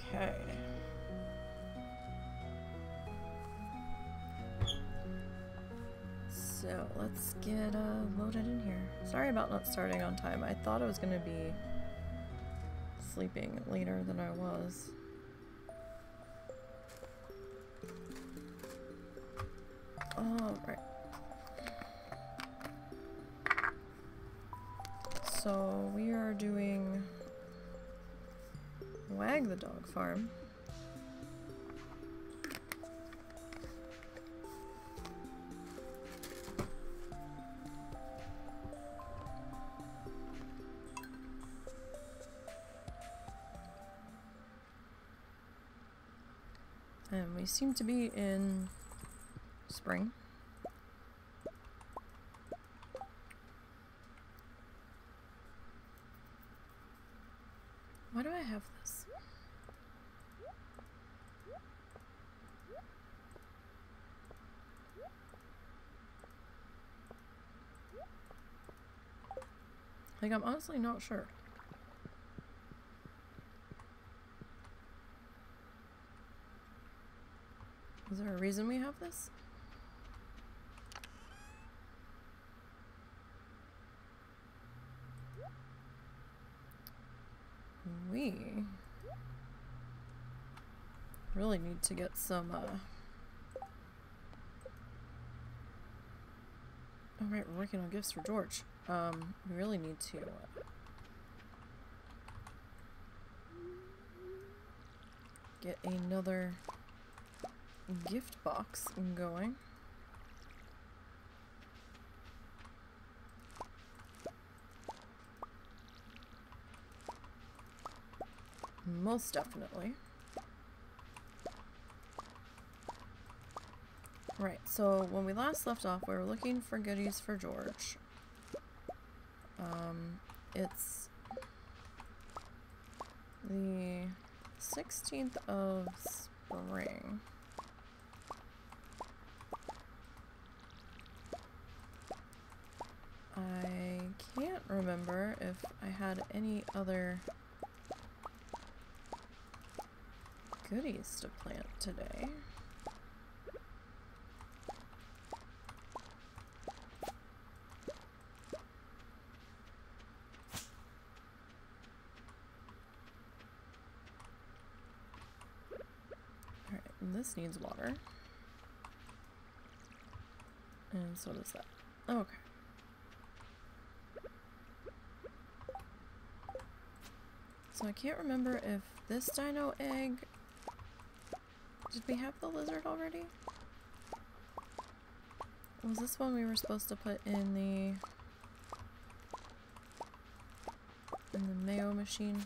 Okay. So let's get loaded in here. Sorry about not starting on time. I thought I was gonna be sleeping later than I was. Alright. So we are doing Wag the Dog Farm. And we seem to be in spring. Why do I have this? Like, I'm honestly not sure. Is there a reason we have this? We really need to get some, oh right, we're working on gifts for George. We really need to, get another gift box going. Most definitely. Right, so when we last left off, we were looking for goodies for George. It's the 16th of spring. I can't remember if I had any other goodies to plant today. Alright, and this needs water. And so does that. Okay. So I can't remember if this dino egg... Did we have the lizard already? Was this one we were supposed to put in the mayo machine?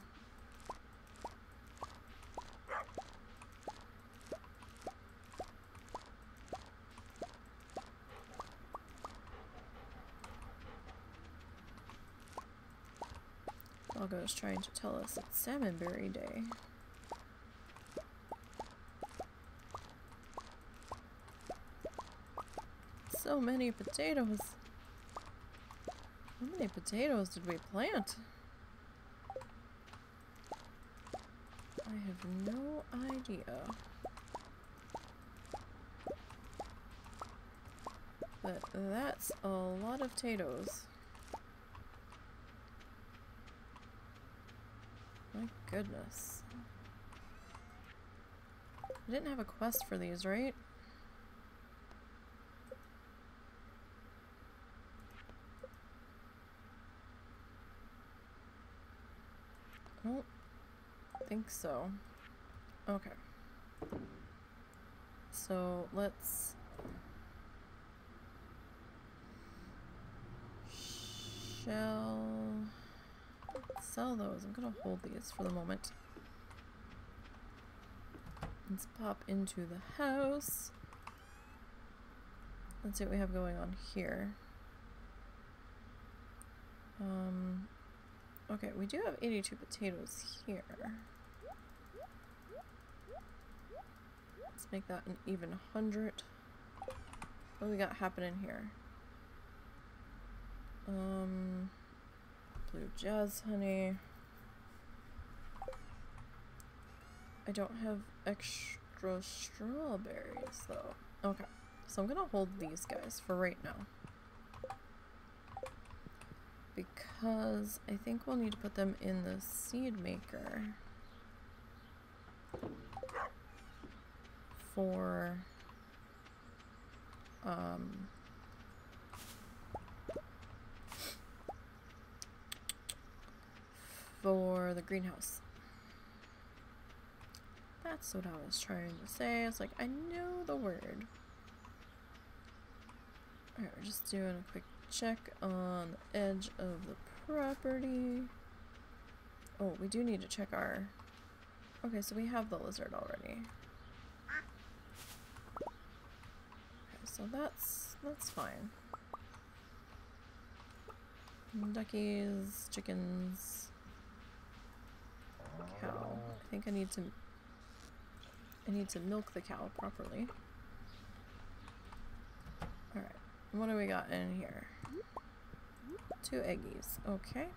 Doggo's trying to tell us it's Salmonberry Day. So many potatoes. How many potatoes did we plant? I have no idea. But that's a lot of potatoes. My goodness. I didn't have a quest for these, right? I don't think so. Okay. So let's sell those. I'm gonna hold these for the moment. Let's pop into the house. Let's see what we have going on here. Okay, we do have 82 potatoes here. Let's make that an even 100. What do we got happening here? Blue jazz honey. I don't have extra strawberries though. Okay, so I'm gonna hold these guys for right now. Because I think we'll need to put them in the seed maker for the greenhouse. That's what I was trying to say. I was like, I know the word. Alright, we're just doing a quick check on the edge of the property. Oh, we do need to check our... Okay, so we have the lizard already. Okay, so that's fine. Duckies, chickens, cow. I think I need to milk the cow properly. Alright, what do we got in here? 2 eggies, okay.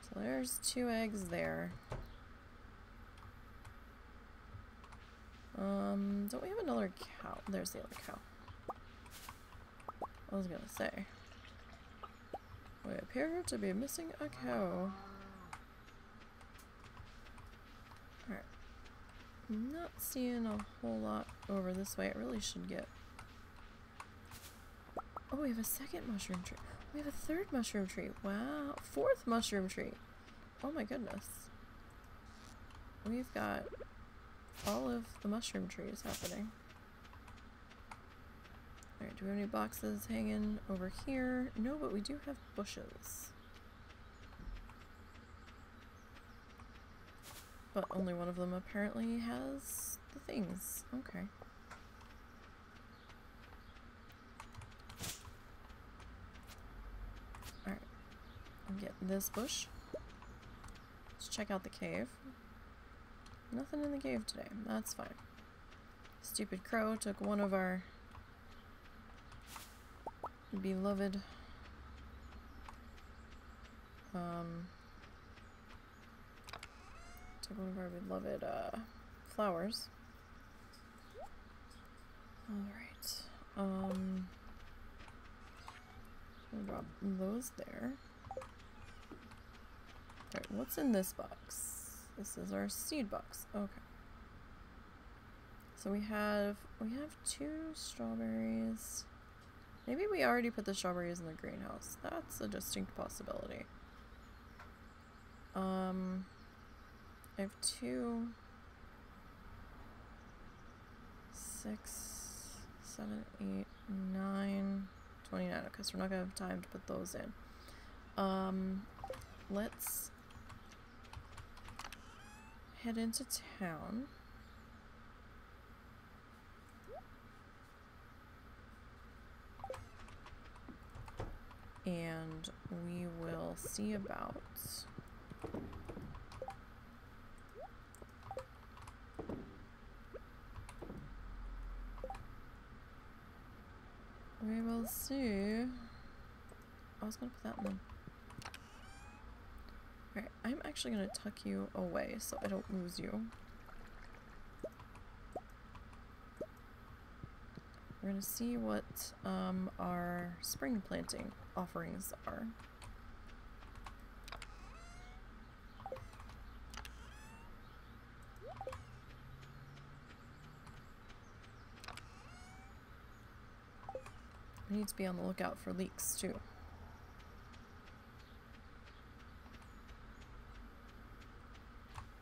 So there's 2 eggs there. Don't we have another cow? There's the other cow. I was gonna say. We appear to be missing a cow. Alright. Not seeing a whole lot over this way. It really should get... Oh, we have a second mushroom tree. We have a 3rd mushroom tree. Wow. 4th mushroom tree. Oh my goodness. We've got all of the mushroom trees happening. Alright, do we have any boxes hanging over here? No, but we do have bushes. But only one of them apparently has the things. Okay. Alright. I'll get this bush. Let's check out the cave. Nothing in the cave today. That's fine. Stupid crow took one of our beloved flowers. Alright. We'll drop those there. Alright, what's in this box? This is our seed box. Okay. So we have 2 strawberries. Maybe we already put the strawberries in the greenhouse. That's a distinct possibility. I have 2, 6, 7, 8, 9, 29. Okay, so we're not gonna have time to put those in. Let's head into town. And we will see about we will see. I was gonna put that in the... Alright, I'm actually gonna tuck you away so I don't lose you. We're gonna see what our spring planting offerings are. We need to be on the lookout for leaks too.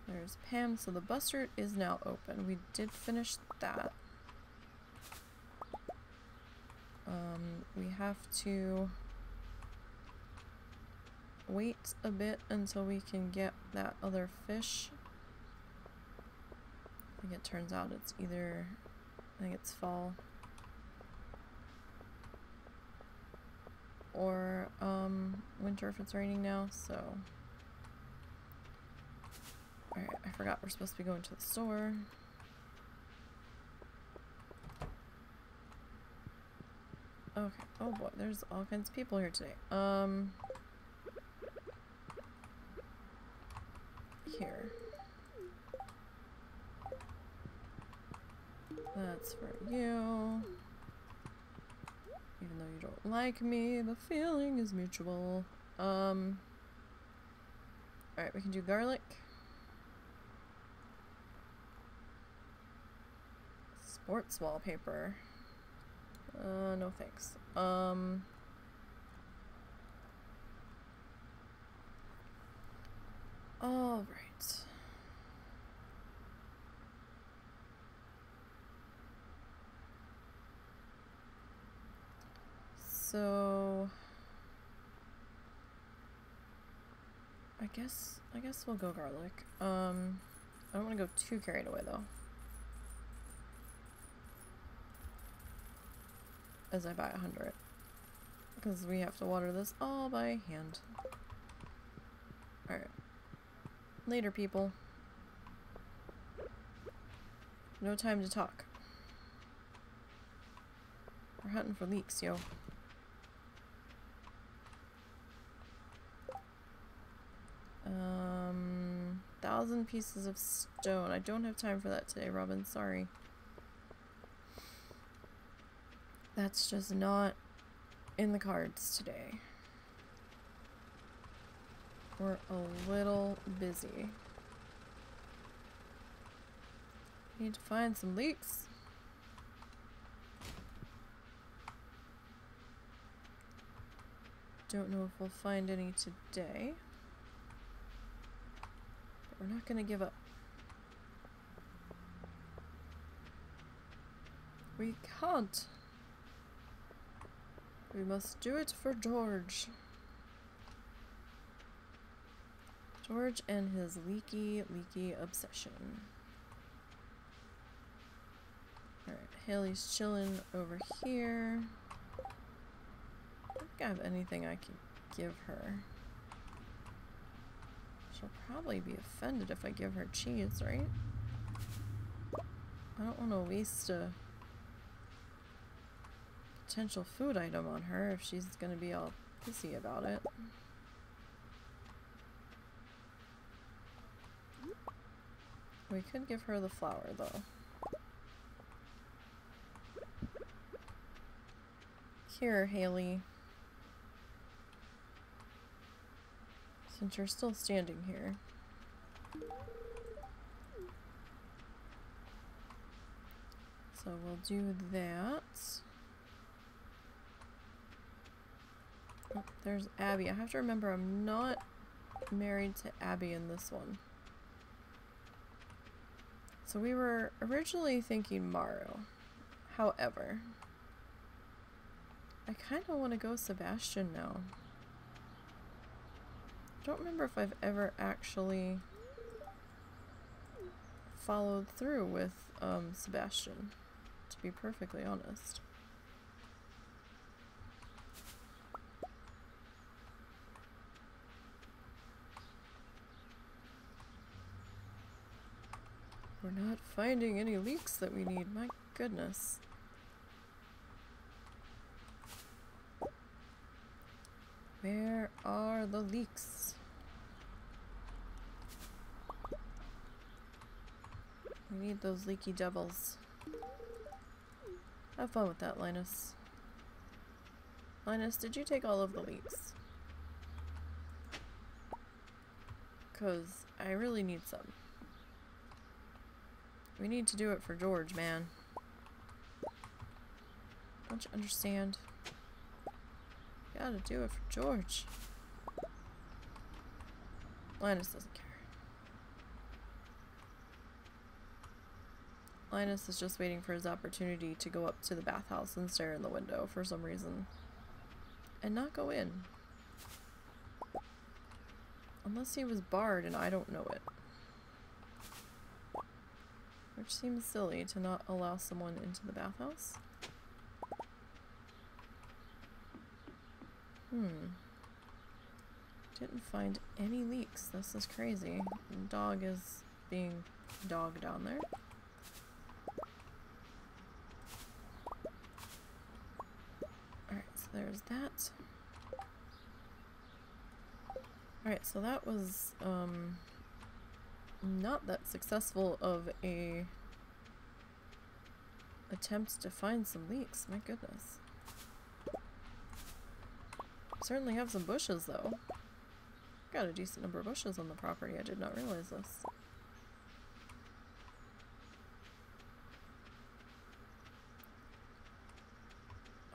There's Pam, so the bustard is now open. We did finish that. We have to wait a bit until we can get that other fish. I think it turns out it's either, I think it's fall or winter if it's raining now, so. Alright, I forgot we're supposed to be going to the store. Okay, oh boy, there's all kinds of people here today. here. That's for you. Even though you don't like me, the feeling is mutual. Alright, we can do garlic. Sports wallpaper. No thanks. All right. So I guess we'll go garlic. I don't want to go too carried away though, as I buy 100, because we have to water this all by hand. All right. Later, people. No time to talk. We're hunting for leeks, yo. Um, 1,000 pieces of stone. I don't have time for that today, Robin. Sorry. That's just not in the cards today. We're a little busy. Need to find some leeks. Don't know if we'll find any today. But we're not gonna give up. We can't. We must do it for George. George and his leaky obsession. Alright, Haley's chilling over here. I don't think I have anything I can give her. She'll probably be offended if I give her cheese, right? I don't want to waste a potential food item on her if she's gonna be all pissy about it. We could give her the flour, though. Here, Haley. Since you're still standing here. So we'll do that. Oh, there's Abby. I have to remember I'm not married to Abby in this one. So we were originally thinking Maru. However, I kind of want to go Sebastian now. I don't remember if I've ever actually followed through with Sebastian, to be perfectly honest. We're not finding any leeks that we need, my goodness. Where are the leeks? We need those leaky devils. Have fun with that, Linus. Linus, did you take all of the leeks? 'Cause I really need some. We need to do it for George, man. Don't you understand? Gotta do it for George. Linus doesn't care. Linus is just waiting for his opportunity to go up to the bathhouse and stare in the window for some reason. And not go in. Unless he was barred and I don't know it. Which seems silly to not allow someone into the bathhouse. Didn't find any leaks. This is crazy. The dog is being dog down there. Alright, so there's that. Alright, so that was not that successful of a attempt to find some leeks. My goodness. Certainly have some bushes though. Got a decent number of bushes on the property. I did not realize this.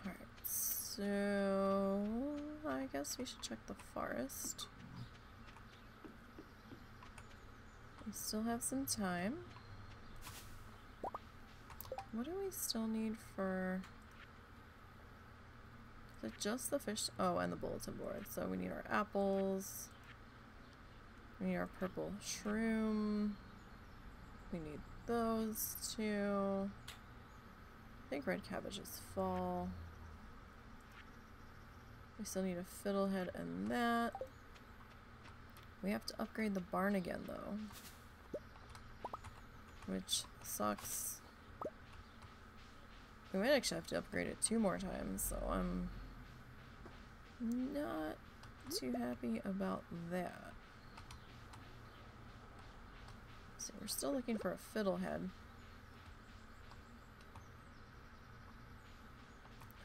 Alright, so I guess we should check the forest. We still have some time. What do we still need for... Is it just the fish? Oh, and the bulletin board. So we need our apples. We need our purple shroom. We need those two. I think red cabbage is fall. We still need a fiddlehead and that. We have to upgrade the barn again though. Which sucks. We might actually have to upgrade it 2 more times, so I'm not too happy about that. So we're still looking for a fiddlehead.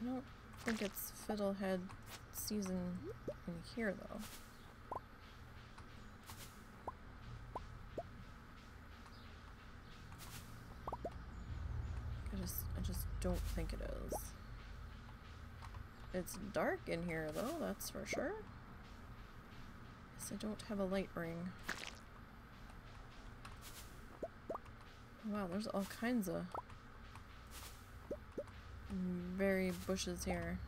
I don't think it's fiddlehead season in here though. I just don't think it is. It's dark in here though, that's for sure. Guess I don't have a light ring. Wow, there's all kinds of berry bushes here.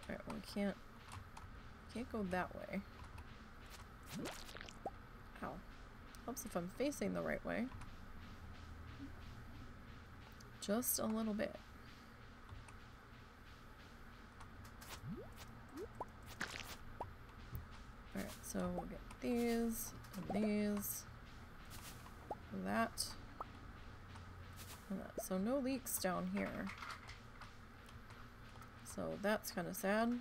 Alright, well we can't go that way. Ow. Helps if I'm facing the right way. Just a little bit. Alright, so we'll get these, and these, that, and that. So no leaks down here. So that's kind of sad.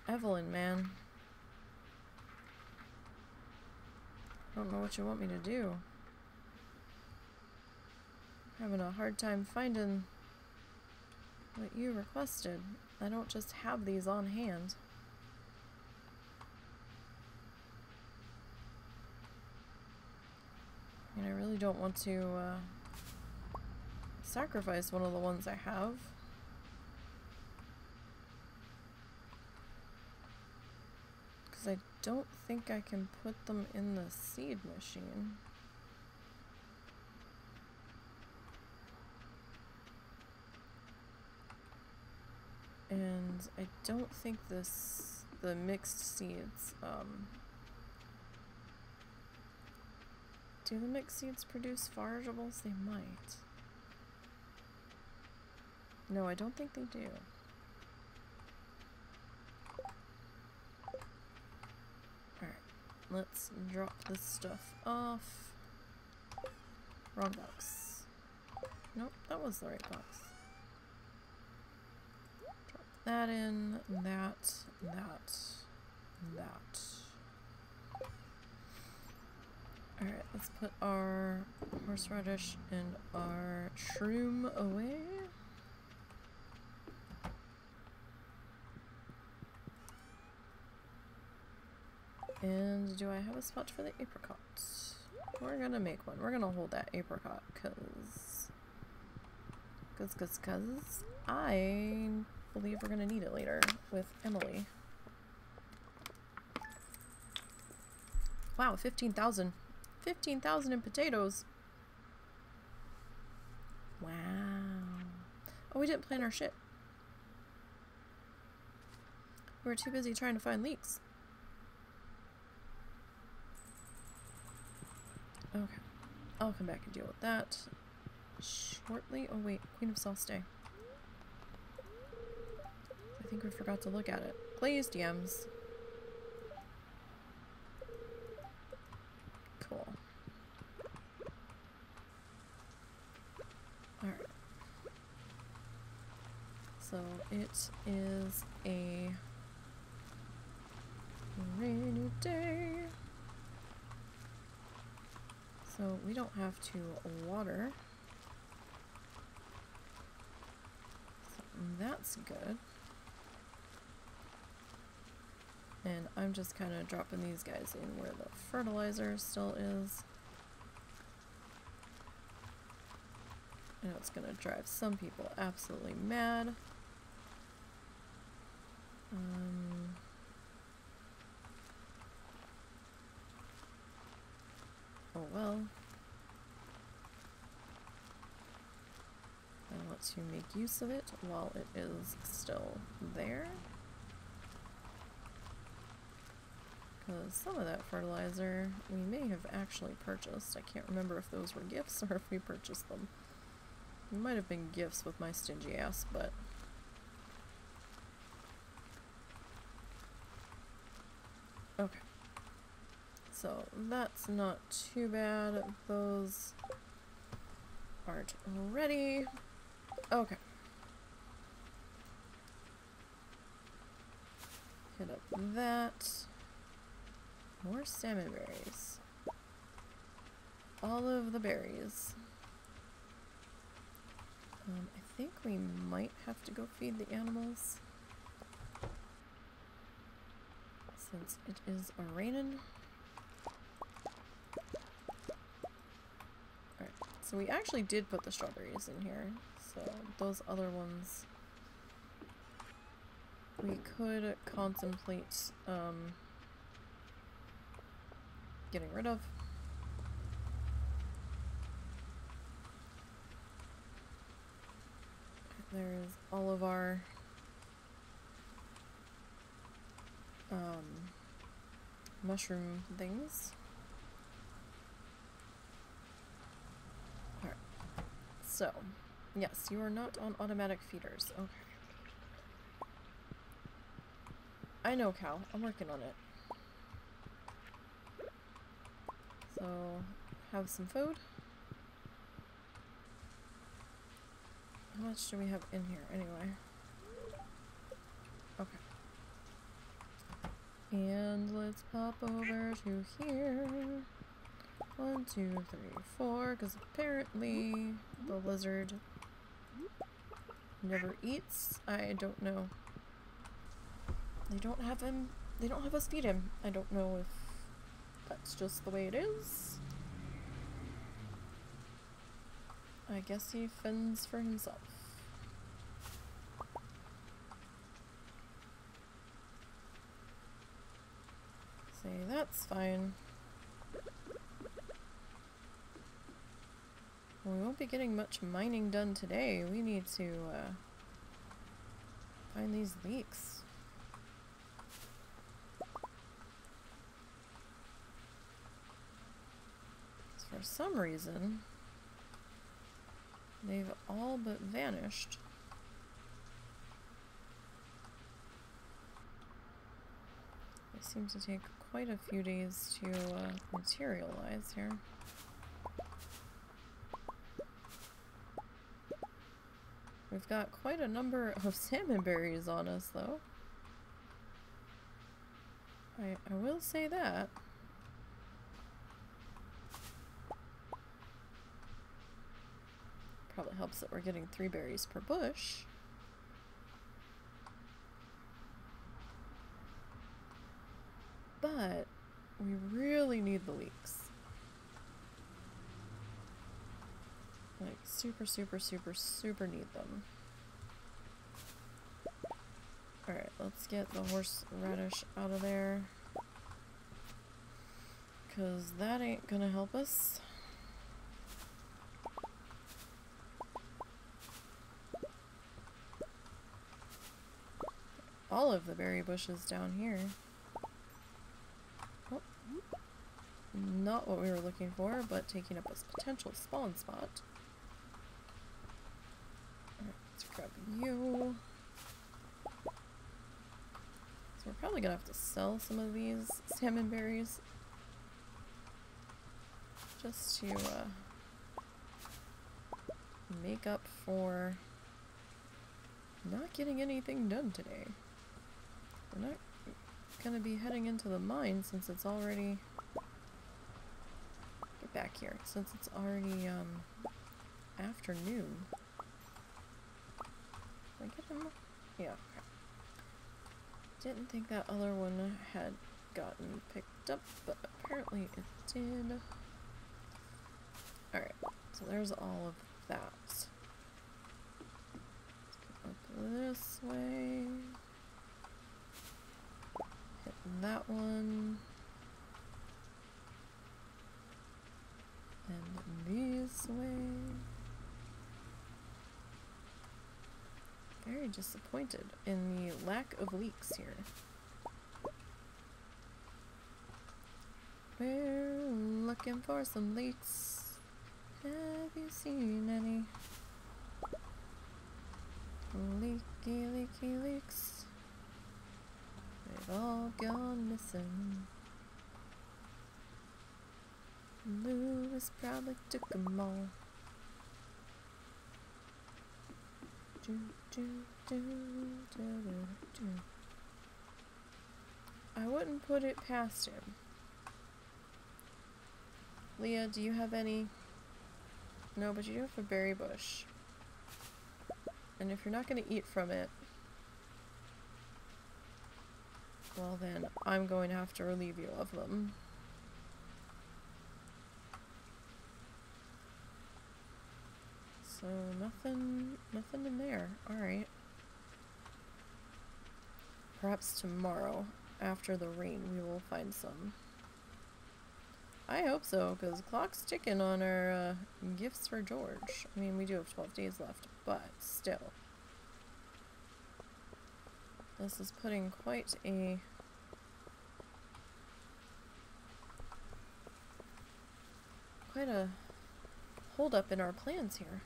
Evelyn, man. I don't know what you want me to do. I'm having a hard time finding what you requested. I don't just have these on hand. And I really don't want to sacrifice one of the ones I have. I don't think I can put them in the seed machine. And I don't think the mixed seeds, do the mixed seeds produce forageables? They might. No, I don't think they do. Let's drop this stuff off. Wrong box. Nope, that was the right box. Drop that in, that. Alright, let's put our horseradish and our shroom away. And do I have a spot for the apricot? We're gonna make one. We're gonna hold that apricot cause I believe we're gonna need it later with Emily. Wow, 15,000. 15,000 in potatoes. Wow. Oh, we didn't plant our shit. We were too busy trying to find leeks. Okay, I'll come back and deal with that shortly. Oh wait, Queen of South stay. I think we forgot to look at it. Please, DMs. Cool. Alright. So it is a rainy day. So we don't have to water. So that's good. And I'm just kind of dropping these guys in where the fertilizer still is. I know it's gonna drive some people absolutely mad. Oh well. I want to make use of it while it is still there. Because some of that fertilizer we may have actually purchased. I can't remember if those were gifts or if we purchased them. It might have been gifts with my stingy ass, but... Okay. So that's not too bad. Those aren't ready. Okay. Hit up that. More salmon berries. All of the berries. I think we might have to go feed the animals. Since it is a-raining. Alright, so we actually did put the strawberries in here. So those other ones we could contemplate getting rid of. There's all of our mushroom things. Alright. So, yes, you are not on automatic feeders. Okay. I know, Cal. I'm working on it. So, have some food. How much do we have in here, anyway? Okay. And let's pop over to here. 1, 2, 3, 4, because apparently the lizard never eats. I don't know. They don't have him. They don't have us feed him. I don't know if that's just the way it is. I guess he fends for himself. Say that's fine. Well, we won't be getting much mining done today. We need to find these leaks. For some reason, they've all but vanished. They seem to take quite a few days to materialize here. We've got quite a number of salmon berries on us, though. I will say that. Probably helps that we're getting 3 berries per bush. But we really need the leeks. Like, super, super, super, super need them. Alright, let's get the horseradish out of there. 'Cause that ain't gonna help us. All of the berry bushes down here. Oh. Not what we were looking for, but taking up a potential spawn spot. Alright, let's grab you. So we're probably gonna have to sell some of these salmon berries. Just to make up for not getting anything done today. We're not gonna be heading into the mine since it's already... Get back here. Since it's already, afternoon. Did I get him? Yeah. Didn't think that other one had gotten picked up, but apparently it did. Alright, so there's all of that. Let's go up this way. Hit that one. And this way. Very disappointed in the lack of leaks here. We're looking for some leaks. Have you seen any? Leaky, leaky leaks. They've all gone missing. Lewis probably took them all. Do, do, do, do, do, do. I wouldn't put it past him. Leah, do you have any? No, but you do have a berry bush. And if you're not going to eat from it, well then, I'm going to have to relieve you of them. So, nothing in there. Alright. Perhaps tomorrow, after the rain, we will find some. I hope so, because clock's ticking on our gifts for George. I mean, we do have 12 days left, but still. This is putting quite a hold up in our plans here.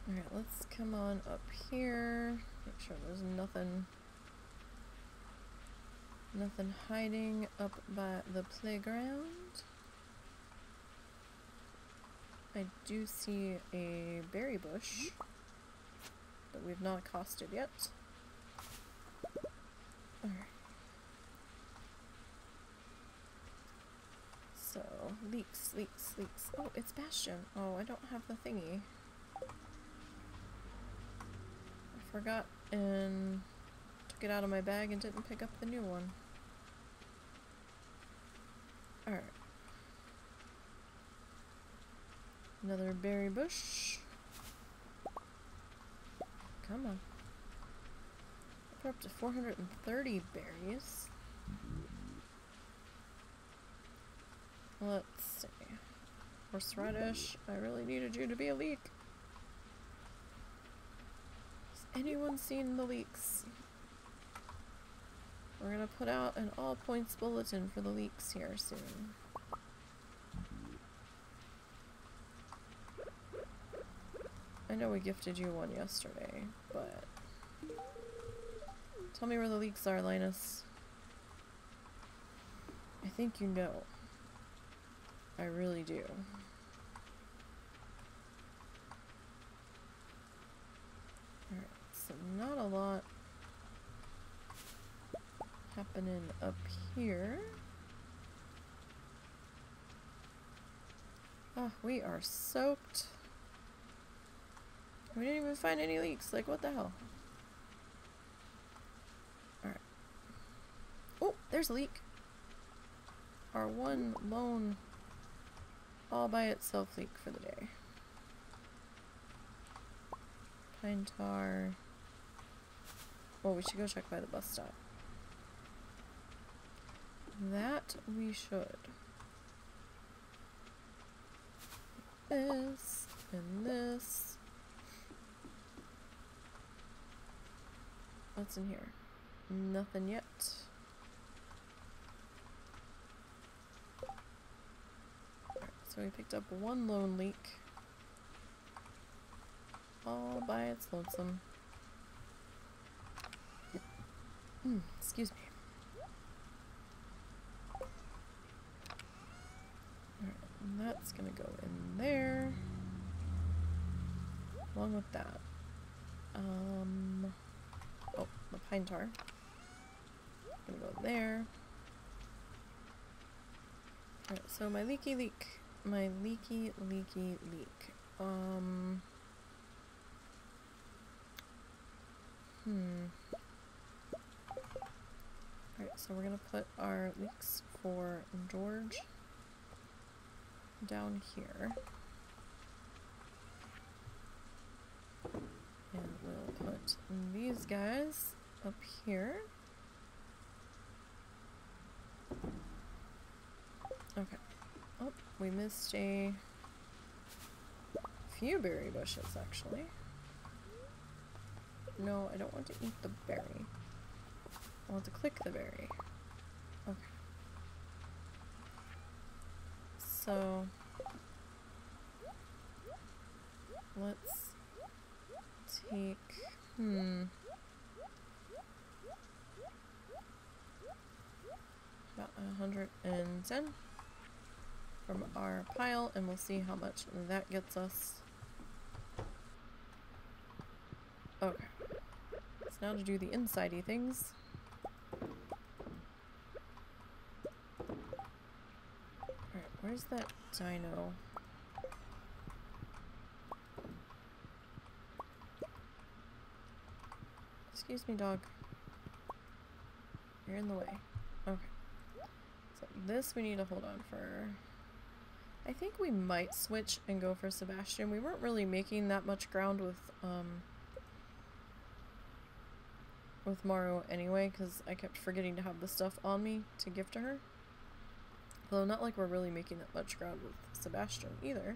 Alright, let's come on up here. Make sure there's nothing hiding up by the playground. I do see a berry bush that we've not accosted yet. Alright. So, leaks. Oh, it's Bastion. Oh, I don't have the thingy. I forgot and took it out of my bag and didn't pick up the new one. Alright. Another berry bush. Come on. We're up to 430 berries. Let's see. Horseradish, I really needed you to be a leek. Has anyone seen the leaks? We're gonna put out an all points bulletin for the leaks here soon. I know we gifted you one yesterday, but tell me where the leaks are, Linus. I think you know. I really do. Alright, so not a lot happening up here. Oh, we are soaked. We didn't even find any leaks. Like, what the hell? Alright. Oh, there's a leak. Our one lone all by itself leak for the day. Pine tar. Well, we should go check by the bus stop. That we should. This and this. What's in here? Nothing yet. Alright, so we picked up one lone leak. All by its lonesome. Excuse me. Alright, That's gonna go in there. Along with that. Oh, the pine tar. Gonna go there. Alright, so my leaky leak. My leaky leak. Alright, so we're gonna put our leaks for George down here. And we'll put these guys up here. Okay. Oh, we missed a few berry bushes, actually. No, I don't want to eat the berry. I want to click the berry. Okay. So, let's take, about 110 from our pile, and we'll see how much that gets us. Okay. So now to do the inside-y things. Alright, where's that dino? Excuse me, dog. You're in the way. Okay. So this we need to hold on for. I think we might switch and go for Sebastian. We weren't really making that much ground with Maru anyway, because I kept forgetting to have the stuff on me to give to her. Although not like we're really making that much ground with Sebastian either.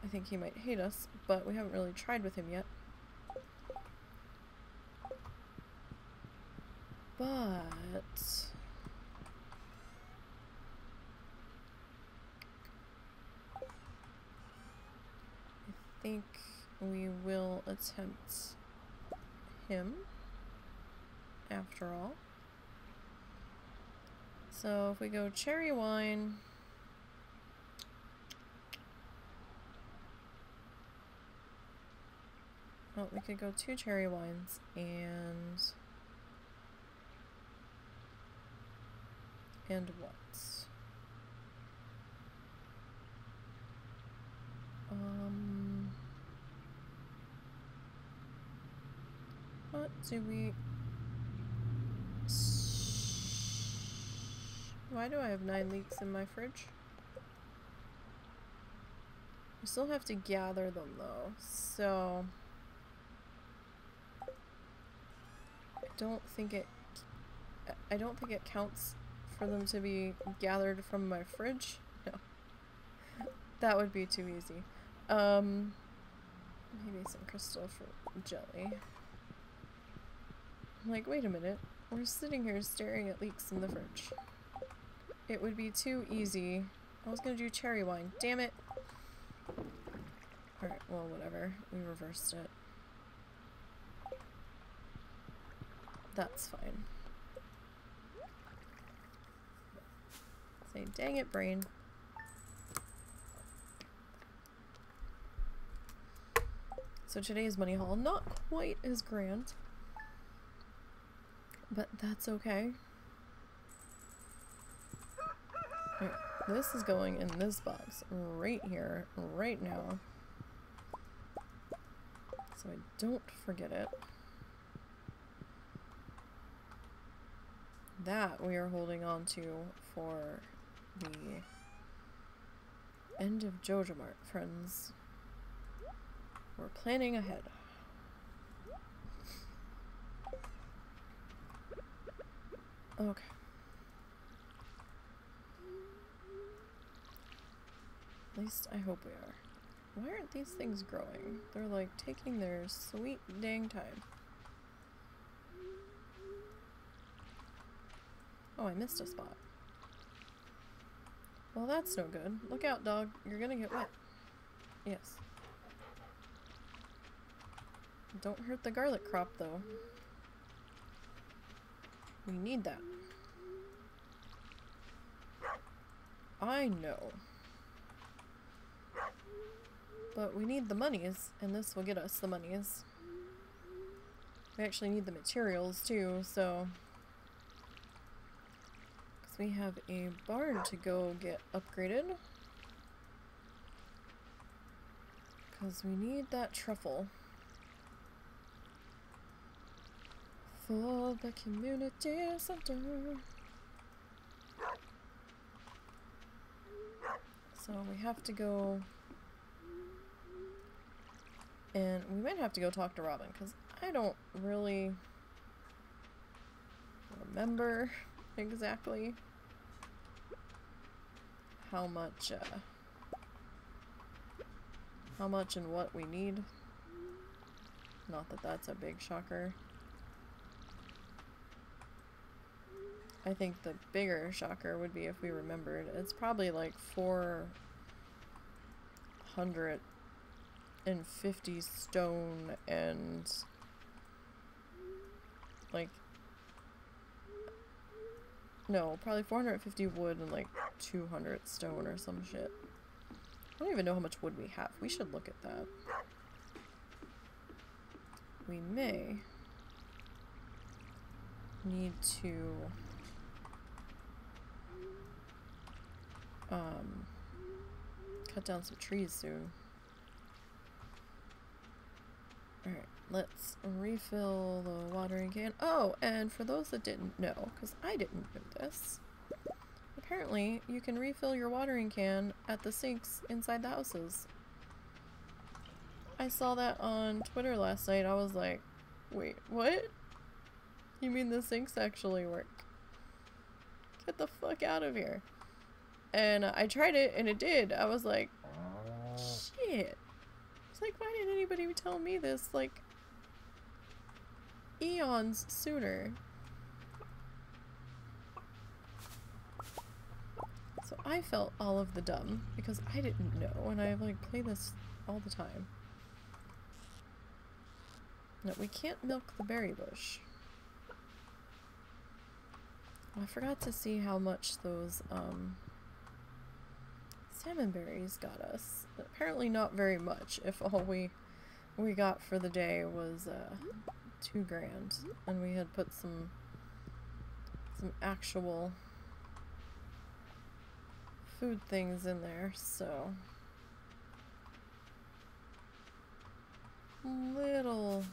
I think he might hate us, but we haven't really tried with him yet. But I think we will attempt him after all. So if we go cherry wine, well, we could go 2 cherry wines and what? What do we... Why do I have 9 leeks in my fridge? We still have to gather them though, so... I don't think it counts for them to be gathered from my fridge. No. That would be too easy. Maybe some crystal fruit jelly. I'm like, wait a minute. We're sitting here staring at leeks in the fridge. It would be too easy. I was gonna do cherry wine. Damn it! Alright, well, whatever. We reversed it. That's fine. Say, dang it, brain. So today's money haul, not quite as grand. But that's okay. Right, this is going in this box right here, right now. So I don't forget it. That we are holding on to for the end of Joja Mart, friends. We're planning ahead. Okay. At least I hope we are. Why aren't these things growing? They're like taking their sweet dang time. Oh, I missed a spot. Well, that's no good. Look out, dog. You're gonna get wet. Yes. Don't hurt the garlic crop, though. We need that. I know. But we need the monies, and this will get us the monies. We actually need the materials too, so... Because we have a barn to go get upgraded. Because we need that truffle. For the community center. So we have to go... And we might have to go talk to Robin, because I don't really remember exactly how much and what we need. Not that that's a big shocker. I think the bigger shocker would be if we remembered. It's probably like 450 stone and like no, probably 450 wood and like 200 stone or some shit. I don't even know how much wood we have. We should look at that. We may need to cut down some trees soon. Alright, let's refill the watering can. Oh, and for those that didn't know, because I didn't know this, apparently you can refill your watering can at the sinks inside the houses. I saw that on Twitter last night. I was like, wait, what? You mean the sinks actually work? Get the fuck out of here. And I tried it and it did. I was like, shit. It's like, why didn't anybody tell me this, like, eons sooner? So I felt all of the dumb, because I didn't know, and I, like, play this all the time. No, we can't milk the berry bush. I forgot to see how much those, salmon berries got us. Apparently not very much, if all we got for the day was, 2 grand. And we had put some actual food things in there, so... little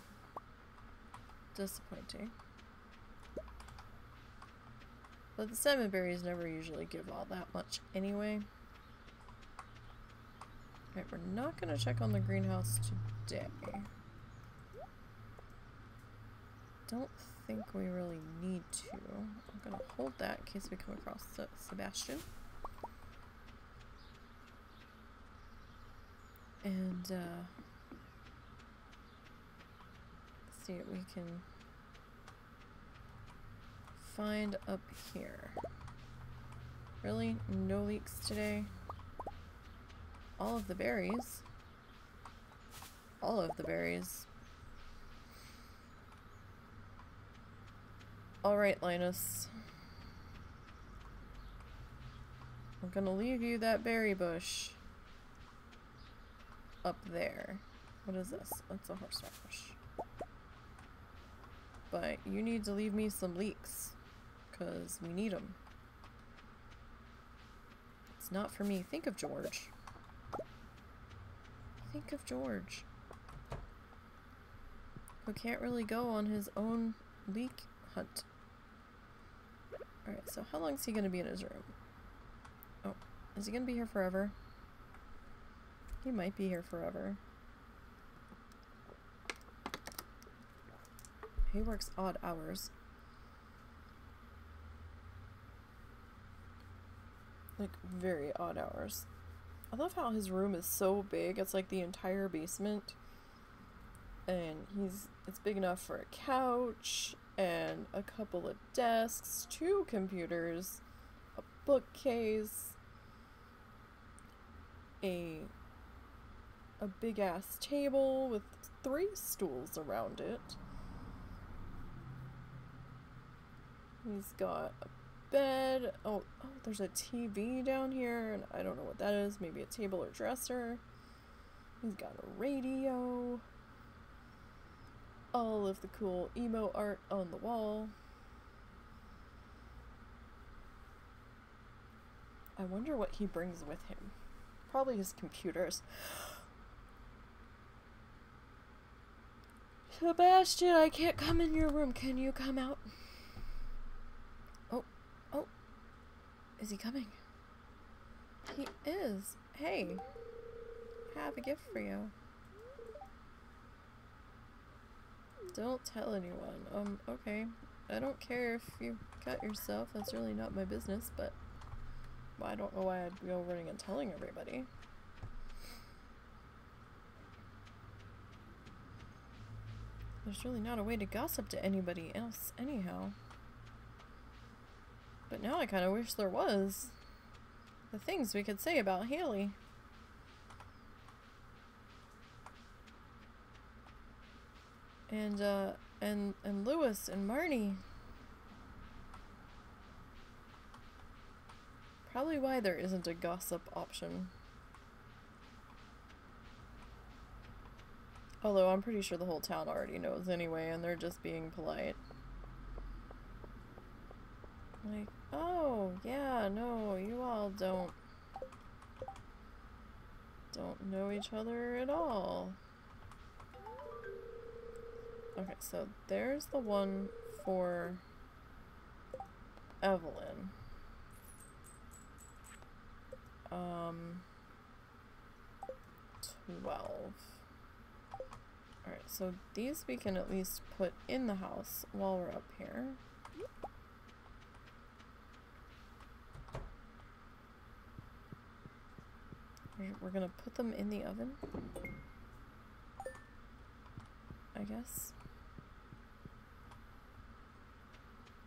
disappointing. But the salmon berries never usually give all that much anyway. Alright, we're not gonna check on the greenhouse today. Don't think we really need to. I'm gonna hold that in case we come across Sebastian. And, see what we can find up here. Really? No leaks today? All of the berries. All of the berries. Alright, Linus. I'm gonna leave you that berry bush up there. What is this? That's a horseradish. But you need to leave me some leeks, because we need them. It's not for me. Think of George. Think of George. Who can't really go on his own leek hunt. Alright, so how long is he going to be in his room? Oh, is he going to be here forever? He might be here forever. He works odd hours. Like, very odd hours. I love how his room is so big. It's like the entire basement. And it's big enough for a couch and a couple of desks, 2 computers, a bookcase, a big ass table with 3 stools around it. He's got a bed. Oh, there's a TV down here, and I don't know what that is. Maybe a table or dresser. He's got a radio. All of the cool emo art on the wall. I wonder what he brings with him. Probably his computers. Sebastian, I can't come in your room. Can you come out? Oh, oh. Is he coming? He is. Hey. I have a gift for you. Don't tell anyone. Okay. I don't care if you cut yourself. That's really not my business, but well, I don't know why I'd go running and telling everybody. There's really not a way to gossip to anybody else anyhow. But now I kind of wish there was. The things we could say about Haley. And Lewis and Marnie. Probably why there isn't a gossip option. Although I'm pretty sure the whole town already knows anyway, and they're just being polite. Like, oh, yeah, no, you all don't know each other at all. Okay, so there's the one for Evelyn. 12. Alright, so these we can at least put in the house while we're up here. We're gonna put them in the oven, I guess.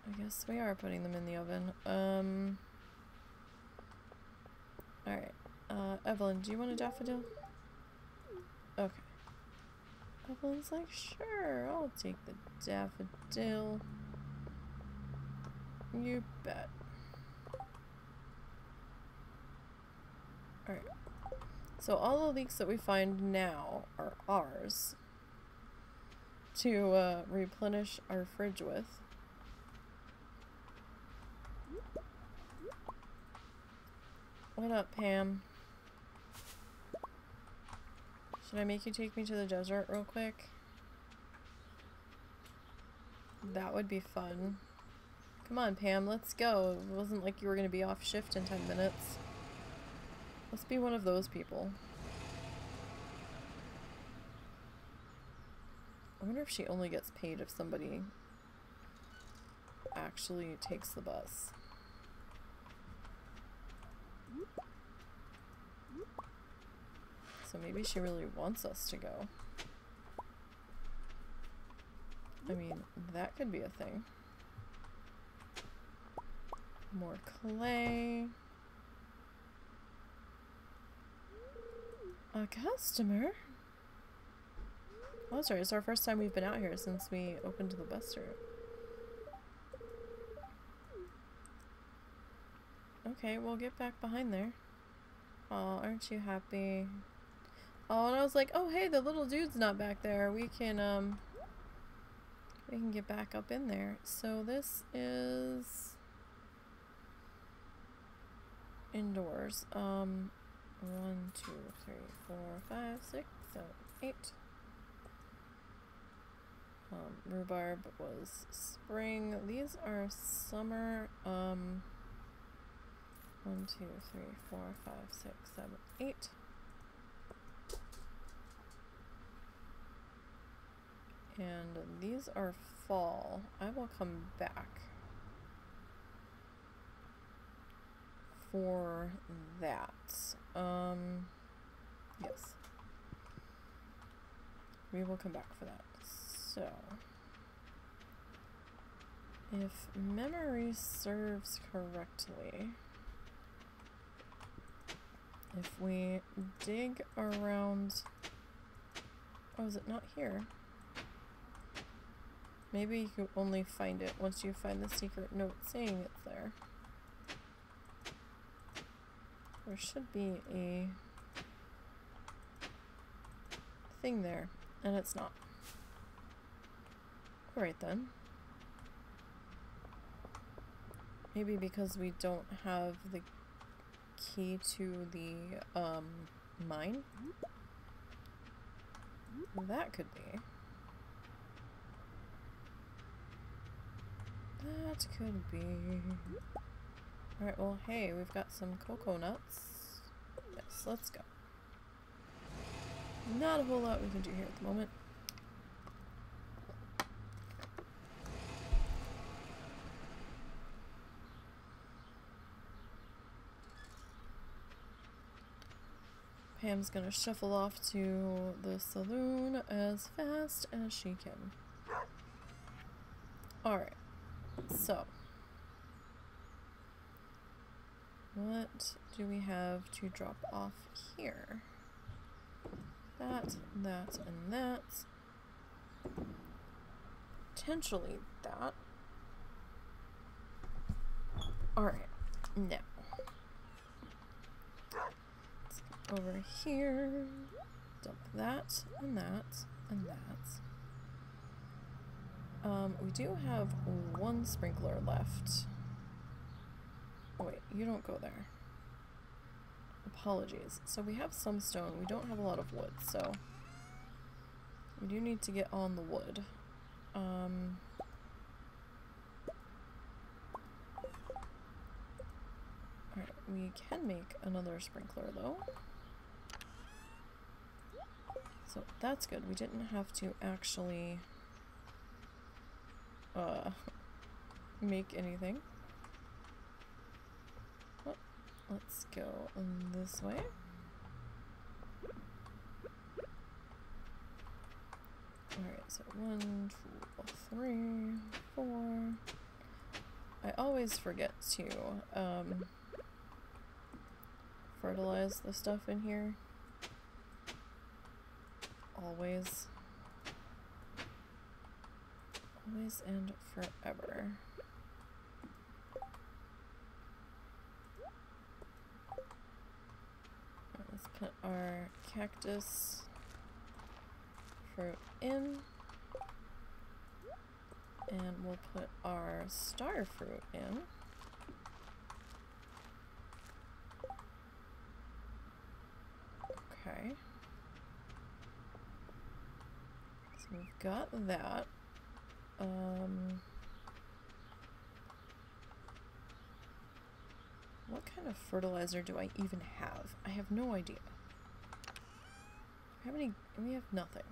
I guess we are putting them in the oven. Alright. Evelyn, do you want a daffodil? Okay. Evelyn's like, sure, I'll take the daffodil. You bet. Alright. So all the leeks that we find now are ours to replenish our fridge with. What up, Pam? Should I make you take me to the desert real quick? That would be fun. Come on, Pam, let's go. It wasn't like you were going to be off shift in 10 minutes. Let's be one of those people. I wonder if she only gets paid if somebody actually takes the bus. So maybe she really wants us to go. I mean, that could be a thing. More clay. A customer? Oh, sorry, it's our first time we've been out here since we opened the bus route. Okay, we'll get back behind there. Oh, aren't you happy? Oh, and I was like, oh hey, the little dude's not back there. We can get back up in there. So this is indoors. 1, 2, 3, 4, 5, 6, 7, 8. Rhubarb was spring. These are summer. 1, 2, 3, 4, 5, 6, 7, 8. And these are fall. I will come back for that. Yes. We will come back for that. So, if memory serves correctly, if we dig around... Oh, is it not here? Maybe you can only find it once you find the secret note saying it's there. There should be a thing there, and it's not. Alright then. Maybe because we don't have the key to the, mine? That could be. That could be. Alright, well, hey, we've got some cocoa nuts. Yes, let's go. Not a whole lot we can do here at the moment. Pam's gonna shuffle off to the saloon as fast as she can. Alright, so what do we have to drop off here? That, and that. Potentially that. Alright, now. Let's go over here. Dump that, and that, and that. We do have one sprinkler left. Oh, wait, you don't go there. Apologies. So we have some stone. We don't have a lot of wood, so we do need to get on the wood. Alright, we can make another sprinkler though. So that's good. We didn't have to actually make anything. Let's go this way. Alright, so 1, 2, 3, 4. I always forget to fertilize the stuff in here. Always. Always and forever. Let's put our cactus fruit in, and we'll put our star fruit in. Okay. So we've got that. What kind of fertilizer do I even have? I have no idea. We have nothing.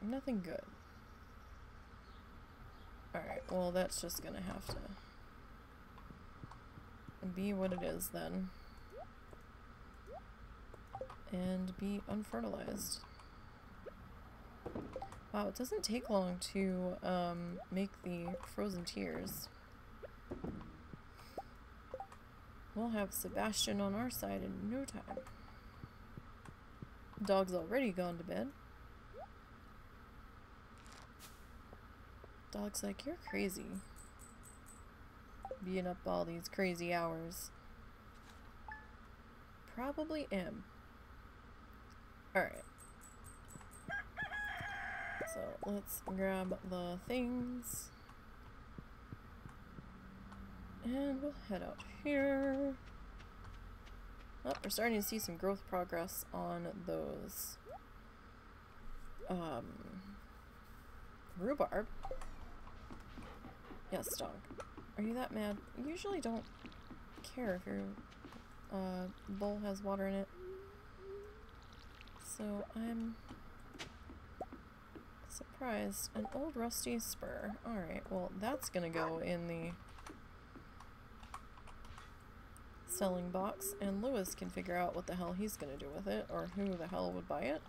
Nothing good. Alright, well that's just gonna have to be what it is then. And be unfertilized. Wow, it doesn't take long to make the frozen tears. We'll have Sebastian on our side in no time. Dog's already gone to bed. Dog's like, you're crazy. Being up all these crazy hours. Probably am. Alright. So let's grab the things. And we'll head out here. Oh, we're starting to see some growth progress on those rhubarb. Yes, dog. Are you that mad? You usually don't care if your bowl has water in it. So I'm surprised. An old rusty spur. Alright, well that's gonna go in the selling box, and Lewis can figure out what the hell he's gonna do with it, or who the hell would buy it.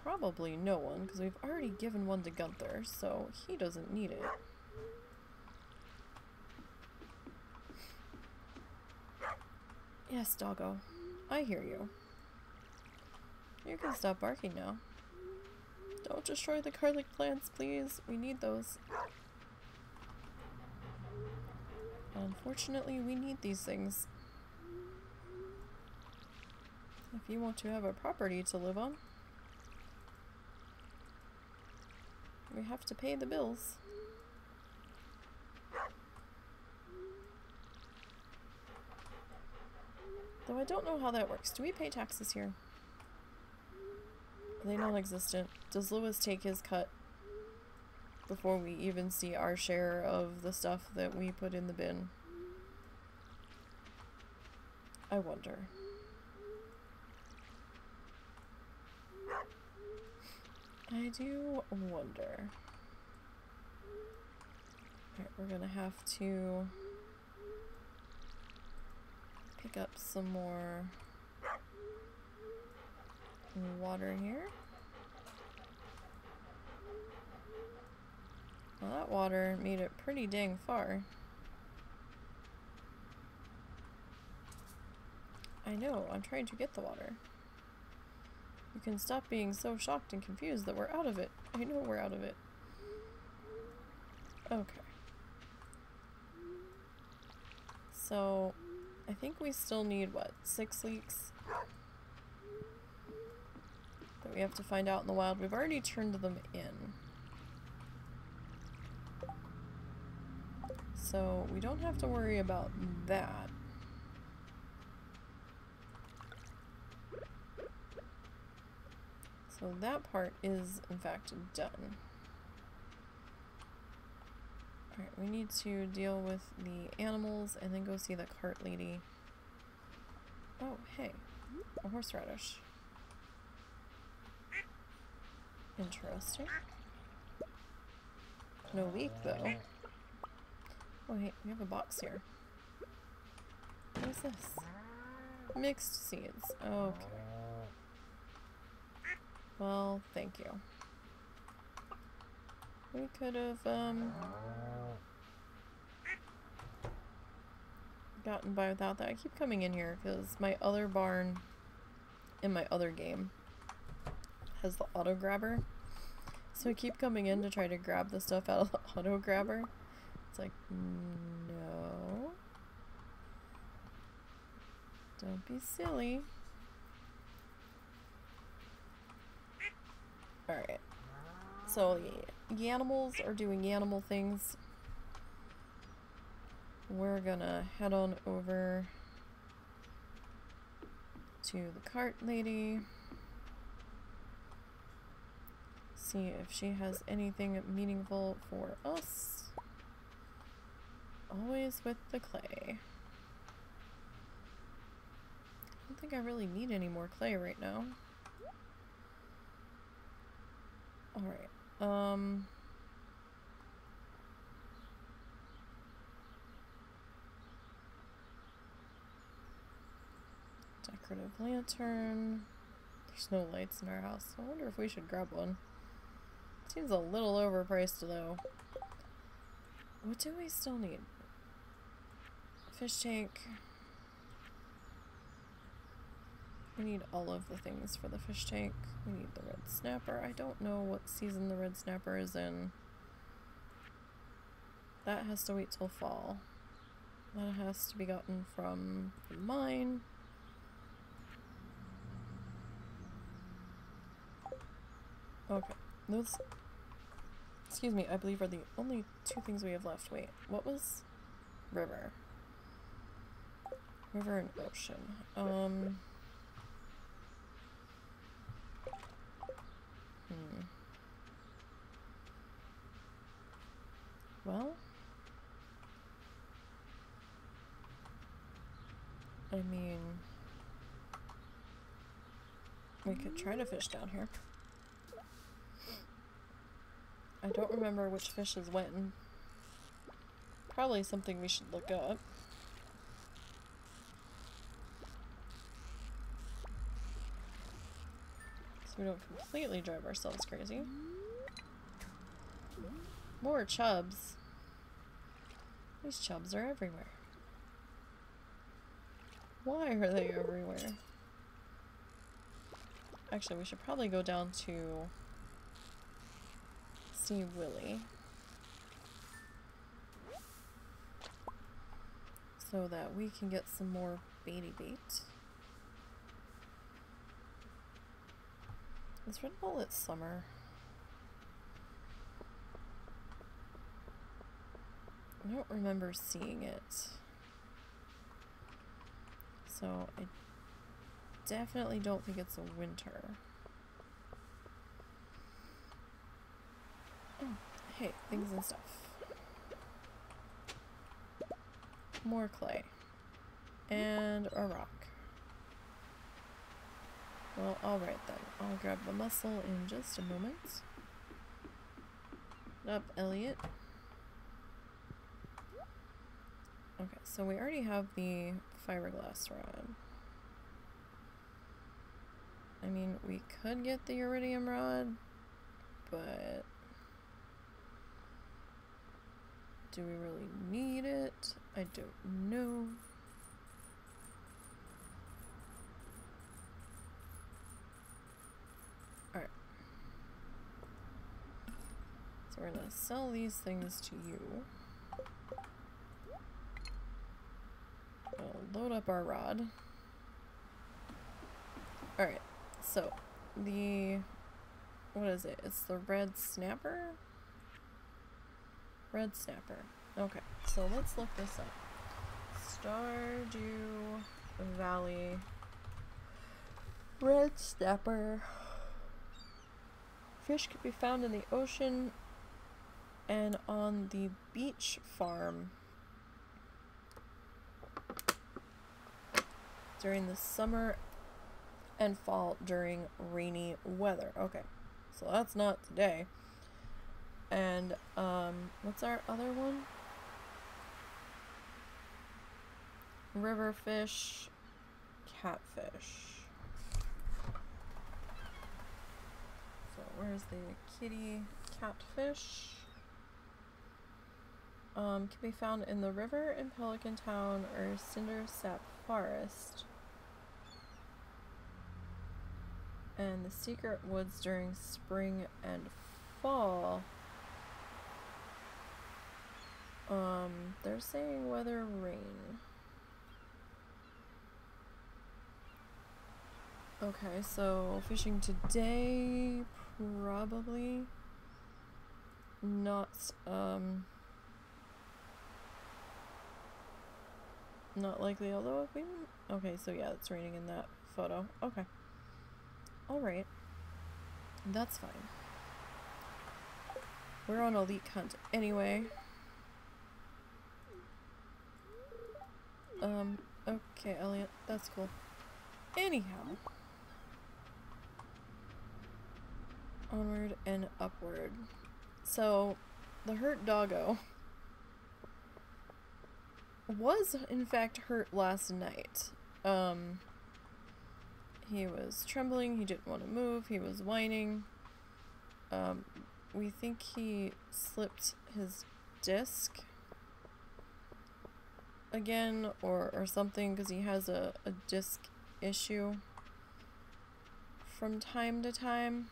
Probably no one, because we've already given one to Gunther, so he doesn't need it. Yes, doggo. I hear you. You can stop barking now. Don't destroy the garlic plants, please. We need those. Unfortunately, we need these things. If you want to have a property to live on, we have to pay the bills. Though I don't know how that works. Do we pay taxes here? Are they non-existent? Does Lewis take his cut before we even see our share of the stuff that we put in the bin? I wonder. I do wonder. Alright, we're gonna have to pick up some more water here. Well, that water made it pretty dang far. I know, I'm trying to get the water. You can stop being so shocked and confused that we're out of it. I know we're out of it. Okay. So, I think we still need, what, 6 leeks? That we have to find out in the wild. We've already turned them in. So, we don't have to worry about that. So that part is, in fact, done. Alright, we need to deal with the animals and then go see the cart lady. Oh, hey. A horseradish. Interesting. No leek, though. Oh, hey, we have a box here. What is this? Mixed seeds. Okay. Well, thank you. We could have, gotten by without that. I keep coming in here because my other barn in my other game has the auto grabber. So I keep coming in to try to grab the stuff out of the auto grabber. It's like, no. Don't be silly. Alright. So, the animals are doing animal things. We're gonna head on over to the cart lady. See if she has anything meaningful for us. Always with the clay. I don't think I really need any more clay right now. Alright, decorative lantern. There's no lights in our house. I wonder if we should grab one. Seems a little overpriced though. What do we still need? Fish tank. We need all of the things for the fish tank. We need the red snapper. I don't know what season the red snapper is in. That has to wait till fall. That has to be gotten from the mine. Okay. Those, excuse me, I believe are the only 2 things we have left. Wait, what was? River. River and ocean. Well, I mean, we could try to fish down here. I don't remember which fish is when. Probably something we should look up. So we don't completely drive ourselves crazy. More chubs. These chubs are everywhere. Why are they everywhere? Actually, we should probably go down to see Willie. So that we can get some more baity bait. Is Red Bull at summer? I don't remember seeing it. So I definitely don't think it's a winter. Oh, hey, things and stuff. More clay. And a rock. Well, alright then. I'll grab the mussel in just a moment. Up, Elliot. Okay, so we already have the fiberglass rod. I mean, we could get the iridium rod, but do we really need it? I don't know. Alright. So we're gonna sell these things to you. We'll load up our rod. Alright, so the, what is it? It's the red snapper? Red snapper. Okay, so let's look this up. Stardew Valley red snapper. Fish can be found in the ocean and on the beach farm during the summer and fall during rainy weather. Okay, so that's not today. And what's our other one? River fish, catfish. So where's the kitty catfish? Can be found in the river in Pelican Town or Cinder Sap Forest. And the secret woods during spring and fall. They're saying weather rain. Okay, so fishing today, probably not, not likely, although we, okay, so yeah, it's raining in that photo. Okay. Alright. That's fine. We're on a leak hunt anyway. Okay, Elliot, that's cool. Anyhow. Onward and upward. So, the hurt doggo was in fact hurt last night. He was trembling, he didn't want to move, he was whining. We think he slipped his disc again or something, because he has a disc issue from time to time.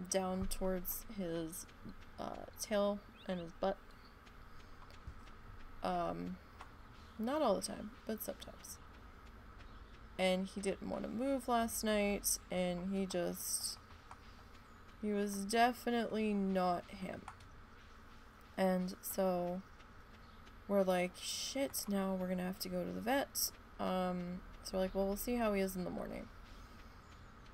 Down towards his tail and his butt. Not all the time, but sometimes. And he didn't want to move last night, and he was definitely not him. And so we're like, shit, now we're gonna have to go to the vet. So we're like, well, we'll see how he is in the morning.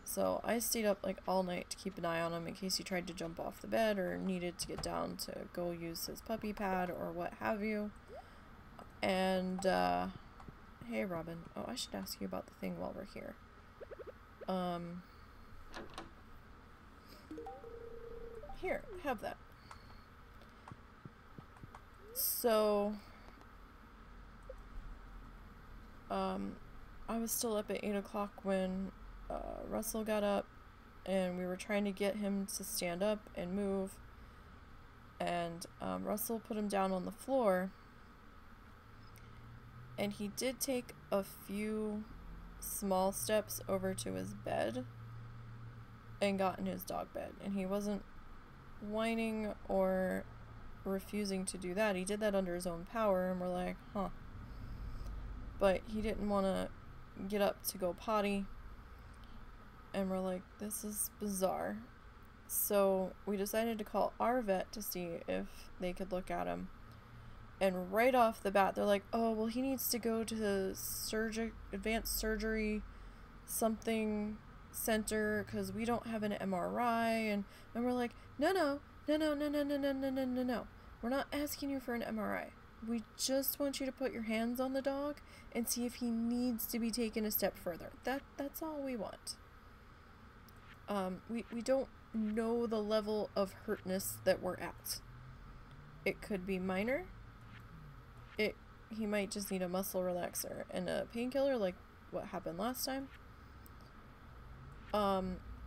So I stayed up like all night to keep an eye on him in case he tried to jump off the bed or needed to get down to go use his puppy pad or what have you. And hey Robin, oh, I should ask you about the thing while we're here. Here, have that. So I was still up at 8 o'clock when Russell got up, and we were trying to get him to stand up and move, and Russell put him down on the floor, and he did take a few small steps over to his bed and got in his dog bed, and he wasn't whining or refusing to do that. He did that under his own power, and we're like, huh. But he didn't want to get up to go potty. And we're like, this is bizarre. So we decided to call our vet to see if they could look at him. And right off the bat, they're like, oh, well, he needs to go to the advanced surgery something center because we don't have an MRI. And we're like, no. We're not asking you for an MRI. We just want you to put your hands on the dog and see if he needs to be taken a step further. That's all we want. We don't know the level of hurtness that we're at. It could be minor. He might just need a muscle relaxer and a painkiller like what happened last time.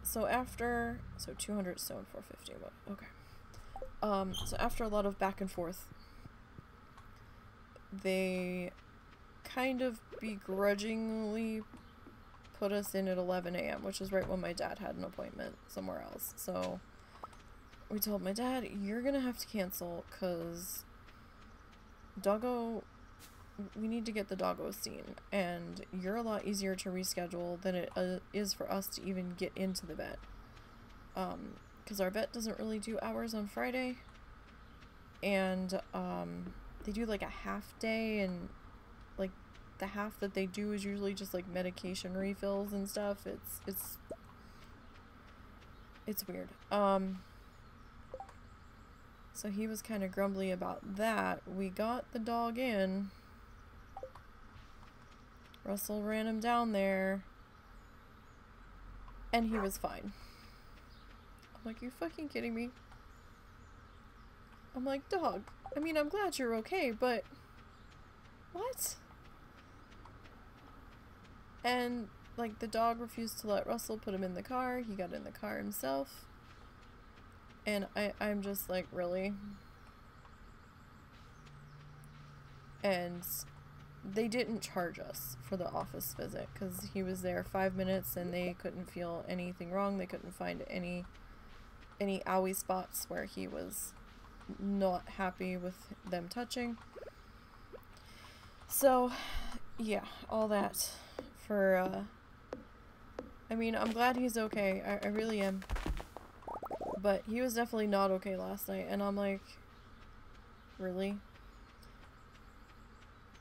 So 200 stone, 450, okay. So after a lot of back and forth, they kind of begrudgingly put us in at 11 a.m., which is right when my dad had an appointment somewhere else. So we told my dad, you're gonna have to cancel because doggo, we need to get the doggo seen, and you're a lot easier to reschedule than it is for us to even get into the vet. Because our vet doesn't really do hours on Friday, and they do like a half day, and like the half that they do is usually just like medication refills and stuff. It's weird. So he was kind of grumbly about that. We got the dog in. Russell ran him down there, and he was fine. I'm like, you fucking kidding me? I'm like, dog, I mean, I'm glad you're okay, but what? And like the dog refused to let Russell put him in the car. He got in the car himself. And I'm just like, really? And they didn't charge us for the office visit because he was there 5 minutes and they couldn't feel anything wrong. They couldn't find any owie spots where he was not happy with them touching. So, yeah, all that for, I mean, I'm glad he's okay. I really am. But he was definitely not okay last night, and I'm like, really?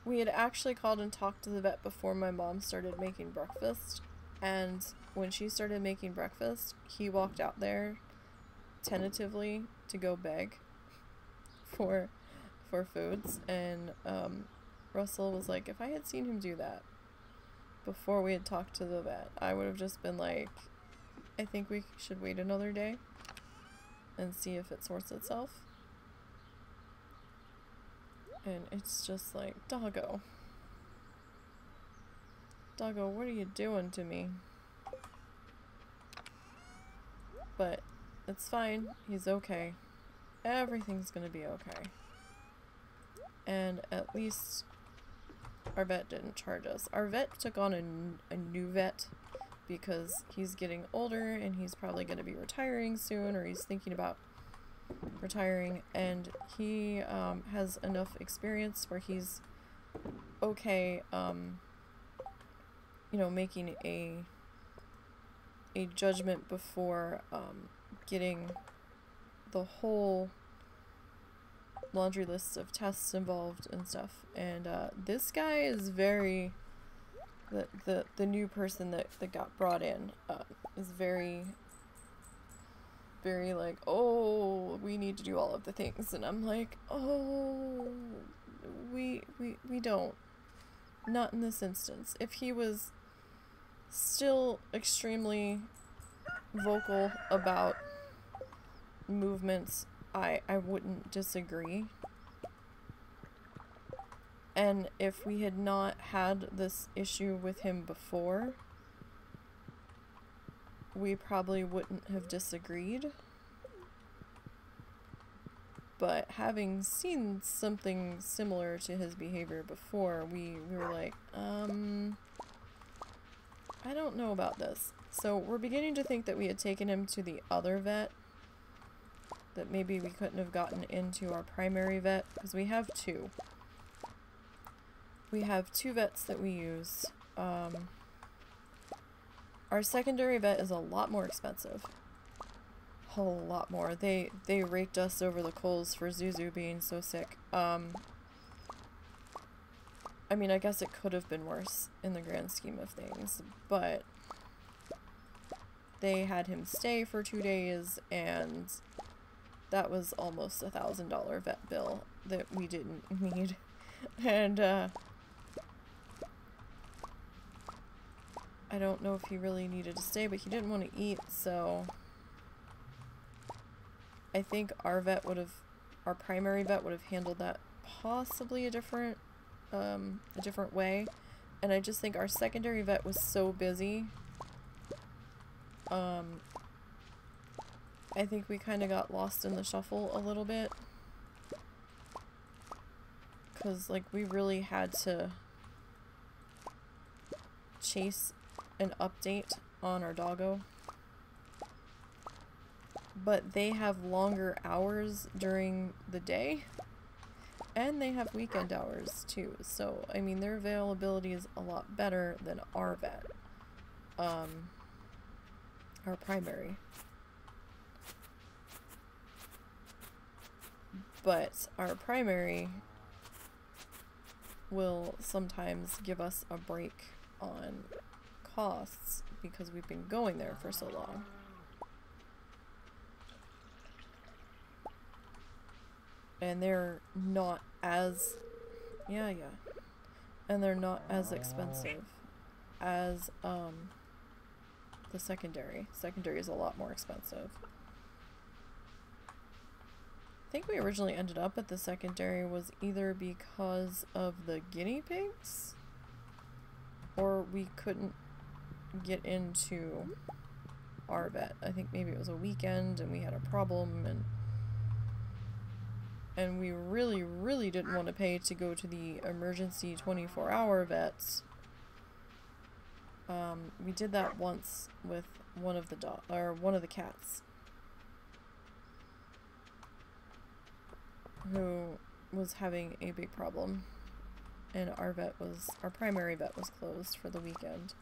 We had actually called and talked to the vet before my mom started making breakfast, and when she started making breakfast, he walked out there tentatively to go beg for foods, and Russell was like, if I had seen him do that before we had talked to the vet, I would have just been like, I think we should wait another day and see if it sorts itself. And it's just like, doggo, what are you doing to me? But it's fine. He's okay. Everything's gonna be okay. And at least our vet didn't charge us. Our vet took on a new vet because he's getting older and he's probably going to be retiring soon, or he's thinking about retiring, and he has enough experience where he's okay, you know, making a judgment before getting the whole laundry list of tests involved and stuff. And this guy is very, the new person that got brought in is very like, oh, we need to do all of the things, and I'm like, oh, we don't, not in this instance. If he was still extremely vocal about movements, I wouldn't disagree. And if we had not had this issue with him before, we probably wouldn't have disagreed. But having seen something similar to his behavior before, we were like, I don't know about this. So we're beginning to think that we had taken him to the other vet, that maybe we couldn't have gotten into our primary vet, because we have two. We have two vets that we use. Our secondary vet is a lot more expensive. Whole lot more. They raked us over the coals for Zuzu being so sick. I mean, I guess it could have been worse in the grand scheme of things, but they had him stay for 2 days, and that was almost $1,000 vet bill that we didn't need. And, I don't know if he really needed to stay, but he didn't want to eat, so I think our primary vet would have handled that possibly a different way. And I just think our secondary vet was so busy. I think we kind of got lost in the shuffle a little bit. 'Cause, like, we really had to chase an update on our doggo. But they have longer hours during the day, and they have weekend hours too, so I mean their availability is a lot better than our vet, our primary. But our primary will sometimes give us a break on costs because we've been going there for so long. And they're not as, and they're not as expensive as, the secondary. Secondary is a lot more expensive. I think we originally ended up at the secondary was either because of the guinea pigs, or we couldn't get into our vet. I think maybe it was a weekend and we had a problem, and we really didn't want to pay to go to the emergency 24-hour vets. We did that once with one of the cats who was having a big problem, and our primary vet was closed for the weekend.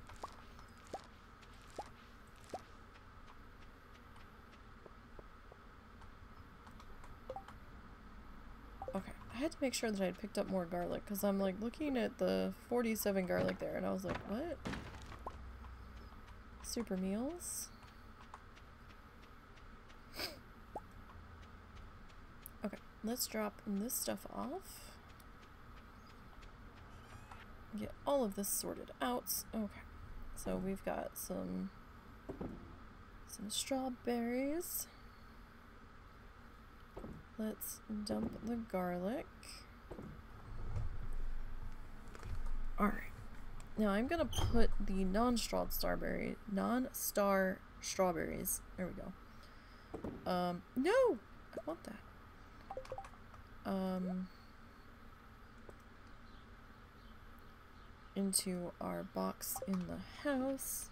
Okay, I had to make sure that I had picked up more garlic, because I'm like looking at the 47 garlic there, and I was like, what? Super meals? Okay, let's drop this stuff off. Get all of this sorted out. Okay, so we've got some strawberries. Let's dump the garlic. Alright. Now I'm gonna put the non-star strawberries. There we go. No! I want that. Into our box in the house.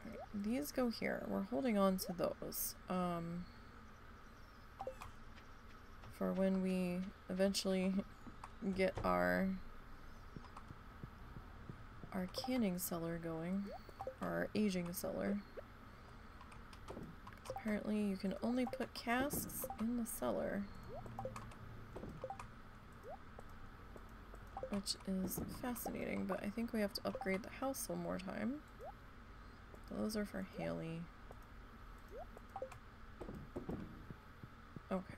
Alright, these go here. We're holding on to those. For when we eventually get our canning cellar going, our aging cellar. Apparently you can only put casks in the cellar, which is fascinating, but I think we have to upgrade the house one more time. Those are for Haley. Okay.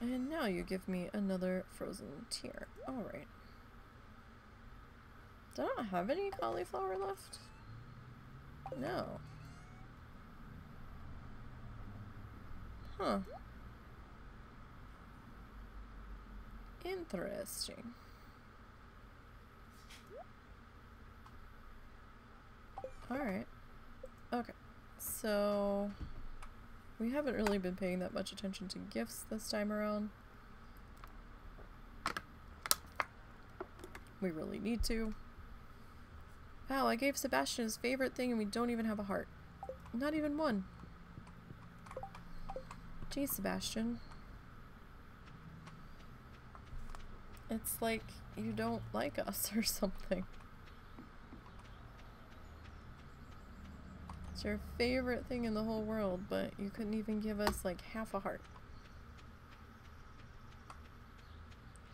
And now you give me another frozen tier. Alright. Do I not have any cauliflower left? No. Huh. Interesting. Alright. Okay. So we haven't really been paying that much attention to gifts this time around. We really need to. Wow, I gave Sebastian his favorite thing and we don't even have a heart. Not even one. Geez, Sebastian. It's like you don't like us or something. It's your favorite thing in the whole world, but you couldn't even give us like half a heart.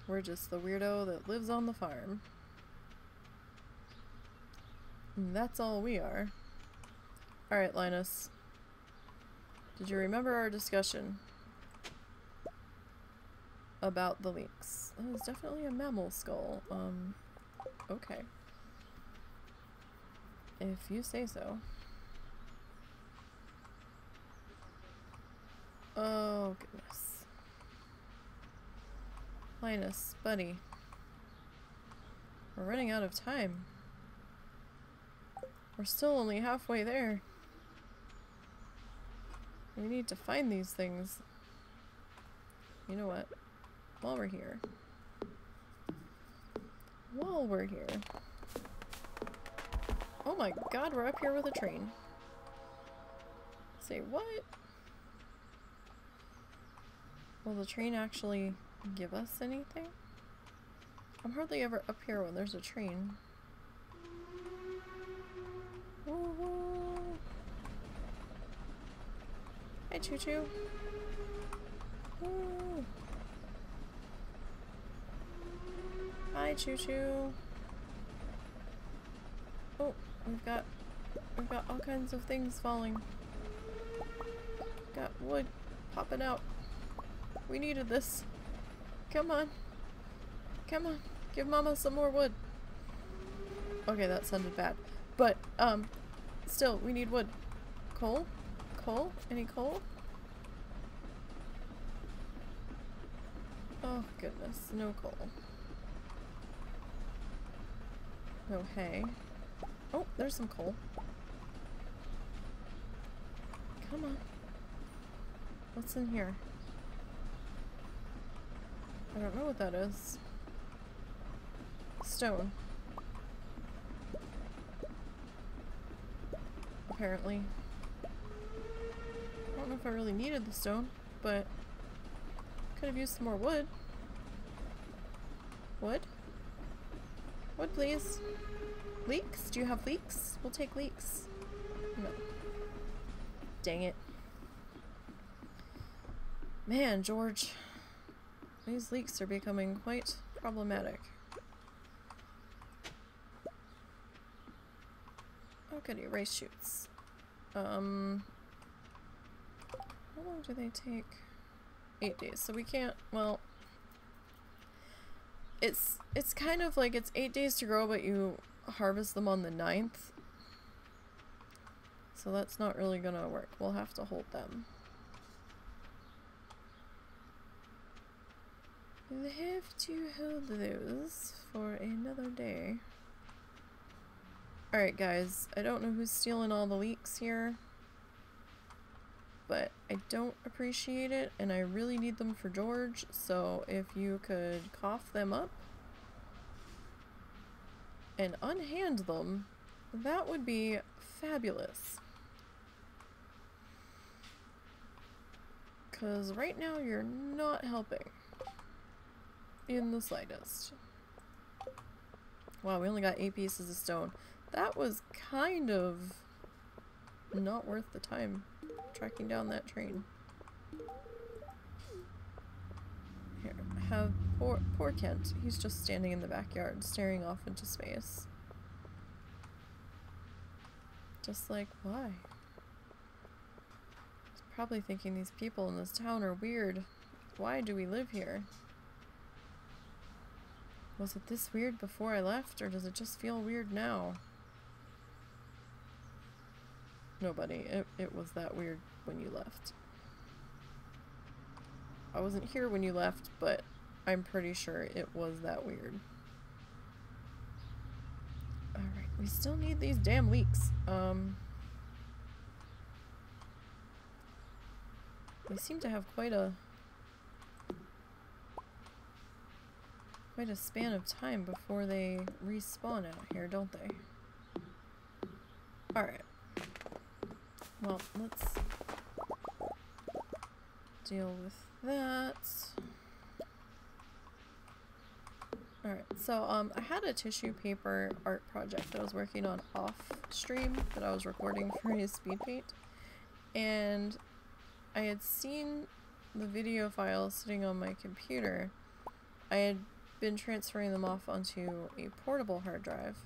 We're just the weirdo that lives on the farm. And that's all we are. Alright, Linus. Did you remember our discussion about the leaks? That was definitely a mammal skull. Okay. If you say so. Oh, goodness. Linus, buddy. We're running out of time. We're still only halfway there. We need to find these things. You know what? While we're here. Oh my god, we're up here with a train. Say what? Will the train actually give us anything? I'm hardly ever up here when there's a train. Woo-hoo. Hi, Choo Choo. Woo. Hi, Choo Choo. Oh, we've got all kinds of things falling. Got wood popping out. We needed this. Come on. Come on. Give Mama some more wood. Okay, that sounded bad. But, still, we need wood. Coal? Coal? Any coal? Oh, goodness. No coal. No hay. Oh, there's some coal. Come on. What's in here? I don't know what that is. Stone. Apparently. I don't know if I really needed the stone, but could have used some more wood. Wood? Wood, please. Leeks? Do you have leeks? We'll take leeks. No. Dang it. Man, George. These leeks are becoming quite problematic. Oh goody, rice shoots. How long do they take? 8 days. So we can't, well, it's kind of like it's 8 days to grow, but you harvest them on the 9th. So that's not really gonna work. We'll have to hold them. We'll have to hold those for another day. Alright guys, I don't know who's stealing all the leeks here, but I don't appreciate it and I really need them for George, so if you could cough them up and unhand them, that would be fabulous. Because right now you're not helping in the slightest. Wow, we only got 8 pieces of stone. That was kind of not worth the time tracking down that train. Here, have poor Kent. He's just standing in the backyard, staring off into space. Just like, why? He's probably thinking these people in this town are weird. Why do we live here? Was it this weird before I left, or does it just feel weird now? Nobody. It was that weird when you left. I wasn't here when you left, but I'm pretty sure it was that weird. Alright, we still need these damn leeks. We seem to have quite a span of time before they respawn out here, don't they? Alright. Well, let's deal with that. Alright, so I had a tissue paper art project that I was working on off stream that I was recording for his speed paint, and I had seen the video files sitting on my computer. I had been transferring them off onto a portable hard drive,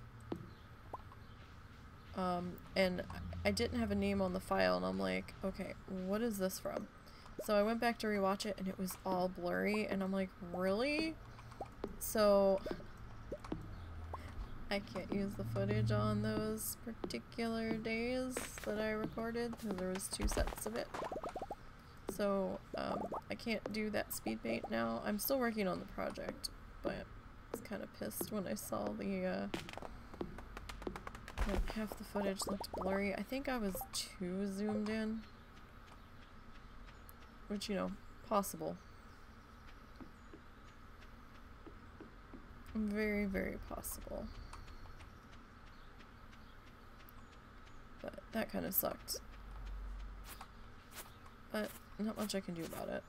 and I didn't have a name on the file, and I'm like, okay, what is this from? So I went back to rewatch it and it was all blurry, and I'm like, really? So I can't use the footage on those particular days that I recorded because there was 2 sets of it. So I can't do that speed paint now. I'm still working on the project, but I was kind of pissed when I saw the like half the footage looked blurry. I think I was too zoomed in, which, you know, possible. Very, very possible. But that kind of sucked. But not much I can do about it.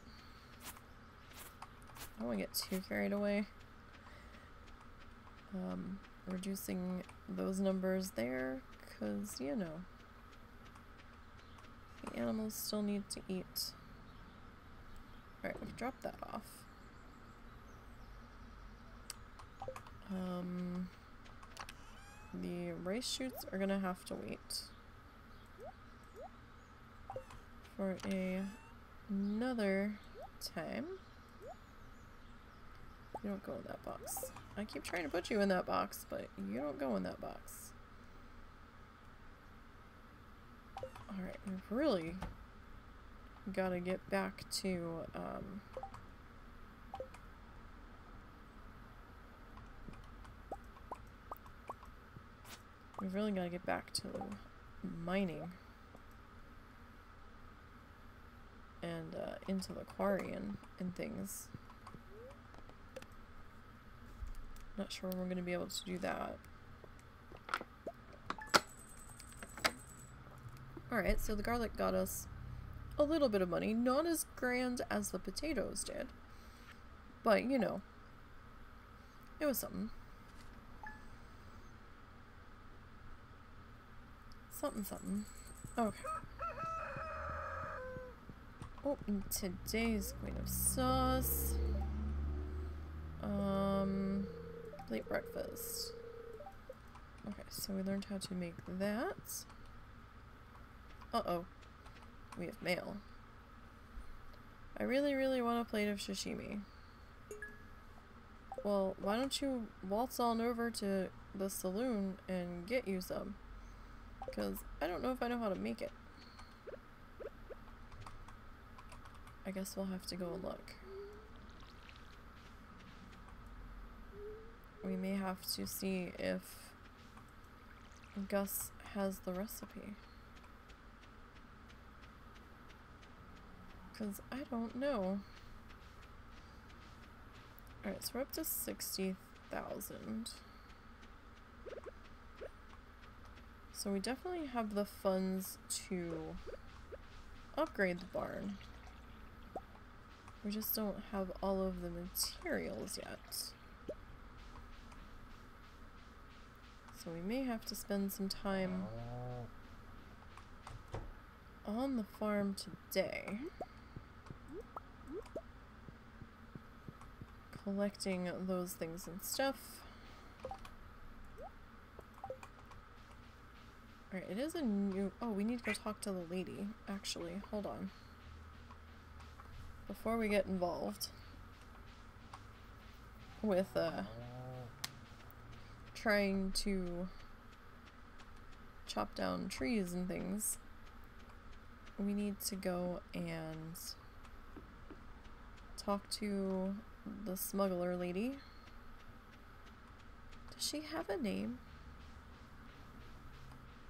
I don't want to get too carried away. Reducing those numbers there, because, you know, the animals still need to eat. Alright, we can drop that off. The rice shoots are gonna have to wait for another time. You don't go in that box. I keep trying to put you in that box, but you don't go in that box. Alright, we've really gotta get back to, we've really gotta get back to mining. And, into the quarry and things. Not sure when we're gonna be able to do that. Alright, so the garlic got us a little bit of money. Not as grand as the potatoes did. But, you know, it was something. Something, something. Okay. Oh, and today's queen of sauce. Late breakfast. Okay, so we learned how to make that. Uh-oh. We have mail. I really, really want a plate of sashimi. Well, why don't you waltz on over to the saloon and get you some? Because I don't know if I know how to make it. I guess we'll have to go and look. We may have to see if Gus has the recipe. Because I don't know. Alright, so we're up to 60,000. So we definitely have the funds to upgrade the barn. We just don't have all of the materials yet. So we may have to spend some time on the farm today, collecting those things and stuff. Alright, it is a new... Oh, we need to go talk to the lady, actually. Hold on. Before we get involved with, trying to chop down trees and things, we need to go and talk to the smuggler lady. Does she have a name?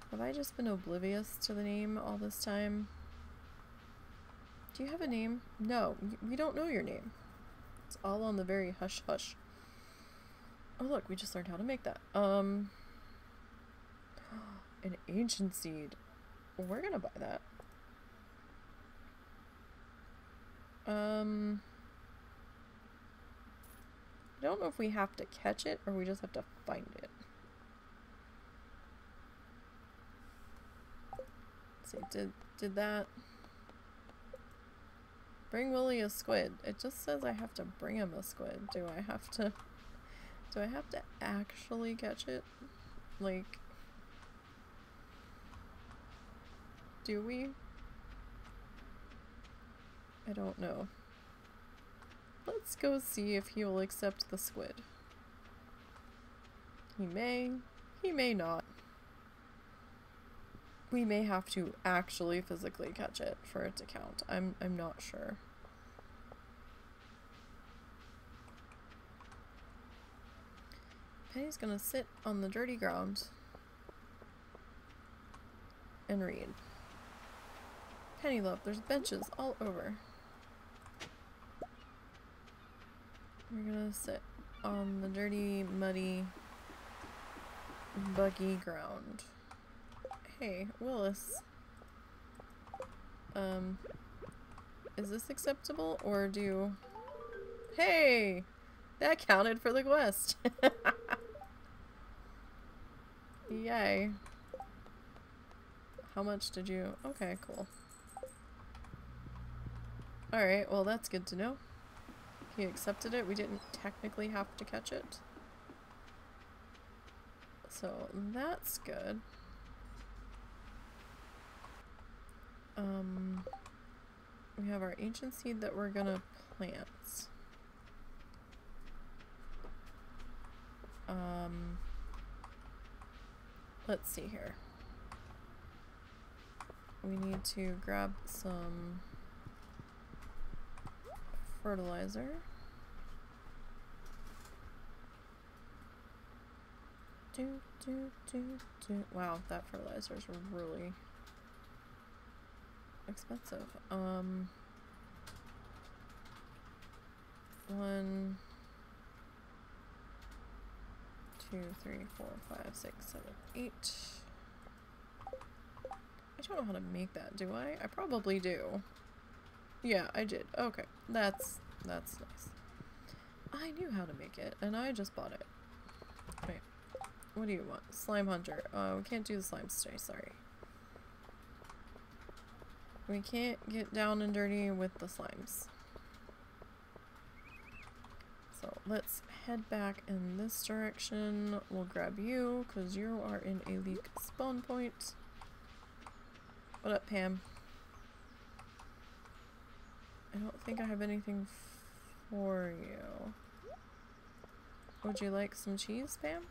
Have I just been oblivious to the name all this time? Do you have a name? No, we don't know your name. It's all on the very hush hush. Oh look, we just learned how to make that. An ancient seed. We're gonna buy that. I don't know if we have to catch it or we just have to find it. Let's see, did that... Bring Willie a squid. It just says I have to bring him a squid. Do I have to actually catch it? Like, do we? I don't know. Let's go see if he will accept the squid. He may not. We may have to actually physically catch it for it to count. I'm not sure. Penny's gonna sit on the dirty ground and read. Penny, love, there's benches all over. We're gonna sit on the dirty, muddy, buggy ground. Hey, Willis. Is this acceptable, or do... Hey! That counted for the quest! Yay. How much did you... Okay, cool. Alright, well that's good to know. He accepted it. We didn't technically have to catch it. So, that's good. We have our ancient seed that we're gonna plant. Let's see here. We need to grab some fertilizer. Wow, that fertilizer is really expensive. 1, 2, 3, 4, 5, 6, 7, 8. I don't know how to make that, do I? I probably do. Yeah, I did. Okay, that's nice. I knew how to make it, and I just bought it. Wait, what do you want? Slime hunter. We can't do the slimes today, sorry. We can't get down and dirty with the slimes. So let's head back in this direction. We'll grab you, because you are in a leak spawn point. What up, Pam? I don't think I have anything for you. Would you like some cheese, Pam?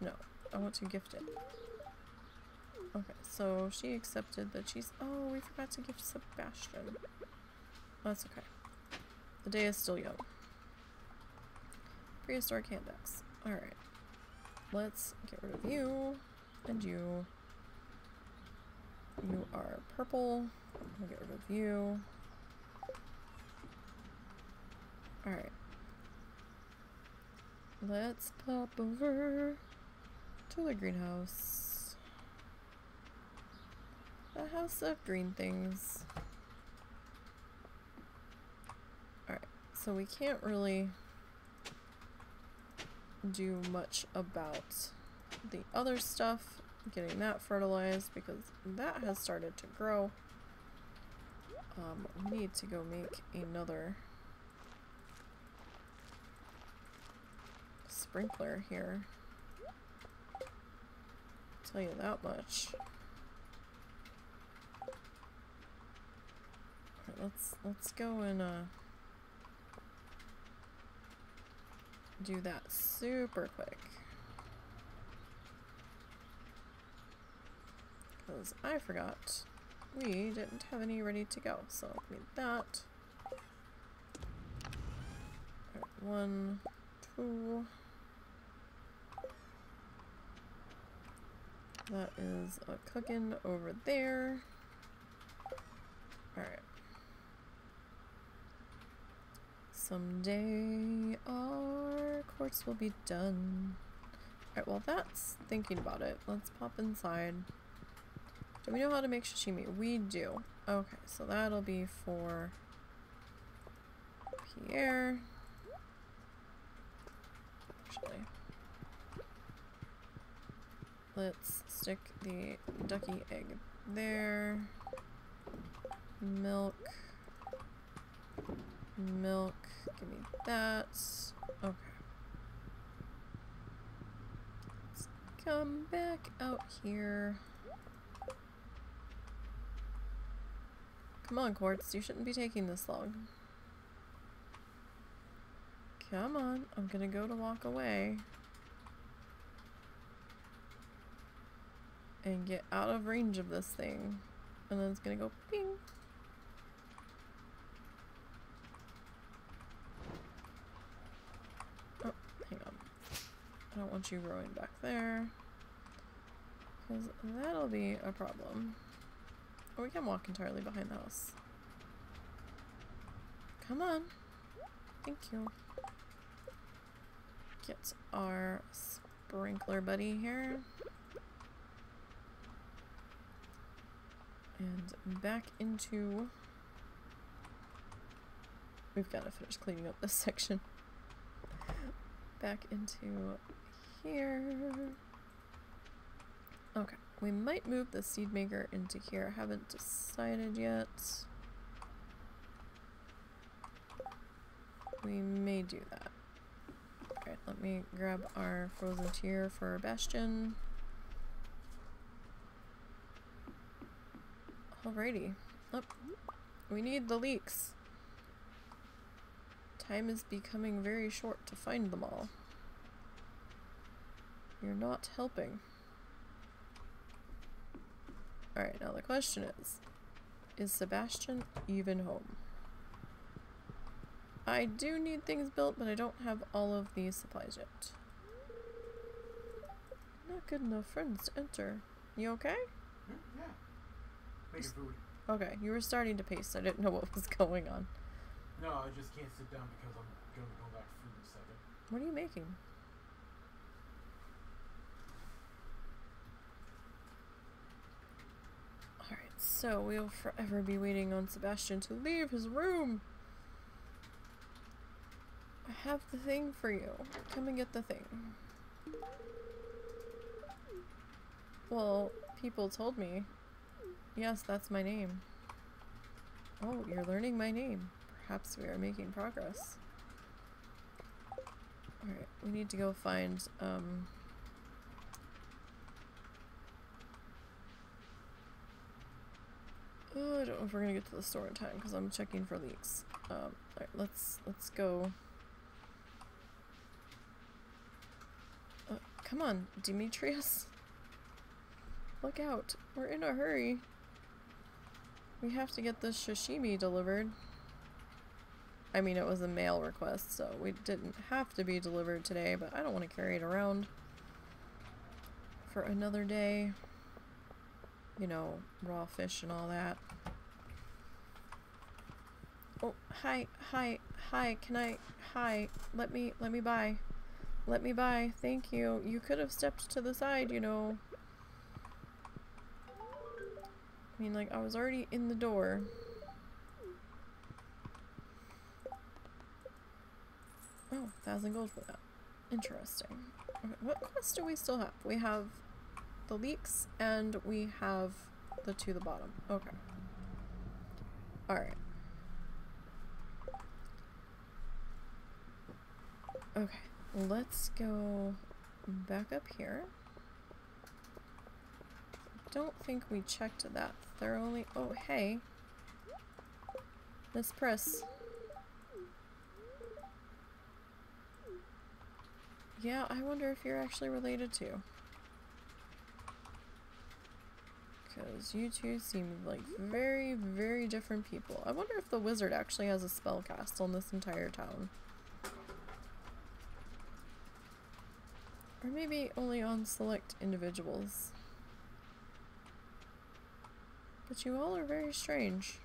No, I want to gift it. Okay, so she accepted the cheese. Oh, we forgot to gift Sebastian. That's okay. The day is still young. Prehistoric handbacks. Alright. Let's get rid of you. And you. You are purple. We'll get rid of you. Alright. Let's pop over to the greenhouse. The house of green things. Alright, so we can't really do much about the other stuff, getting that fertilized, because that has started to grow. We need to go make another sprinkler here. I'll tell you that much. Alright, let's go and do that super quick. Because I forgot we didn't have any ready to go, so I need that. Alright, 1, 2. That is a cooking over there. Alright. Someday our course will be done. Alright, well that's thinking about it. Let's pop inside. Do we know how to make sashimi? We do. Okay, so that'll be for Pierre. actually. Let's stick the ducky egg there. Milk. Milk. Give me that. Okay. Let's come back out here. Come on, Quartz. You shouldn't be taking this long. Come on. I'm gonna go to walk away. And get out of range of this thing. And then it's gonna go ping. Oh, hang on. I don't want you growing back there. Because that'll be a problem. Or we can walk entirely behind the house. Come on. Thank you. Get our sprinkler buddy here. And back into... We've got to finish cleaning up this section. Back into here. Okay, we might move the seed maker into here. I haven't decided yet. We may do that. Okay, let me grab our frozen tier for Bastion. Alrighty. Oh, we need the leeks. Time is becoming very short to find them all. You're not helping. Alright, now the question is Sebastian even home? I do need things built, but I don't have all of these supplies yet. Not good enough friends to enter. You okay? Yeah. Making food. Okay, you were starting to pace. I didn't know what was going on. No, I just can't sit down because I'm going to go back to food in a second. What are you making? Alright, so we'll forever be waiting on Sebastian to leave his room. I have the thing for you. Come and get the thing. Well, people told me. Yes, that's my name. Oh, you're learning my name. Perhaps we are making progress. Alright, we need to go find, oh, I don't know if we're gonna get to the store in time because I'm checking for leaks. Alright, let's go. Come on, Demetrius. Look out. We're in a hurry. We have to get this sashimi delivered. I mean, it was a mail request, so we didn't have to be delivered today, but I don't want to carry it around for another day. You know, raw fish and all that. Oh, hi, can I, let me buy. Let me buy, thank you. You could have stepped to the side, you know. I mean, like, I was already in the door. Oh, 1,000 gold for that. Interesting. Okay, what quests do we still have? We have the leeks and we have the to the bottom. Okay. Alright. Okay, let's go back up here. Don't think we checked that thoroughly. Oh, hey. Miss Priss. Yeah, I wonder if you're actually related to. Because you two seem like very, very different people. I wonder if the wizard actually has a spell cast on this entire town. Or maybe only on select individuals. But you all are very strange.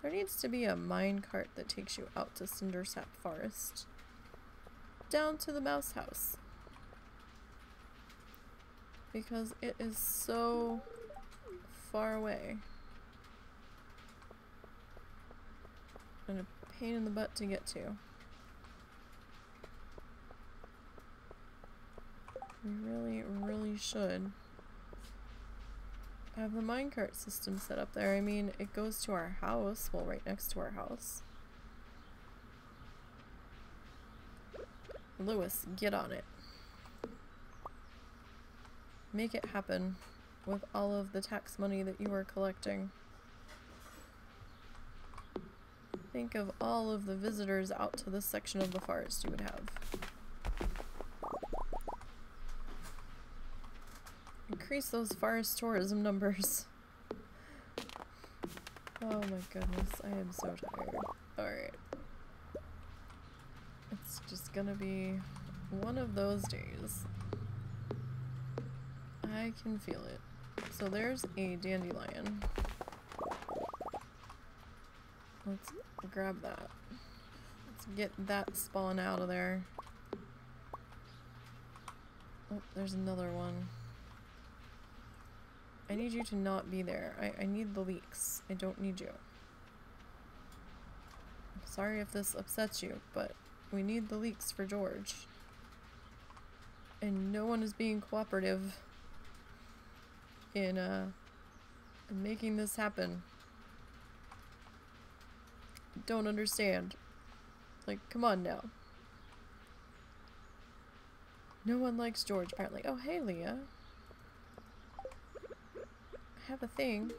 There needs to be a minecart that takes you out to Cindersap Forest. Down to the mouse house. Because it is so far away. And a pain in the butt to get to. We really, really should have the minecart system set up there. I mean, it goes to our house, well, right next to our house. Lewis, get on it. Make it happen with all of the tax money that you are collecting. Think of all of the visitors out to this section of the forest you would have. Increase those forest tourism numbers. Oh my goodness, I am so tired. Alright. It's just gonna be one of those days. I can feel it. So there's a dandelion. Let's grab that. Let's get that spawn out of there. Oh, there's another one. I need you to not be there. I need the leeks. I don't need you. I'm sorry if this upsets you, but we need the leeks for George. And no one is being cooperative in making this happen. Don't understand. Like, come on now. No one likes George, apparently. Oh, hey, Leah. I have a thing.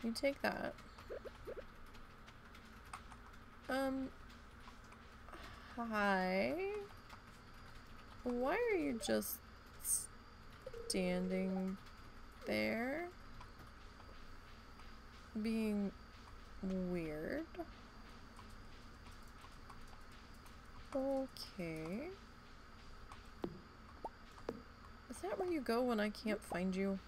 You take that. Hi. Why are you just standing there? Being weird. Okay. Is that where you go when I can't find you?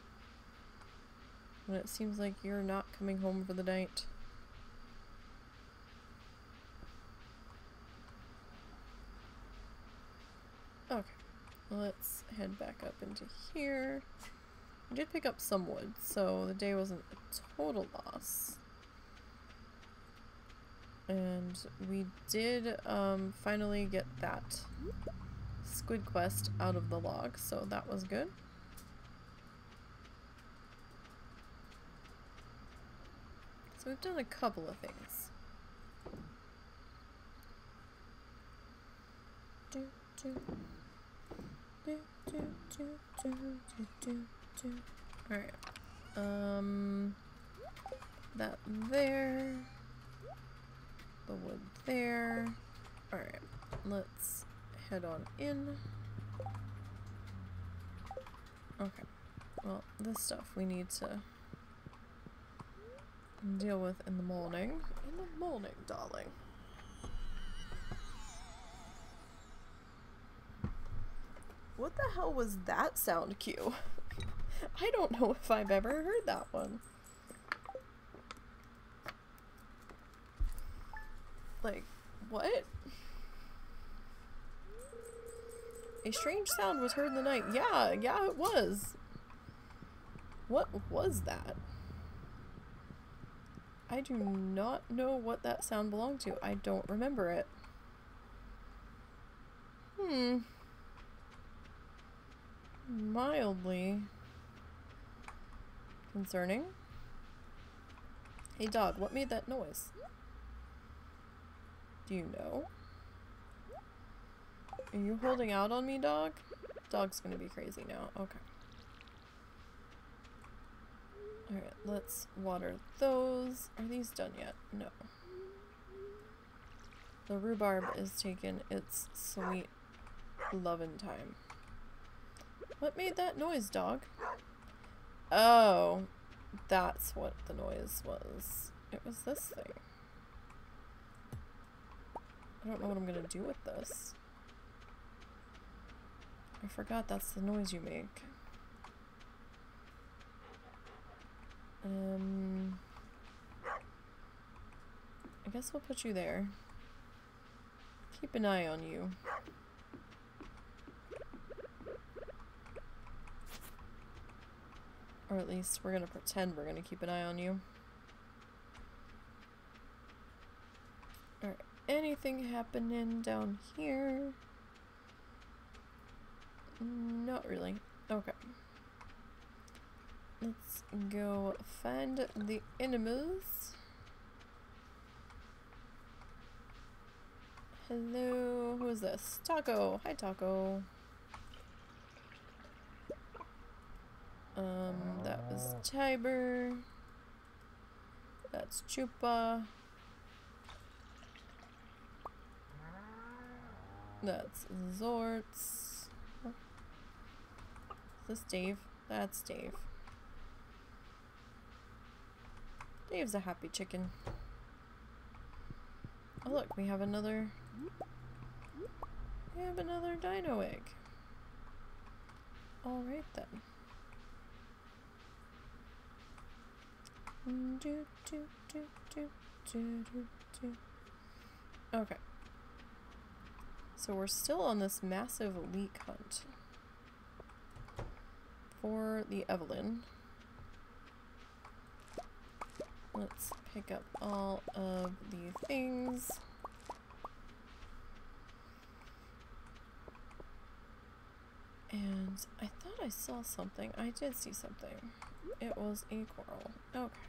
When it seems like you're not coming home for the night? Okay. Let's head back up into here. I did pick up some wood, so the day wasn't a total loss. And we did finally get that squid quest out of the log, so that was good. So we've done a couple of things. Alright. That there. The wood there. Alright. Let's head on in. Okay. Well, this stuff we need to deal with in the morning. In the morning, darling. What the hell was that sound cue? I don't know if I've ever heard that one. Like, what? A strange sound was heard in the night. Yeah, it was. What was that? I do not know what that sound belonged to. I don't remember it. Mildly concerning. Hey dog, what made that noise? Do you know? Are you holding out on me, dog? Dog's gonna be crazy now. Okay. Alright, let's water those. Are these done yet? No. The rhubarb is taking its sweet lovin' time. What made that noise, dog? Oh, that's what the noise was. It was this thing. I don't know what I'm gonna do with this. I forgot that's the noise you make. I guess we'll put you there. Keep an eye on you. Or at least we're gonna pretend we're gonna keep an eye on you. Alright, anything happening down here? Not really. Okay. Let's go find the animals. Hello, who is this? Taco. Hi, Taco. That was Tiber. That's Chupa. That's Zorts. Is this Dave? That's Dave. Dave's a happy chicken. Oh look, we have another dino egg. Alright then. Okay. So we're still on this massive leak hunt for the Evelyn. Let's pick up all of the things. And I thought I saw something. I did see something. It was a coral. Okay.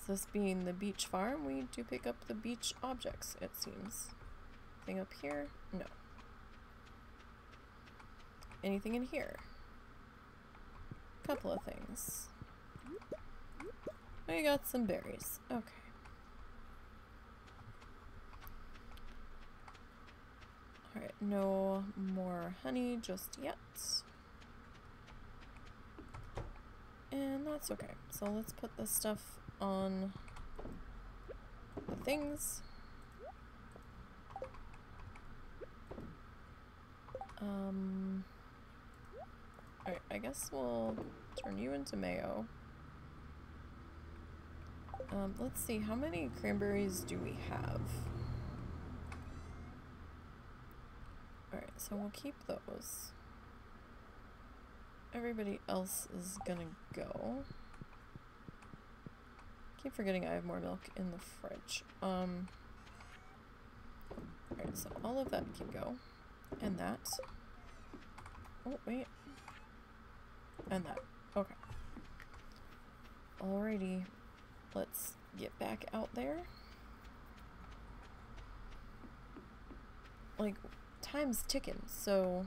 This being the beach farm, we do pick up the beach objects, it seems. Anything up here? No. Anything in here? Couple of things. We got some berries. Okay. Alright, no more honey just yet. And that's okay. So let's put this stuff on the things. Alright, I guess we'll turn you into mayo. Let's see, how many cranberries do we have? Alright, so we'll keep those. Everybody else is gonna go. Keep forgetting I have more milk in the fridge. Alright, so all of that can go. And that. Oh, wait. And that. Okay. Alrighty. Let's get back out there. Like, time's ticking, so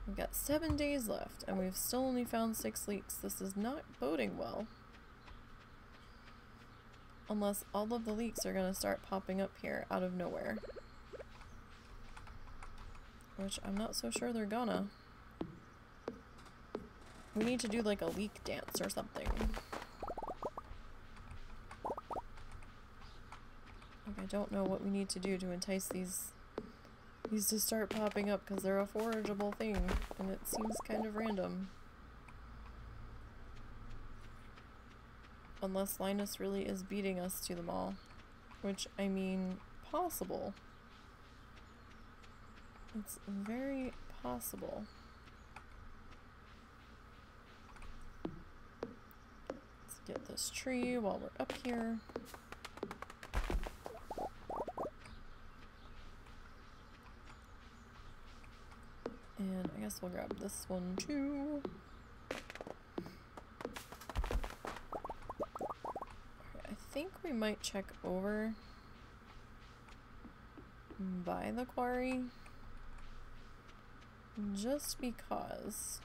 we've got 7 days left, and we've still only found 6 leaks. This is not boding well. Unless all of the leaks are gonna start popping up here out of nowhere. Which I'm not so sure they're gonna. We need to do like a leak dance or something. Like, I don't know what we need to do to entice these to start popping up, because they're a forageable thing, and it seems kind of random. Unless Linus really is beating us to them all. Which, I mean, possible. It's very possible. Let's get this tree while we're up here. And I guess we'll grab this one too. Alright, I think we might check over by the quarry. Just because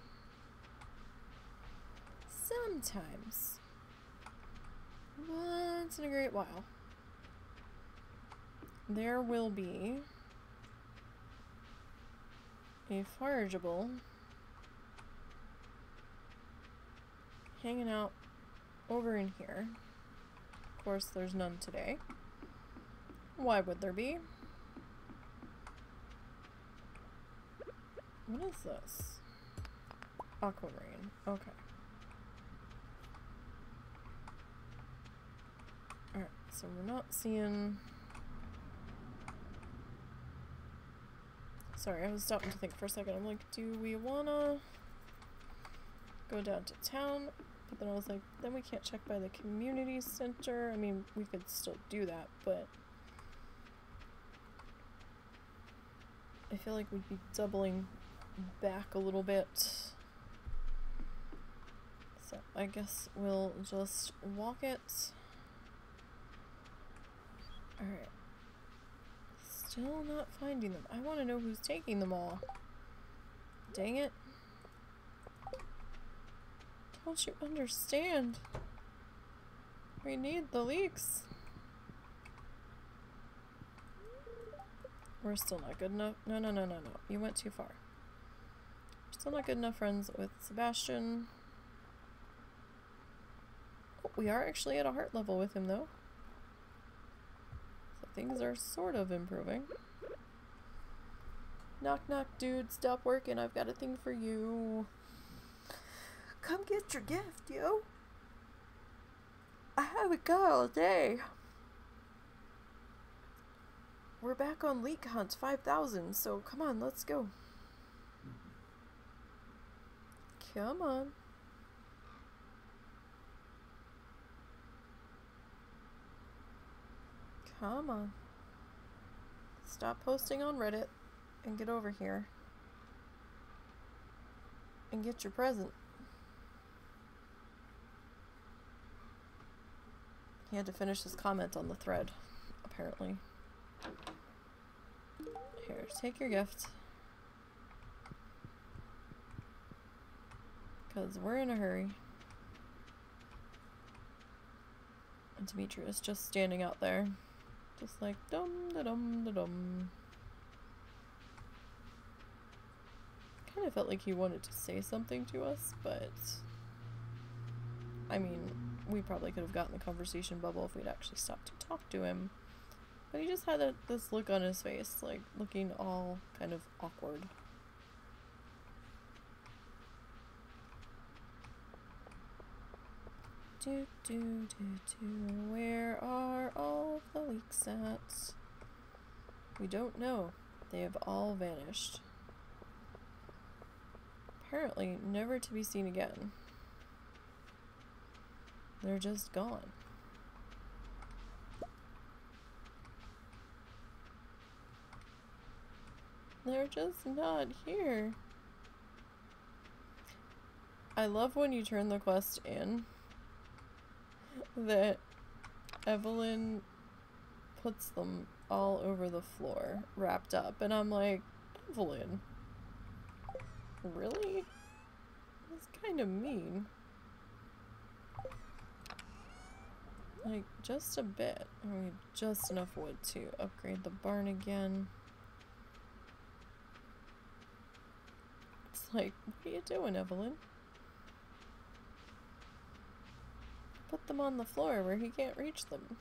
sometimes, once in a great while, there will be a forageable hanging out over in here. Of course, there's none today. Why would there be? What is this? Aquamarine. Okay. Alright, so we're not seeing... Sorry, I was stopping to think for a second. I'm like, do we wanna go down to town? But then I was like, then we can't check by the community center. I mean, we could still do that, but I feel like we'd be doubling back a little bit. So I guess we'll just walk it. Alright. Still not finding them. I want to know who's taking them all. Dang it. Don't you understand? We need the leeks. We're still not good enough. No, no, no, no, no. You went too far. We're still not good enough friends with Sebastian. Oh, we are actually at a heart level with him, though. So things are sort of improving. Knock, knock, dude. Stop working. I've got a thing for you. Come get your gift, yo. I haven't got all day. We're back on Leak Hunt 5000, so come on, let's go. Come on. Come on. Stop posting on Reddit and get over here. And get your present. He had to finish his comment on the thread, apparently. Here, take your gift. Because we're in a hurry. And Demetrius just standing out there. Just like, dum-da-dum-da-dum. Kind of felt like he wanted to say something to us, but... I mean, we probably could have gotten the conversation bubble if we'd actually stopped to talk to him. But he just had this look on his face, like, looking all kind of awkward. Where are all the leaks at? We don't know. They have all vanished. Apparently, never to be seen again. They're just gone. They're just not here. I love when you turn the quest in that Evelyn puts them all over the floor, wrapped up, and I'm like, Evelyn, really? That's kind of mean. Like, just a bit. I mean, just enough wood to upgrade the barn again. It's like, what are you doing, Evelyn? Put them on the floor where he can't reach them.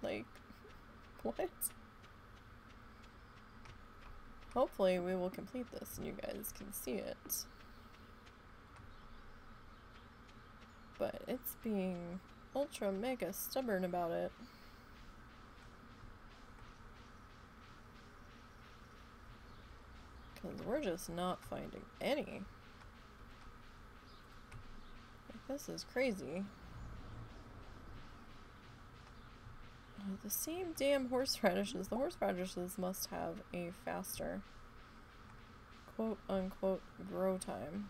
Like, what? Hopefully we will complete this and you guys can see it. But it's being ultra mega stubborn about it. Because we're just not finding any. Like, this is crazy. Oh, the same damn horseradishes. The horseradishes must have a faster quote unquote grow time.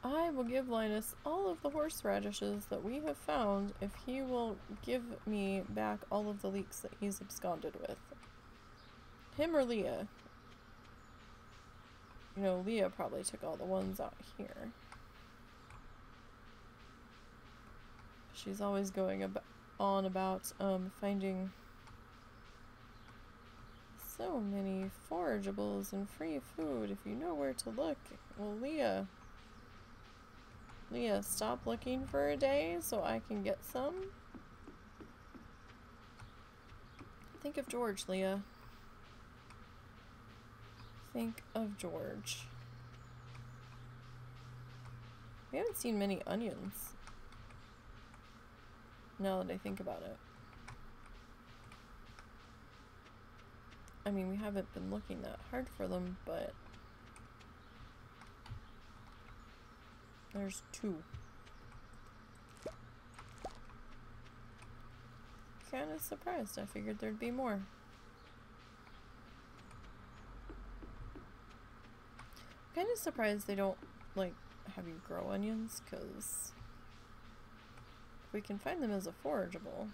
I will give Linus all of the horseradishes that we have found if he will give me back all of the leeks that he's absconded with. Him or Leah? You know, Leah probably took all the ones out here. She's always going on about finding so many forageables and free food if you know where to look. Well, Leah, stop looking for a day so I can get some. Think of George, Leah. Think of George. We haven't seen many onions. Now that I think about it. I mean, we haven't been looking that hard for them, but there's 2. kind of surprised. I figured there'd be more. Kind of surprised they don't, like, have you grow onions, because we can find them as a forageable.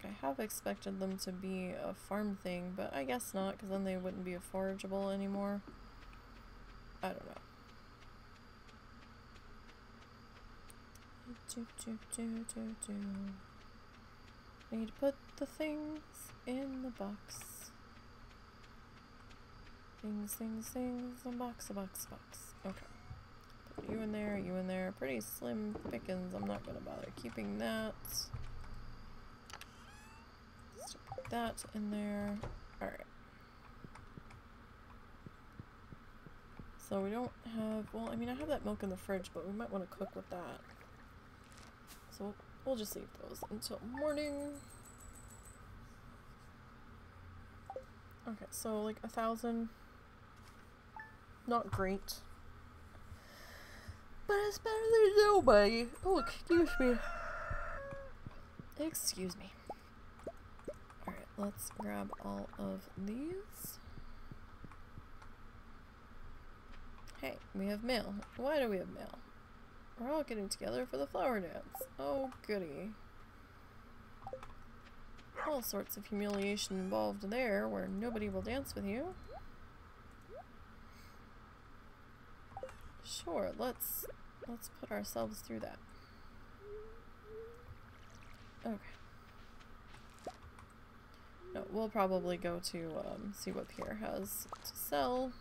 I have expected them to be a farm thing, but I guess not, because then they wouldn't be a forageable anymore. I don't know. Need to put the things in the box. Things, a box. Okay. Put you in there. Pretty slim pickings. I'm not gonna bother keeping that. Stick that in there. Alright. So we don't have, well, I mean, I have that milk in the fridge, but we might want to cook with that. So we'll just leave those until morning. Okay, so like 1,000. Not great. But it's better than nobody. Oh, excuse me. Excuse me. Alright, let's grab all of these. Hey, we have mail. Why do we have mail? We're all getting together for the flower dance. Oh, goody. All sorts of humiliation involved there, where nobody will dance with you. Sure, let's put ourselves through that. Okay. No, we'll probably go to see what Pierre has to sell.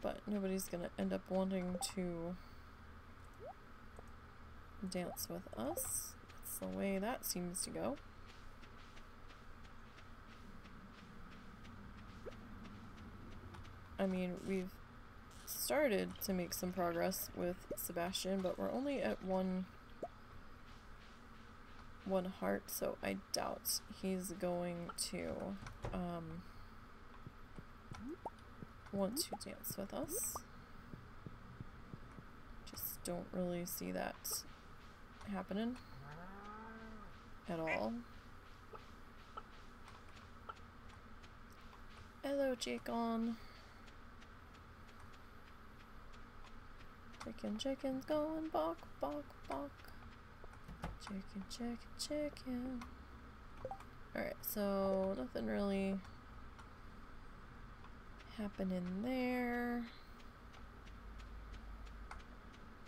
But nobody's gonna end up wanting to dance with us. That's the way that seems to go. I mean, we've started to make some progress with Sebastian, but we're only at one heart, so I doubt he's going to want to dance with us. Just don't really see that happening at all. Hello, Jacon. Chicken's going bok, bok, bok. Chicken. Alright, so nothing really happening there.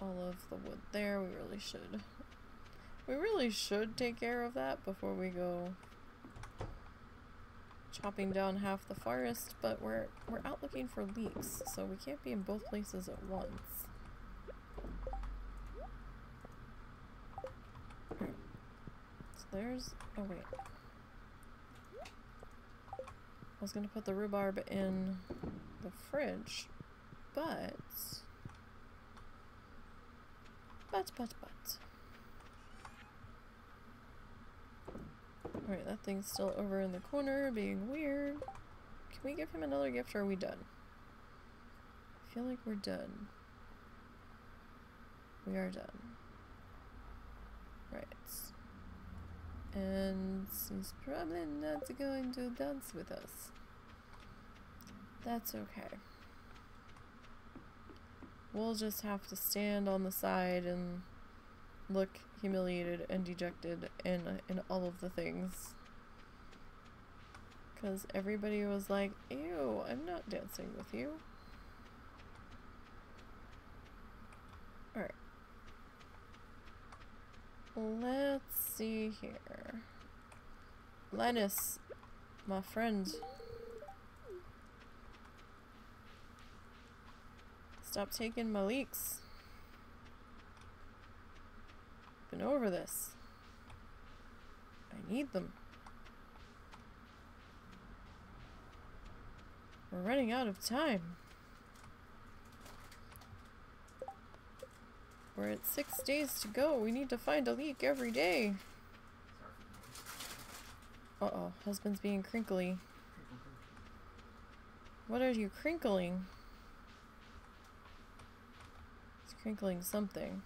All of the wood there, we really should take care of that before we go chopping down half the forest, but we're out looking for leeks, so we can't be in both places at once. So there's, oh wait. I was gonna put the rhubarb in the fridge, but. Alright, that thing's still over in the corner, being weird. Can we give him another gift, or are we done? I feel like we're done. We are done. Right. And he's probably not going to dance with us. That's okay. We'll just have to stand on the side and look humiliated and dejected in all of the things. Because everybody was like, ew, I'm not dancing with you. Alright. Let's see here. Linus, my friend. Stop taking my leeks. Been over this. I need them. We're running out of time. We're at 6 days to go. We need to find a leek every day. Uh-oh, husband's being crinkly. What are you crinkling? He's crinkling something.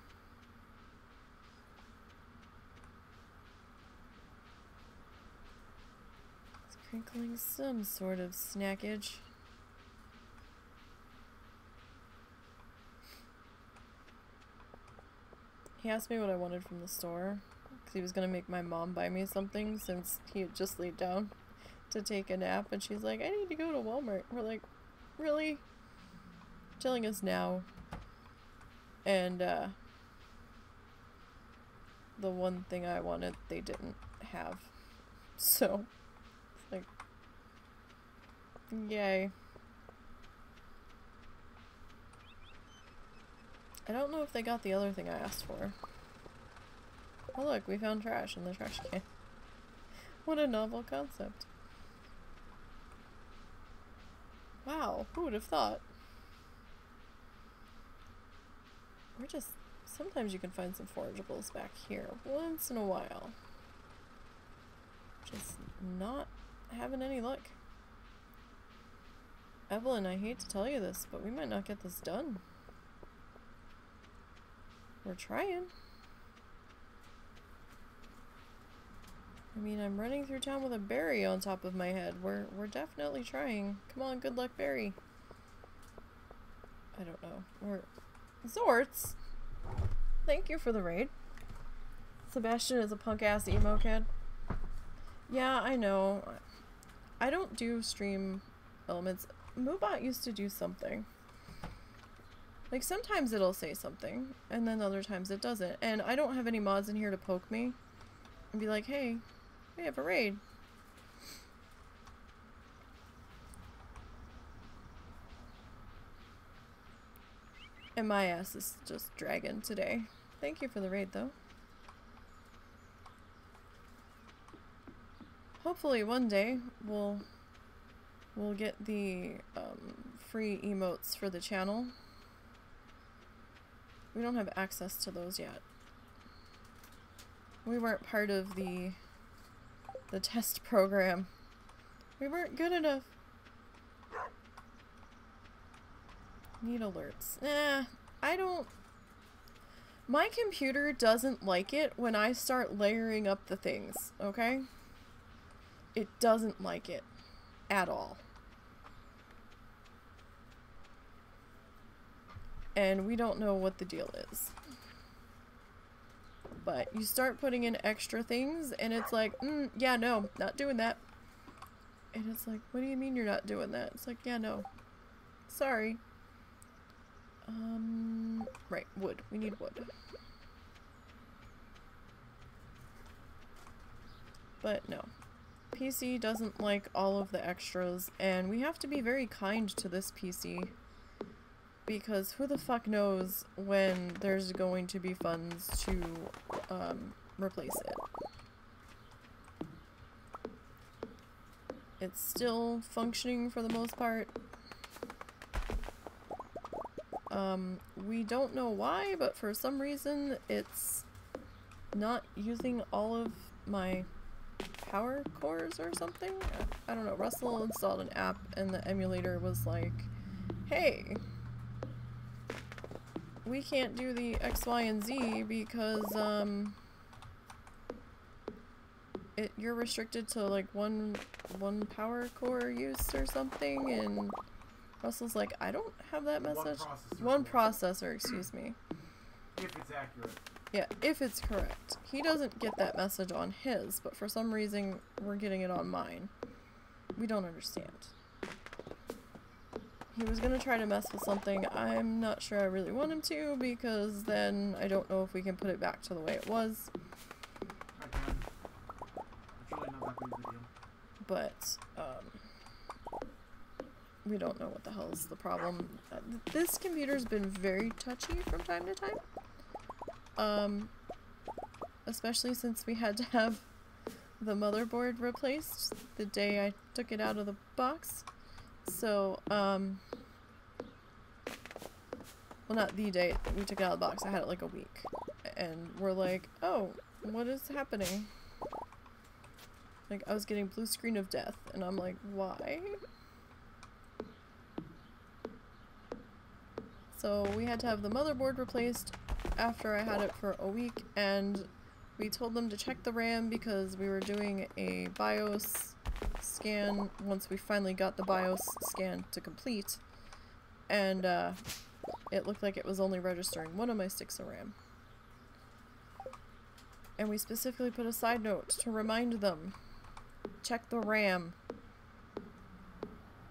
Sprinkling some sort of snackage. He asked me what I wanted from the store, because he was going to make my mom buy me something since he had just laid down to take a nap, and she's like, I need to go to Walmart. We're like, really? Telling us now. And, the one thing I wanted, they didn't have. So, it's like, yay. I don't know if they got the other thing I asked for. Oh look, we found trash in the trash can. What a novel concept. Wow, who would have thought? We're just... Sometimes you can find some forageables back here, once in a while. Just not having any luck. Evelyn, I hate to tell you this, but we might not get this done. We're trying. I mean, I'm running through town with a berry on top of my head. We're definitely trying. Come on, good luck, berry. I don't know. We're... Zorts! Thank you for the raid. Sebastian is a punk-ass emo kid. Yeah, I know. I don't do stream elements. Moobot used to do something. Like, sometimes it'll say something, and then other times it doesn't. And I don't have any mods in here to poke me and be like, hey, we have a raid. And my ass is just dragging today. Thank you for the raid, though. Hopefully one day we'll get the free emotes for the channel. We don't have access to those yet. We weren't part of the test program. We weren't good enough. Need alerts. Nah, I don't... My computer doesn't like it when I start layering up the things, okay? It doesn't like it. At all. And we don't know what the deal is. But you start putting in extra things, and it's like, yeah, no, not doing that. And it's like, what do you mean you're not doing that? It's like, yeah, no. Sorry. Right, wood. We need wood. But no. PC doesn't like all of the extras, and we have to be very kind to this PC. Because who the fuck knows when there's going to be funds to, replace it. It's still functioning for the most part. We don't know why, but for some reason it's not using all of my power cores or something. I don't know. Russell installed an app and the emulator was like, hey, we can't do the X, Y, and Z because, you're restricted to like one power core use or something, and Russell's like, I don't have that message. One processor, excuse me. If it's accurate. Yeah, if it's correct. He doesn't get that message on his, but for some reason we're getting it on mine. We don't understand. He was gonna try to mess with something. I'm not sure I really want him to, because then I don't know if we can put it back to the way it was. I can. It's really not that big of a deal. But, we don't know what the hell is the problem. This computer's been very touchy from time to time. Especially since we had to have the motherboard replaced the day I took it out of the box. So, well, not the day we took it out of the box, I had it like a week. And we're like, oh, what is happening? Like, I was getting blue screen of death, and I'm like, why? So we had to have the motherboard replaced after I had it for a week, and we told them to check the RAM because we were doing a BIOS scan once we finally got the BIOS scan to complete, and it looked like it was only registering one of my sticks of RAM. And we specifically put a side note to remind them, check the RAM.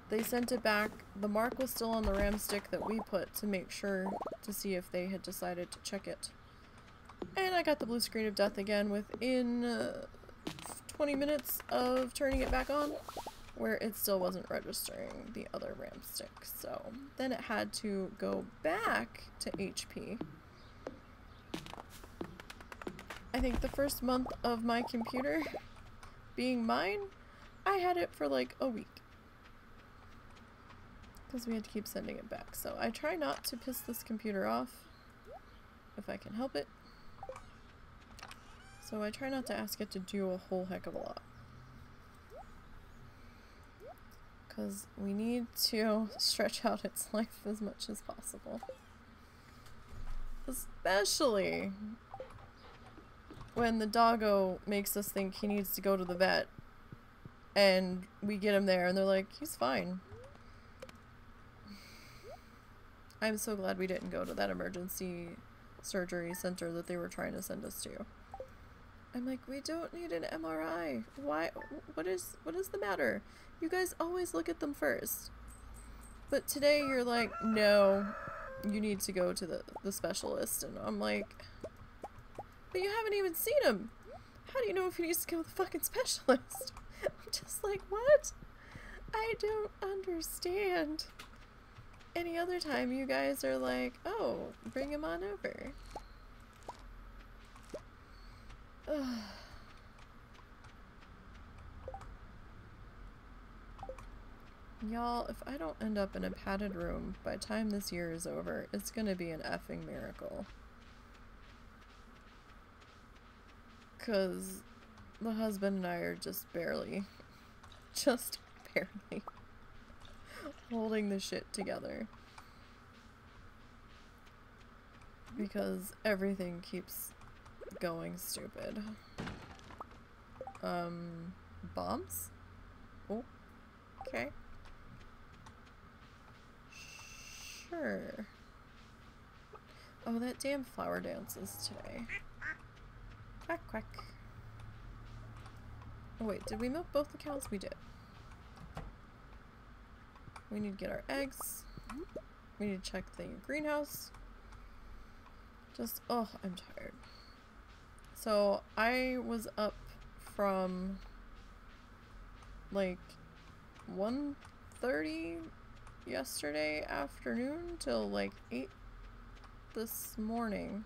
They sent it back. The mark was still on the RAM stick that we put to make sure to see if they had decided to check it. And I got the blue screen of death again within 20 minutes of turning it back on, where it still wasn't registering the other RAM stick. So then it had to go back to HP. I think the first month of my computer being mine, I had it for like a week. Because we had to keep sending it back. So I try not to piss this computer off if I can help it. So I try not to ask it to do a whole heck of a lot. Because we need to stretch out its life as much as possible. Especially when the doggo makes us think he needs to go to the vet. And we get him there and they're like, he's fine. I'm so glad we didn't go to that emergency surgery center that they were trying to send us to. I'm like, we don't need an MRI. Why? What is the matter? You guys always look at them first. But today you're like, no, you need to go to the specialist. And I'm like, but you haven't even seen him. How do you know if he needs to go to the fucking specialist? I'm just like, what? I don't understand. Any other time you guys are like, oh, bring him on over. Ugh. Y'all, if I don't end up in a padded room by the time this year is over, it's gonna be an effing miracle. 'Cause the husband and I are just barely holding the shit together. Because everything keeps going stupid. Bombs? Oh, okay. Sure. Oh, that damn flower dance is today. Quack, quack. Oh wait, did we milk both the cows? We did. We need to get our eggs. We need to check the greenhouse. Just, oh, I'm tired. So, I was up from like 1:30 yesterday afternoon till like 8 this morning.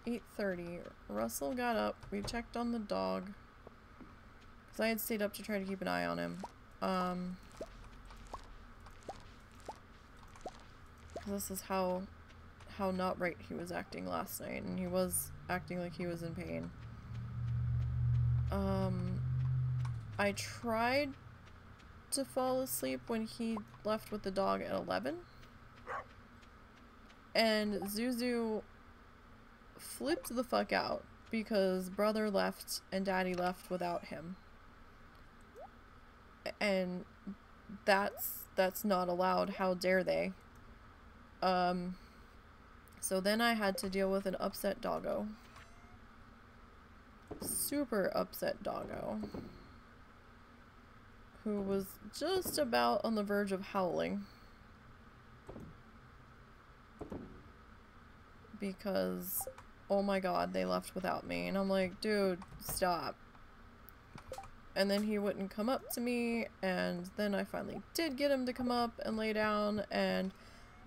8:30. Russell got up. We checked on the dog. Because I had stayed up to try to keep an eye on him. This is how not right he was acting last night, and he was acting like he was in pain. I tried to fall asleep when he left with the dog at 11, and Zuzu flipped the fuck out because brother left and daddy left without him, and that's not allowed. How dare they? So then I had to deal with an upset doggo. Super upset doggo. Who was just about on the verge of howling. Because, oh my god, they left without me. And I'm like, dude, stop. And then he wouldn't come up to me, and then I finally did get him to come up and lay down, and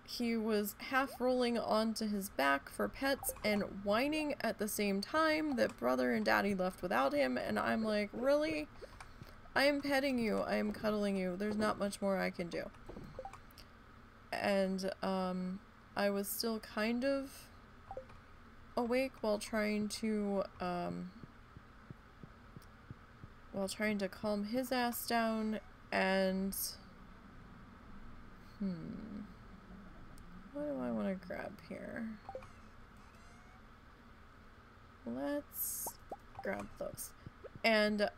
he was half rolling onto his back for pets and whining at the same time that brother and daddy left without him, and I'm like, really? I am petting you, I am cuddling you, there's not much more I can do. And I was still kind of awake while trying to calm his ass down, and what do I want to grab here? Let's grab those. And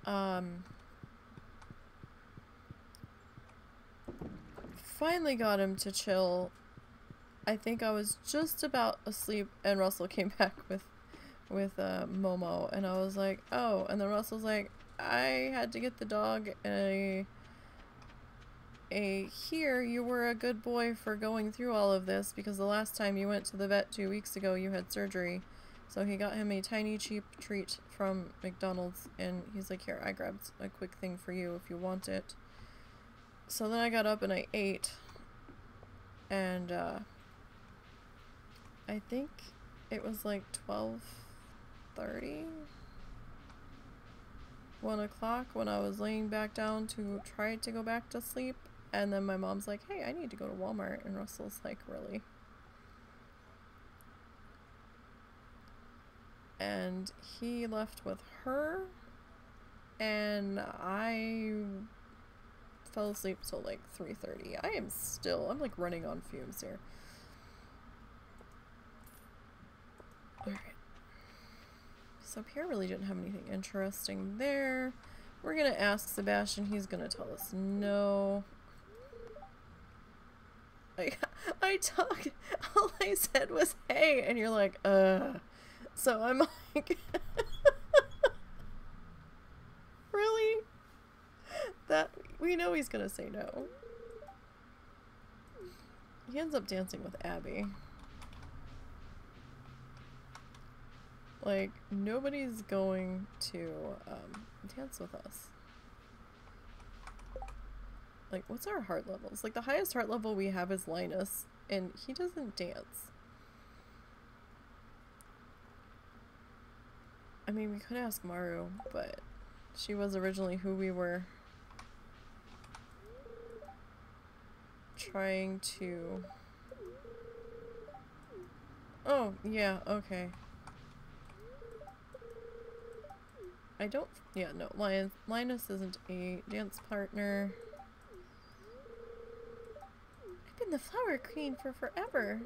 finally got him to chill. I think I was just about asleep and Russell came back with Momo, and I was like, oh, and then Russell's like, I had to get the dog here, you were a good boy for going through all of this because the last time you went to the vet 2 weeks ago you had surgery. So he got him a tiny cheap treat from McDonald's and he's like, here, I grabbed a quick thing for you if you want it. So then I got up and I ate, and I think it was like 12:30, 1 o'clock when I was laying back down to try to go back to sleep. And then my mom's like, hey, I need to go to Walmart. And Russell's like, really? And he left with her. And I fell asleep till like 3:30. I'm like running on fumes here. Alright. So Pierre really didn't have anything interesting there. We're gonna ask Sebastian. He's gonna tell us no. I talked, all I said was, hey, and you're like, So I'm like, really? That, we know he's gonna say no. He ends up dancing with Abby. Like, nobody's going to, dance with us. Like, what's our heart levels? Like, the highest heart level we have is Linus, and he doesn't dance. I mean, we could ask Maru, but she was originally who we were trying to... Oh, yeah, okay. I don't... Yeah, no, Linus isn't a dance partner. I've been the flower queen for forever.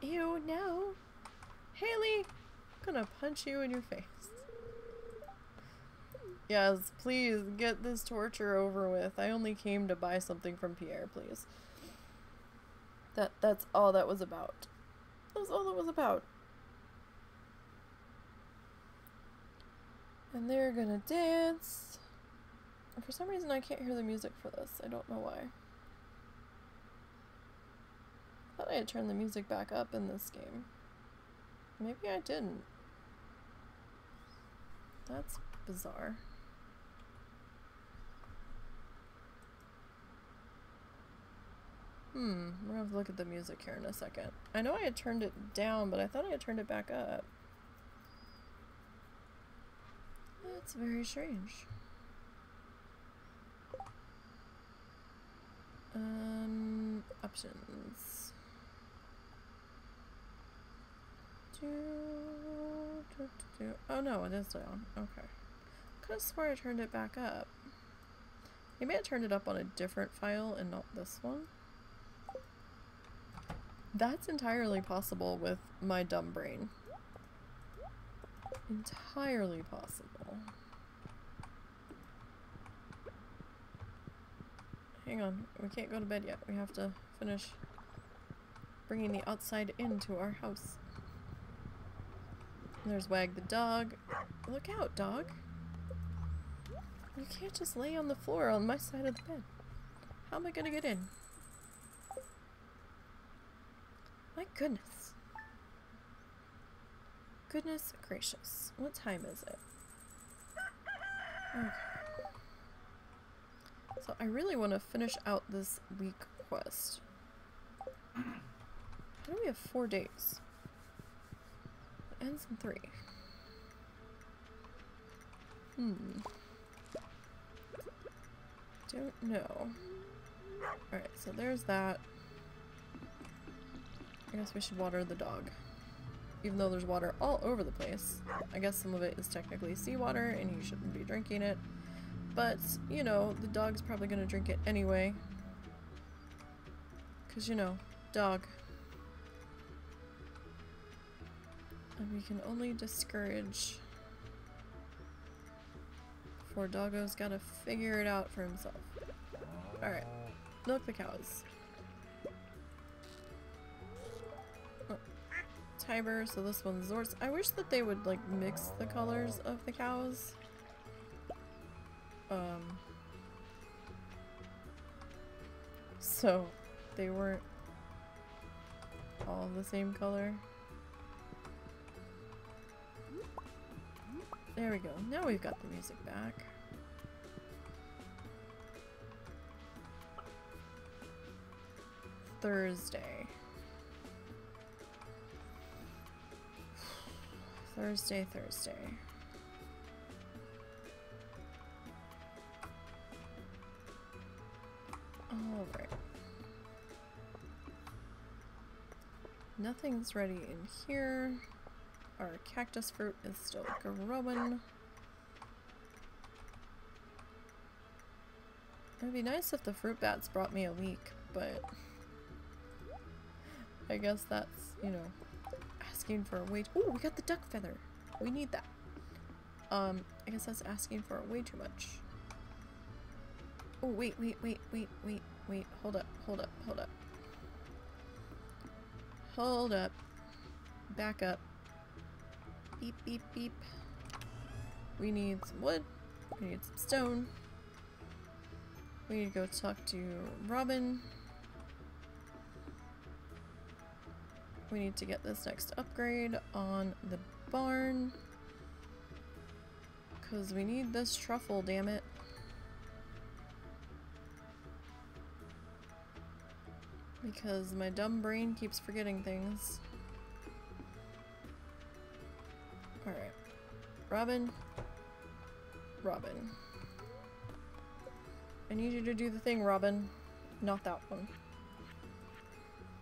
Ew, no. Haley, I'm gonna punch you in your face. Yes, please, get this torture over with. I only came to buy something from Pierre, please. That's all that was about. That's all that was about. And they're gonna dance. And for some reason I can't hear the music for this. I don't know why. I thought I had turned the music back up in this game. Maybe I didn't. That's bizarre. We're gonna have to look at the music here in a second. I know I had turned it down, but I thought I had turned it back up. That's very strange. Options. Oh no, it is down. Okay. Could have swore I turned it back up. Maybe I turned it up on a different file and not this one. That's entirely possible with my dumb brain. Entirely possible. Hang on, we can't go to bed yet. We have to finish bringing the outside into our house. There's Wag the dog. Look out, dog. You can't just lay on the floor on my side of the bed. How am I gonna get in? My goodness. Goodness gracious. What time is it? Okay. So I really want to finish out this week quest. How do we have 4 days? It ends in 3. Don't know. Alright, so there's that. I guess we should water the dog. Even though there's water all over the place. I guess some of it is technically seawater and he shouldn't be drinking it. But, you know, the dog's probably gonna drink it anyway. 'Cause, you know, dog. And we can only discourage. Poor doggo's gotta figure it out for himself. Alright, milk the cows. Tiber, so this one's Zorts. I wish that they would like mix the colors of the cows. So they weren't all the same color. There we go. Now we've got the music back. Thursday. Thursday. Alright. Nothing's ready in here. Our cactus fruit is still growing. It'd be nice if the fruit bats brought me a leek, but I guess that's, you know, asking for way too— ooh, we got the duck feather. We need that. I guess that's asking for way too much. Oh, wait. Hold up. Back up. Beep. We need some wood. We need some stone. We need to go talk to Robin. We need to get this next upgrade on the barn. Because we need this truffle, damn it. Because my dumb brain keeps forgetting things. Alright. Robin. I need you to do the thing, Robin. Not that one.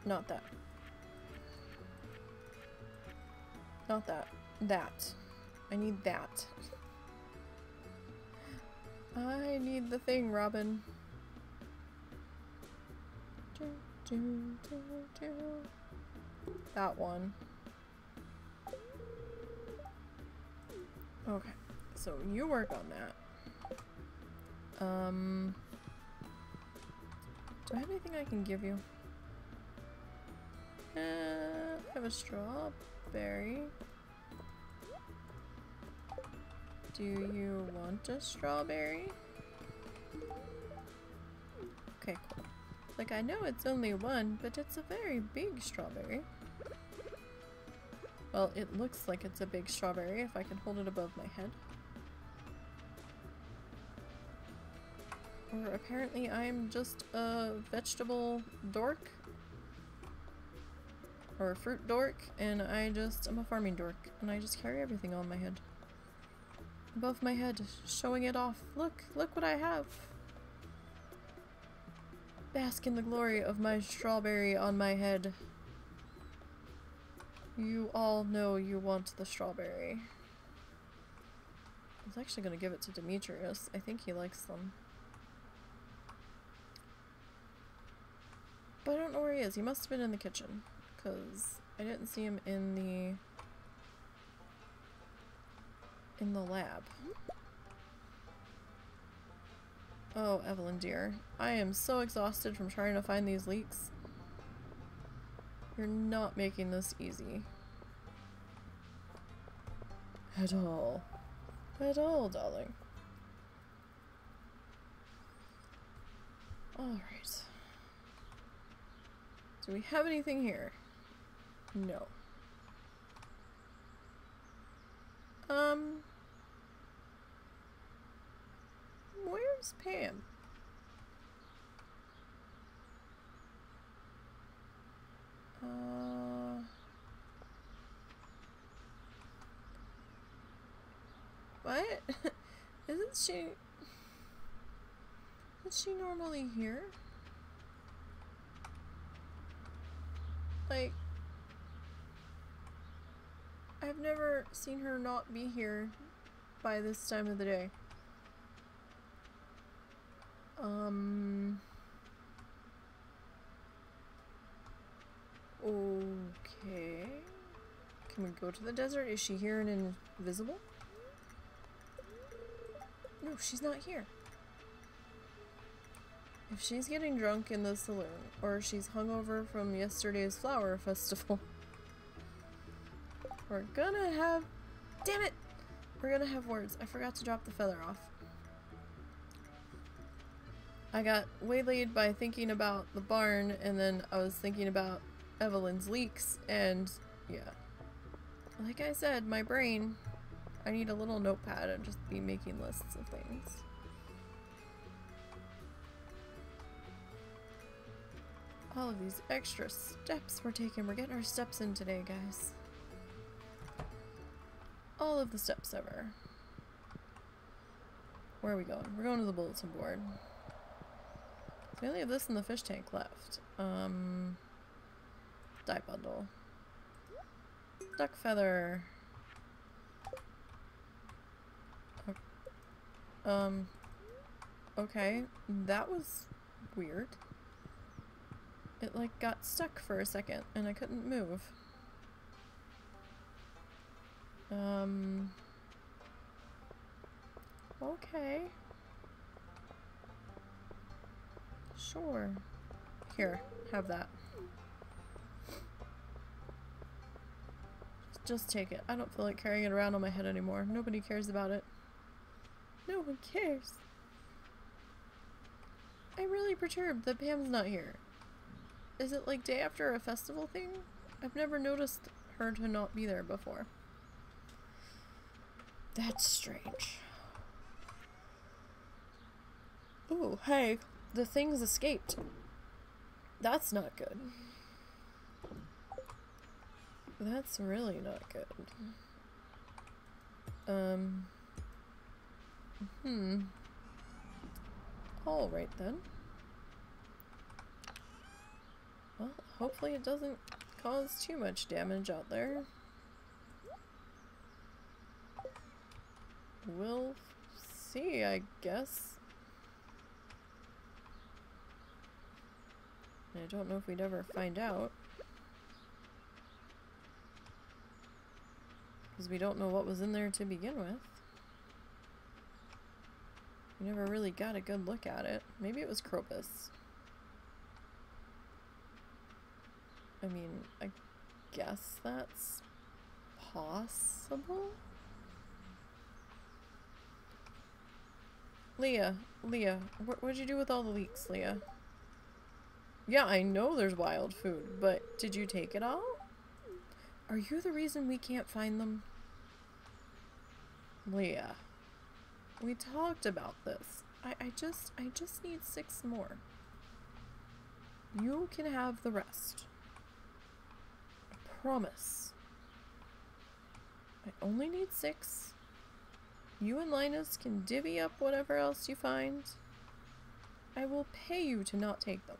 Not that. Not that. That. I need that. I need the thing, Robin. That one. Okay, so you work on that. Do I have anything I can give you? I have a strawberry. Do you want a strawberry? Okay, cool. Like, I know it's only one, but it's a very big strawberry. Well, it looks like it's a big strawberry if I can hold it above my head. Or apparently I'm just a vegetable dork. Or a fruit dork, and I'm a farming dork, and I just carry everything on my head. Above my head, showing it off. Look what I have! Bask in the glory of my strawberry on my head. You all know you want the strawberry. I was actually gonna give it to Demetrius. I think he likes them. But I don't know where he is. He must have been in the kitchen, because I didn't see him in the lab. Oh, Evelyn dear. I am so exhausted from trying to find these leaks. You're not making this easy. At all. At all, darling. Alright. Do we have anything here? No. Where's Pam? What? Is she normally here? Like, I've never seen her not be here by this time of the day. Okay. Can we go to the desert? Is she here and invisible? No, she's not here. If she's getting drunk in the saloon, or she's hungover from yesterday's flower festival, We're gonna have... Damn it! We're gonna have words. I forgot to drop the feather off. I got waylaid by thinking about the barn, and then I was thinking about Evelyn's leaks, and yeah. Like I said, my brain, I need a little notepad and just be making lists of things. All of these extra steps we're taking. We're getting our steps in today, guys. All of the steps ever. Where are we going? We're going to the bulletin board. So we only have this in the fish tank left. Dye bundle. Duck feather. Okay. That was weird. It like got stuck for a second and I couldn't move. Okay. Sure. Here, have that. Just take it. I don't feel like carrying it around on my head anymore. Nobody cares about it. No one cares. I'm really perturbed that Pam's not here. Is it like day after a festival thing? I've never noticed her to not be there before. That's strange. Ooh, hey, the thing's escaped. That's not good. That's really not good. Alright then. Well, hopefully it doesn't cause too much damage out there. We'll see, I guess. I don't know if we'd ever find out. Because we don't know what was in there to begin with. We never really got a good look at it. Maybe it was Crocus. I mean, I guess that's possible? Leah, what'd you do with all the leeks, Leah? Yeah, I know there's wild food, but did you take it all? Are you the reason we can't find them? Leah, we talked about this. I just need 6 more. You can have the rest. I promise. I only need 6. You and Linus can divvy up whatever else you find. I will pay you to not take them.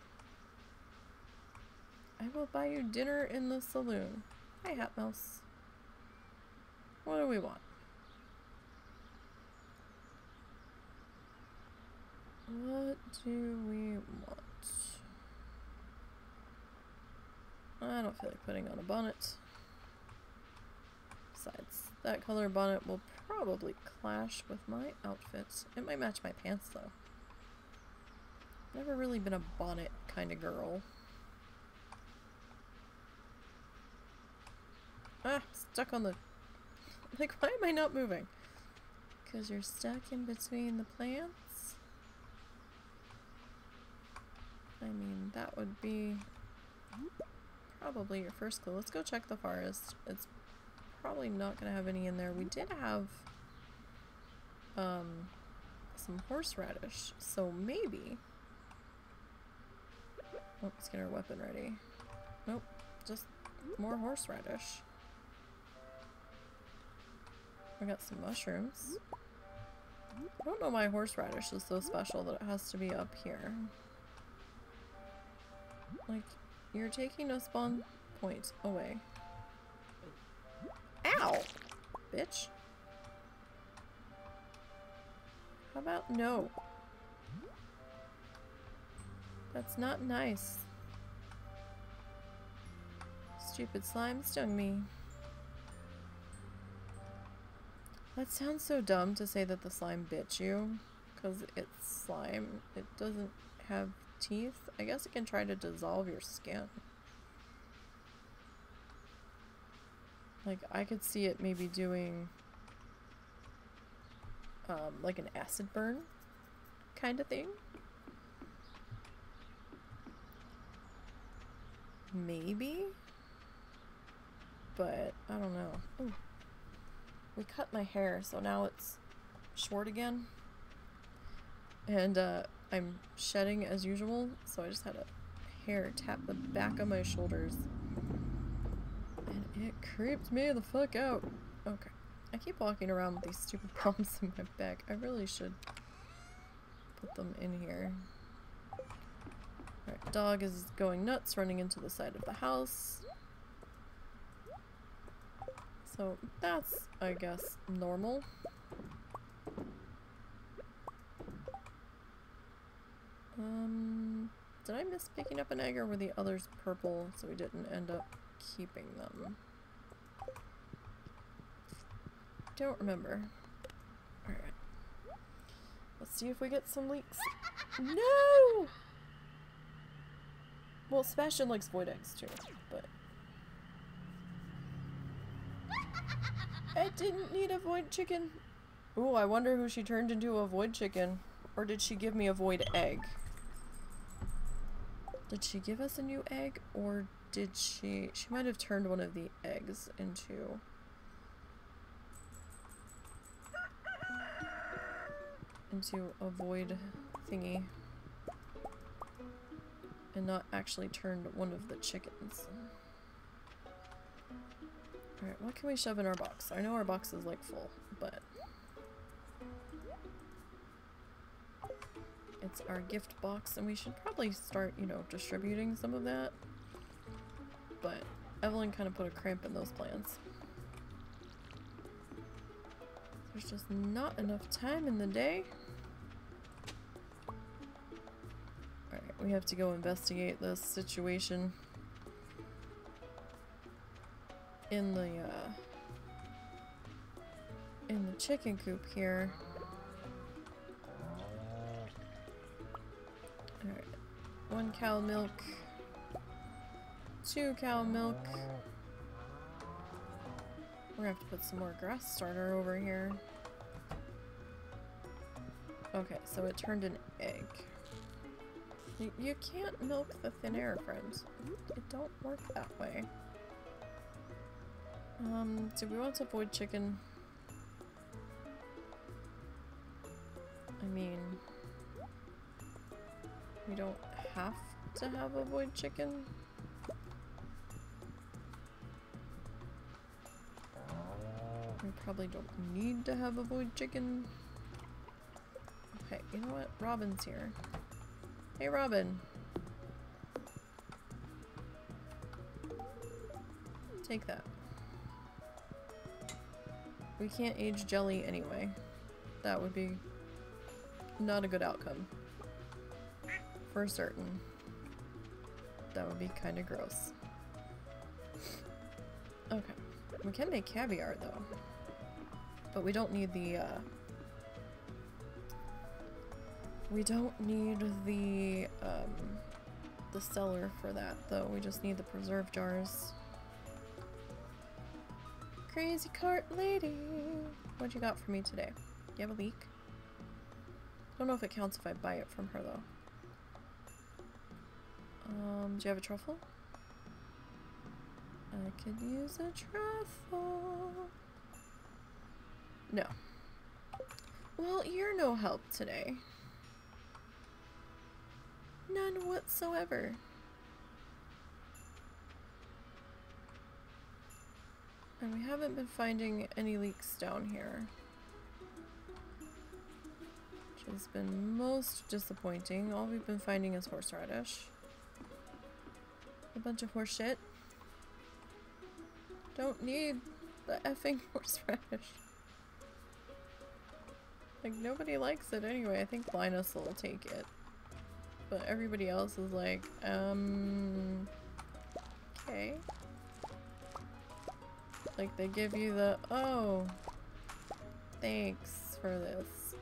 I will buy you dinner in the saloon. Hi, Hat Mouse. What do we want? What do we want? I don't feel like putting on a bonnet. Besides, that color bonnet will probably clash with my outfit. It might match my pants, though. Never really been a bonnet kind of girl. Ah, stuck on the... Like, why am I not moving? Because you're stuck in between the plants? I mean, that would be probably your first clue. Let's go check the forest. It's probably not going to have any in there. We did have some horseradish, so maybe... Oh, let's get our weapon ready. Nope, just more horseradish. I got some mushrooms. I don't know why horseradish is so special that it has to be up here. Like, you're taking a spawn point away. Ow! Bitch. How about no? That's not nice. Stupid slime stung me. That sounds so dumb to say that the slime bit you, because it's slime. It doesn't have teeth. I guess it can try to dissolve your skin. Like, I could see it maybe doing, like an acid burn kind of thing. Maybe? But, I don't know. Ooh. We cut my hair, so now it's short again. And, I'm shedding as usual, so I just had a hair tap the back of my shoulders. And it creeped me the fuck out. Okay. I keep walking around with these stupid bumps in my back. I really should put them in here. Alright, dog is going nuts, running into the side of the house. So that's, I guess, normal. Did I miss picking up an egg, or were the others purple so we didn't end up keeping them? Don't remember. Alright. Let's see if we get some leeks. No! Well, Sebastian likes void eggs too, but... I didn't need a void chicken. Ooh, I wonder who she turned into a void chicken. Or did she give me a void egg? Did she give us a new egg? Or did she... She might have turned one of the eggs into... a void thingy. And not actually turned one of the chickens. Alright, what can we shove in our box? I know our box is like full, but... It's our gift box, and we should probably start, you know, distributing some of that. But Evelyn kind of put a cramp in those plans. There's just not enough time in the day. Alright, we have to go investigate this situation in the chicken coop here. Alright. 1 cow milk. 2 cow milk. We're gonna have to put some more grass starter over here. Okay, so it turned an egg. You can't milk the thin air, friends. It don't work that way. Do we want a void chicken? I mean... We don't have to have a void chicken. We probably don't need to have a void chicken. Okay, you know what? Robin's here. Hey, Robin. Take that. We can't age jelly anyway. That would be not a good outcome. For certain. That would be kind of gross. Okay. We can make caviar though. But we don't need the the cellar for that though. We just need the preserve jars. Crazy cart lady. What you got for me today? Do you have a leek? I don't know if it counts if I buy it from her though. Do you have a truffle? I could use a truffle. No. Well, you're no help today. None whatsoever. And we haven't been finding any leeks down here. Which has been most disappointing. All we've been finding is horseradish. A bunch of horse shit. Don't need the effing horseradish. Like, nobody likes it anyway. I think Linus will take it. But everybody else is like, okay. Like, they give you the, oh, thanks for this.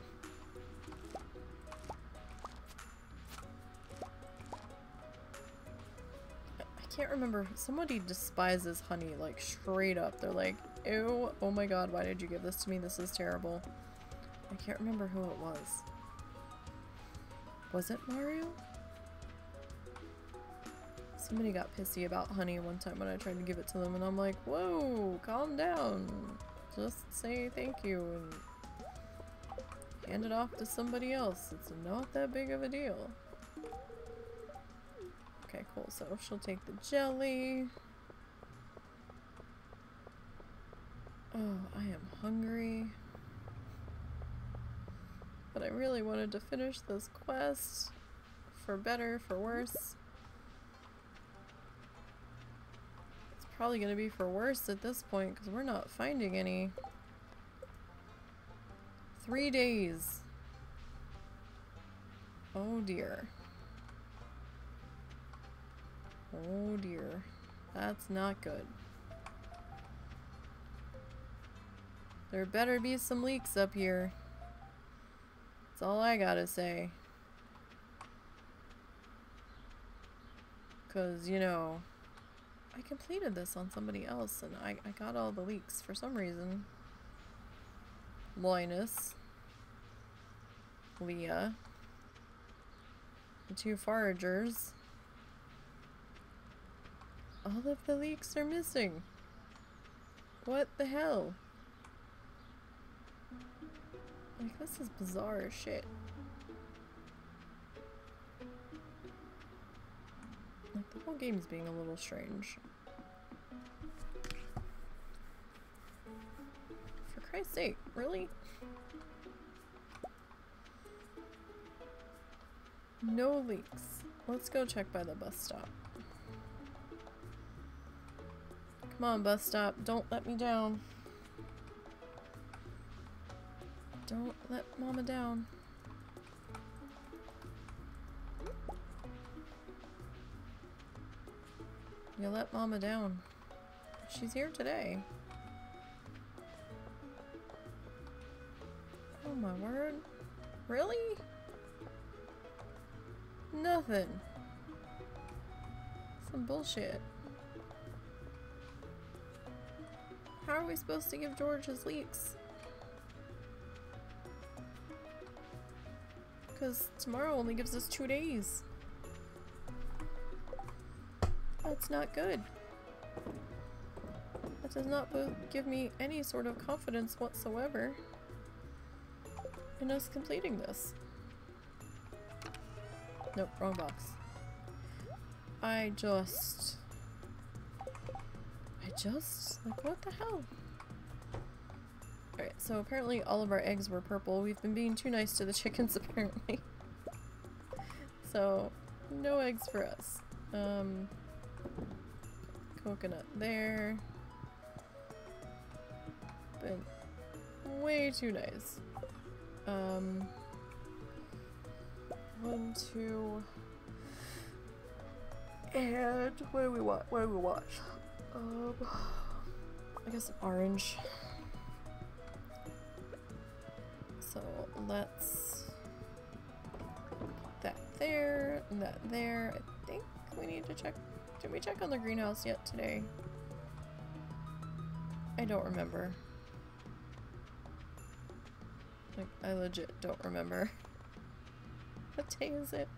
I can't remember. Somebody despises honey, like straight up. They're like, ew, oh my god, why did you give this to me? This is terrible. I can't remember who it was. Was it Mario? Somebody got pissy about honey one time when I tried to give it to them, and I'm like, whoa, calm down. Just say thank you and hand it off to somebody else. It's not that big of a deal. Okay, cool. So she'll take the jelly. Oh, I am hungry. But I really wanted to finish this quest. For better, for worse. It's probably gonna be for worse at this point because we're not finding any. 3 days. Oh dear. Oh dear. That's not good. There better be some leaks up here. That's all I gotta say. 'Cause, you know, I completed this on somebody else and I got all the leaks for some reason. Linus. Leah. The 2 foragers. All of the leaks are missing. What the hell? Like, this is bizarre as shit. Like, the whole game's being a little strange. For Christ's sake, really? No leaks. Let's go check by the bus stop. Come on, bus stop. Don't let me down. Don't let Mama down. You let Mama down. She's here today. Oh my word. Really? Nothing. Some bullshit. How are we supposed to give George his leaks? Because tomorrow only gives us 2 days. That's not good. That does not give me any sort of confidence whatsoever in us completing this. Nope, wrong box. Like, what the hell? Alright, so apparently all of our eggs were purple. We've been being too nice to the chickens, apparently. So, no eggs for us. Coconut there. Been way too nice. 1, 2... And what do we want? What do we watch? I guess an orange. So let's put that there and that there. I think we need to check. Did we check on the greenhouse yet today? I don't remember. Like, I legit don't remember. What day is it?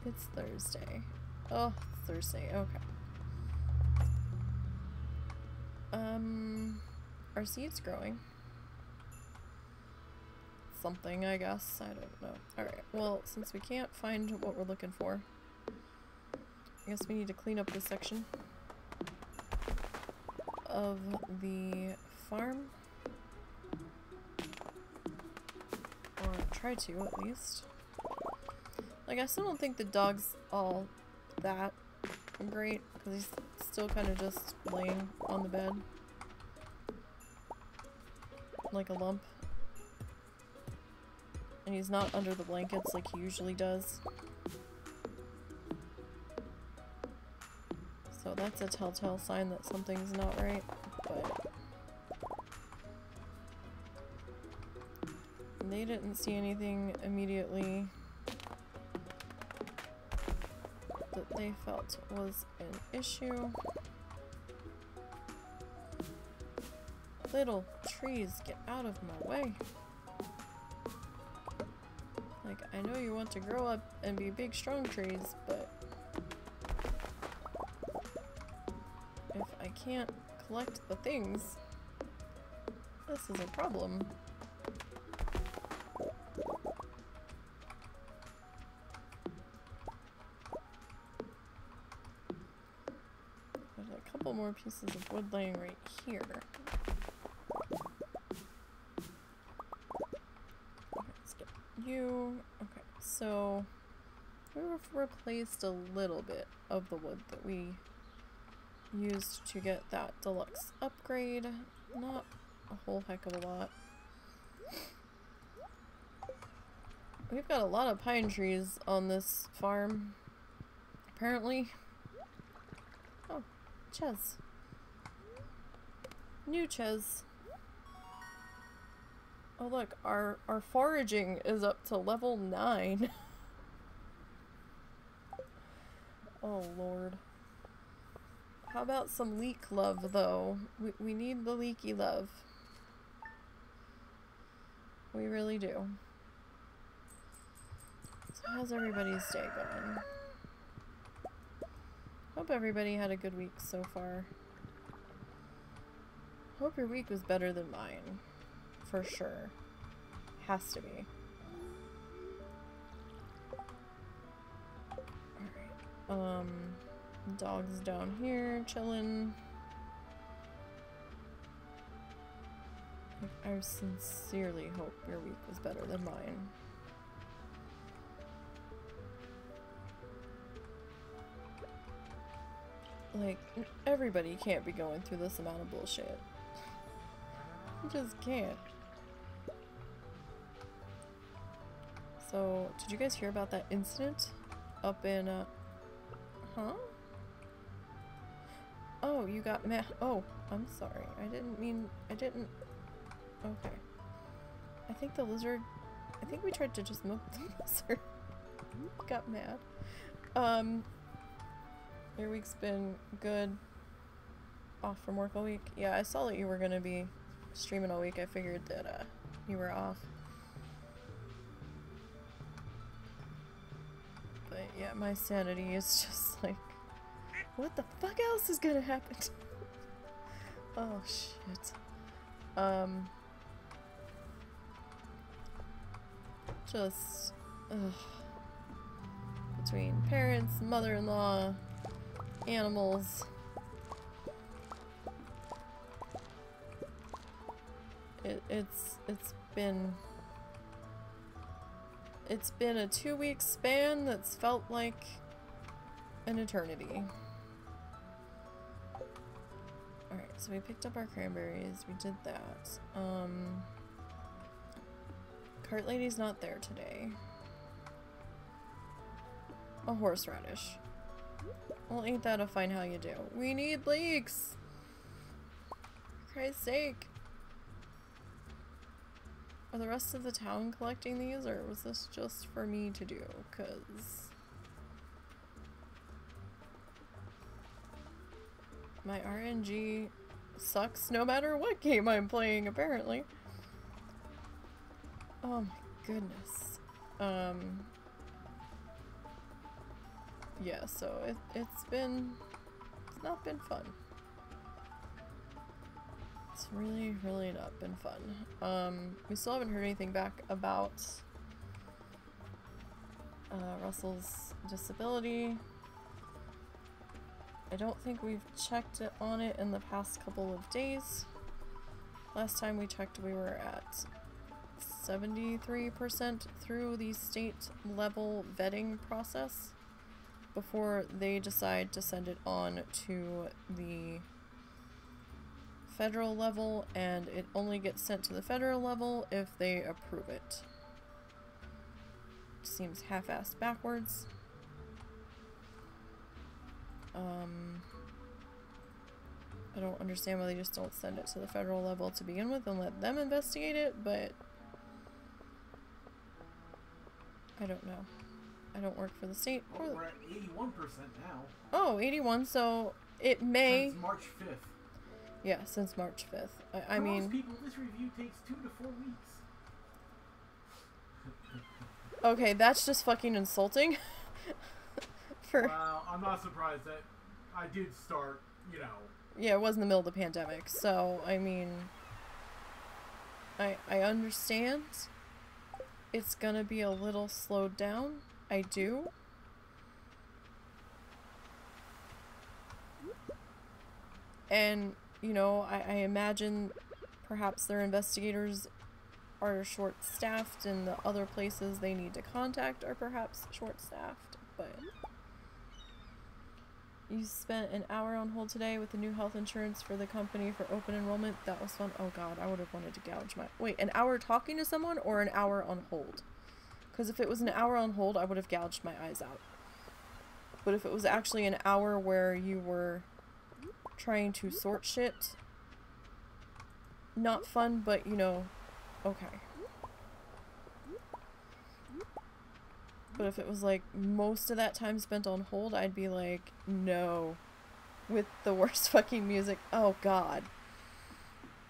It's Thursday. Oh, it's Thursday. Okay. Are seeds growing? Something, I guess. I don't know. Alright, well, since we can't find what we're looking for, I guess we need to clean up this section of the farm. Or try to, at least. Like, I still don't think the dog's all that great, because he's still kind of just laying on the bed. Like a lump. And he's not under the blankets like he usually does. So that's a telltale sign that something's not right, but they didn't see anything immediately that they felt was an issue. Little trees, get out of my way. Like, I know you want to grow up and be big, strong trees, but if I can't collect the things, this is a problem. There's a couple more pieces of wood laying right here. Let's get you. Okay, so we've replaced a little bit of the wood that we used to get that deluxe upgrade. Not a whole heck of a lot. We've got a lot of pine trees on this farm, apparently. Oh, Ches. New Ches. Oh look, our foraging is up to level 9. Oh lord. How about some leek love though? We need the leaky love. We really do. So how's everybody's day going? Hope everybody had a good week so far. Hope your week was better than mine. For sure. Has to be. Alright. Dog's down here, chilling. I sincerely hope your week was better than mine. Like, everybody can't be going through this amount of bullshit. You just can't. So, did you guys hear about that incident up in, huh? Oh, you got mad. Oh, I'm sorry. I didn't. Okay. I think the lizard, I think we tried to just milk the lizard. Got mad. Your week's been good. Off from work all week. Yeah, I saw that you were gonna be streaming all week. I figured that, you were off. But yeah, my sanity is just like, what the fuck else is gonna happen? Oh shit. Just, ugh. Between parents, mother-in-law, animals. It's been a 2-week span that's felt like an eternity. Alright, so we picked up our cranberries, we did that. Cart lady's not there today. A horseradish. Well, ain't that a fine how you do? We need leeks! For Christ's sake. Are the rest of the town collecting these, or was this just for me to do? 'Cause my RNG sucks no matter what game I'm playing, apparently. Oh my goodness. Yeah, so it's not been fun. It's really not been fun. We still haven't heard anything back about Russell's disability. I don't think we've checked on it in the past couple of days. Last time we checked, we were at 73% through the state level vetting process before they decide to send it on to the federal level, and it only gets sent to the federal level if they approve it. Seems half-assed backwards. I don't understand why they just don't send it to the federal level to begin with and let them investigate it, but I don't know. I don't work for the state. Well, we're at 81% now. Oh, 81, so it may... Since March 5th. Yeah, since March 5th. I For mean... most people, this review takes 2 to 4 weeks. Okay, that's just fucking insulting. Well, I'm not surprised that I did start, you know... Yeah, it was in the middle of the pandemic, so, I mean... I understand. It's gonna be a little slowed down. I do. And, you know, I imagine perhaps their investigators are short-staffed and the other places they need to contact are perhaps short-staffed, but... You spent an hour on hold today with the new health insurance for the company for open enrollment. That was fun. Oh god, I would have wanted to gouge my... Wait, an hour talking to someone or an hour on hold? Because if it was an hour on hold, I would have gouged my eyes out. But if it was actually an hour where you were trying to sort shit, not fun, but you know, okay. But if it was like most of that time spent on hold, I'd be like, no. With the worst fucking music. Oh god.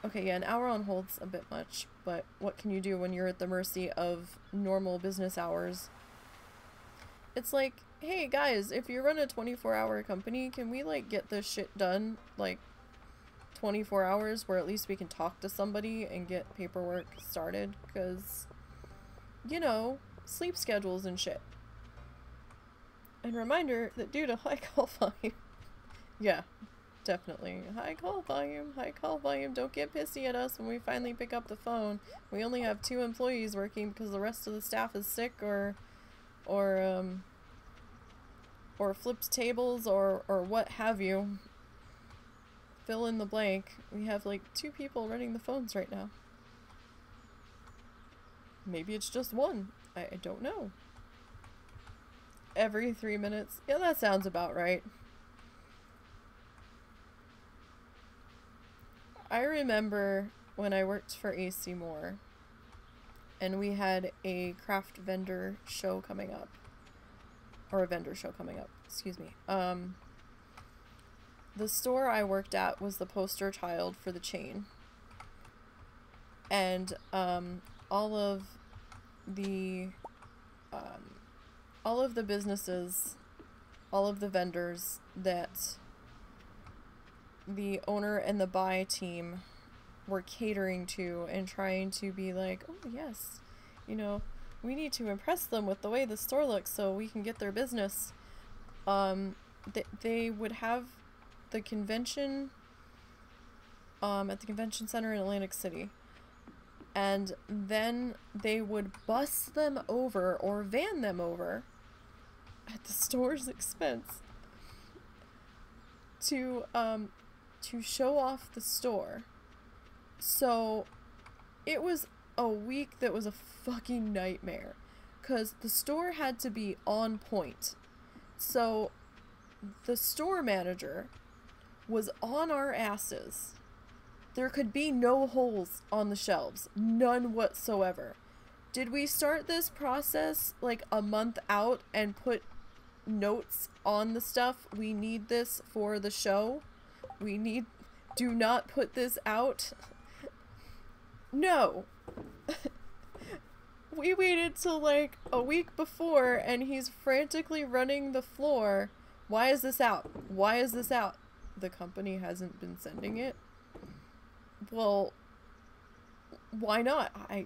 Okay, yeah, an hour on hold's a bit much, but what can you do when you're at the mercy of normal business hours? It's like, hey guys, if you run a 24-hour company, can we like get this shit done like 24 hours where at least we can talk to somebody and get paperwork started? Because, you know, sleep schedules and shit. And reminder that due to high call volume, yeah, definitely, high call volume, don't get pissy at us when we finally pick up the phone. We only have 2 employees working because the rest of the staff is sick or flipped tables or what have you. Fill in the blank. We have like 2 people running the phones right now. Maybe it's just 1. I don't know. Every 3 minutes. Yeah, that sounds about right. I remember when I worked for AC Moore and we had a craft vendor show coming up. Or a vendor show coming up, excuse me. The store I worked at was the poster child for the chain. And all of the businesses, all of the vendors that the owner and the buy team were catering to and trying to be like, oh yes, you know, we need to impress them with the way the store looks so we can get their business. They would have the convention at the convention center in Atlantic City. And then they would bus them over or van them over at the store's expense to show off the store. So it was a week that was a fucking nightmare because the store had to be on point. So the store manager was on our asses. There could be no holes on the shelves. None whatsoever. Did we start this process like a month out and put notes on the stuff? We need this for the show. Do not put this out. No. We waited till like a week before and he's frantically running the floor. Why is this out? Why is this out? The company hasn't been sending it. Well, why not? I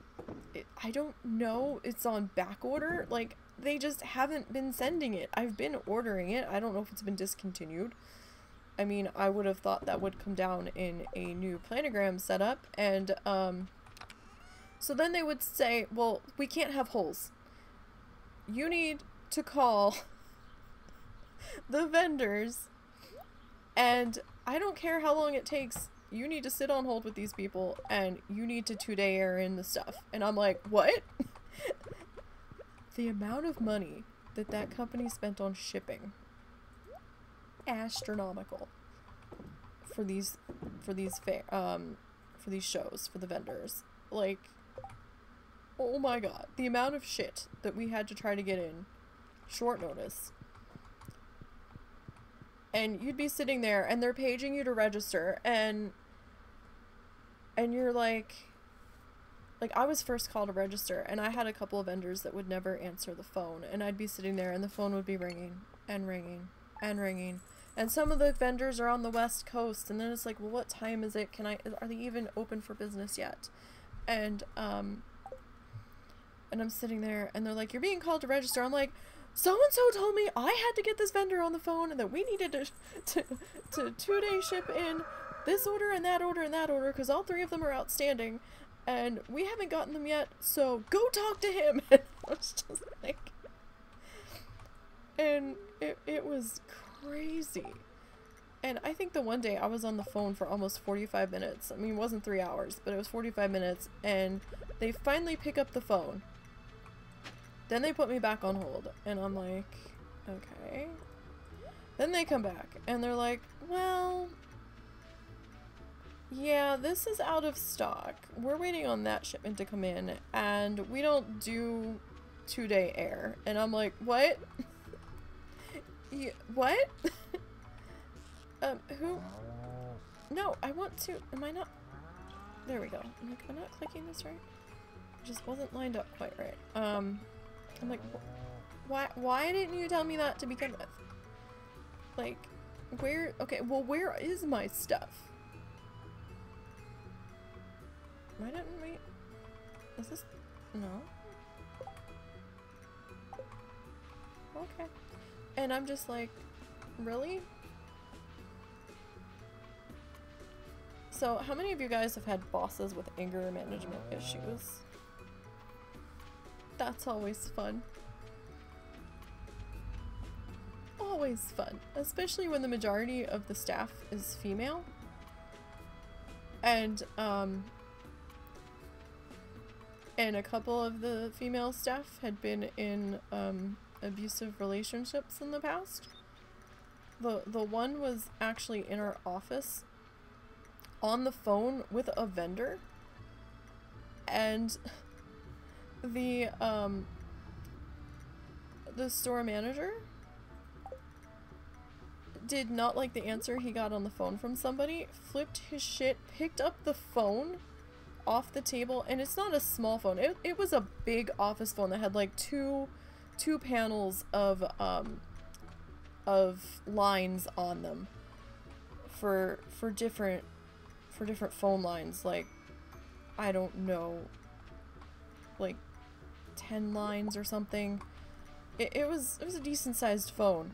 don't know. It's on back order. Like, they just haven't been sending it. I've been ordering it. I don't know if it's been discontinued. I mean, I would have thought that would come down in a new planogram setup. And, so then they would say, well, we can't have holes. You need to call the vendors. And I don't care how long it takes. You need to sit on hold with these people and you need to 2-day air in the stuff. And I'm like, what? The amount of money that company spent on shipping, astronomical for these shows, for the vendors. Like, oh my god, the amount of shit that we had to try to get in, short notice. And you'd be sitting there and they're paging you to register, and you're like I was first called to register, and I had a couple of vendors that would never answer the phone, and I'd be sitting there and the phone would be ringing and ringing and ringing. And some of the vendors are on the West Coast, and then it's like, well, what time is it? Are they even open for business yet? And I'm sitting there and they're like, you're being called to register. I'm like, so-and-so told me I had to get this vendor on the phone and that we needed to 2-day ship in this order and that order and that order because all 3 of them are outstanding and we haven't gotten them yet, so go talk to him. And I was just like, and it was crazy. And I think the one day I was on the phone for almost 45 minutes. I mean, it wasn't 3 hours, but it was 45 minutes, and they finally pick up the phone. Then they put me back on hold, and I'm like, okay. Then they come back, and they're like, well, yeah, this is out of stock. We're waiting on that shipment to come in, and we don't do 2-day air. And I'm like, what? What? Who? No, I want to. Am I not? There we go. I'm like, am I not clicking this right? It just wasn't lined up quite right. I'm like, why didn't you tell me that to begin with? Like, where? Okay, well, where is my stuff? Why didn't we? Is this? No. Okay. And I'm just like, really? So, how many of you guys have had bosses with anger management issues? That's always fun. Always fun. Especially when the majority of the staff is female. And a couple of the female staff had been in, abusive relationships in the past. The one was actually in our office on the phone with a vendor, and the store manager did not like the answer he got on the phone from somebody, flipped his shit, picked up the phone off the table, and it's not a small phone, it was a big office phone that had like two panels of lines on them for different phone lines, like, I don't know, like 10 lines or something. It was a decent sized phone.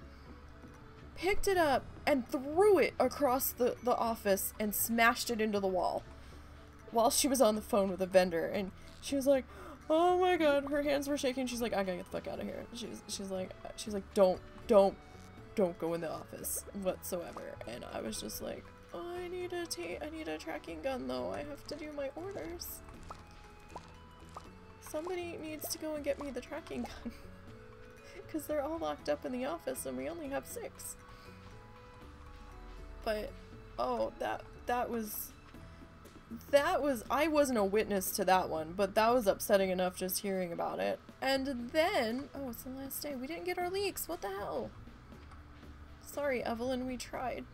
Picked it up and threw it across the office and smashed it into the wall while she was on the phone with a vendor, and she was like, oh my god, her hands were shaking. She's like, I gotta get the fuck out of here. She's like don't go in the office whatsoever. And I was just like, oh, I need a tracking gun though. I have to do my orders. Somebody needs to go and get me the tracking gun. Because they're all locked up in the office and we only have 6. But, oh, that was, I wasn't a witness to that one, but that was upsetting enough just hearing about it. And then, oh, it's the last day. We didn't get our leaks. What the hell? Sorry, Evelyn, we tried.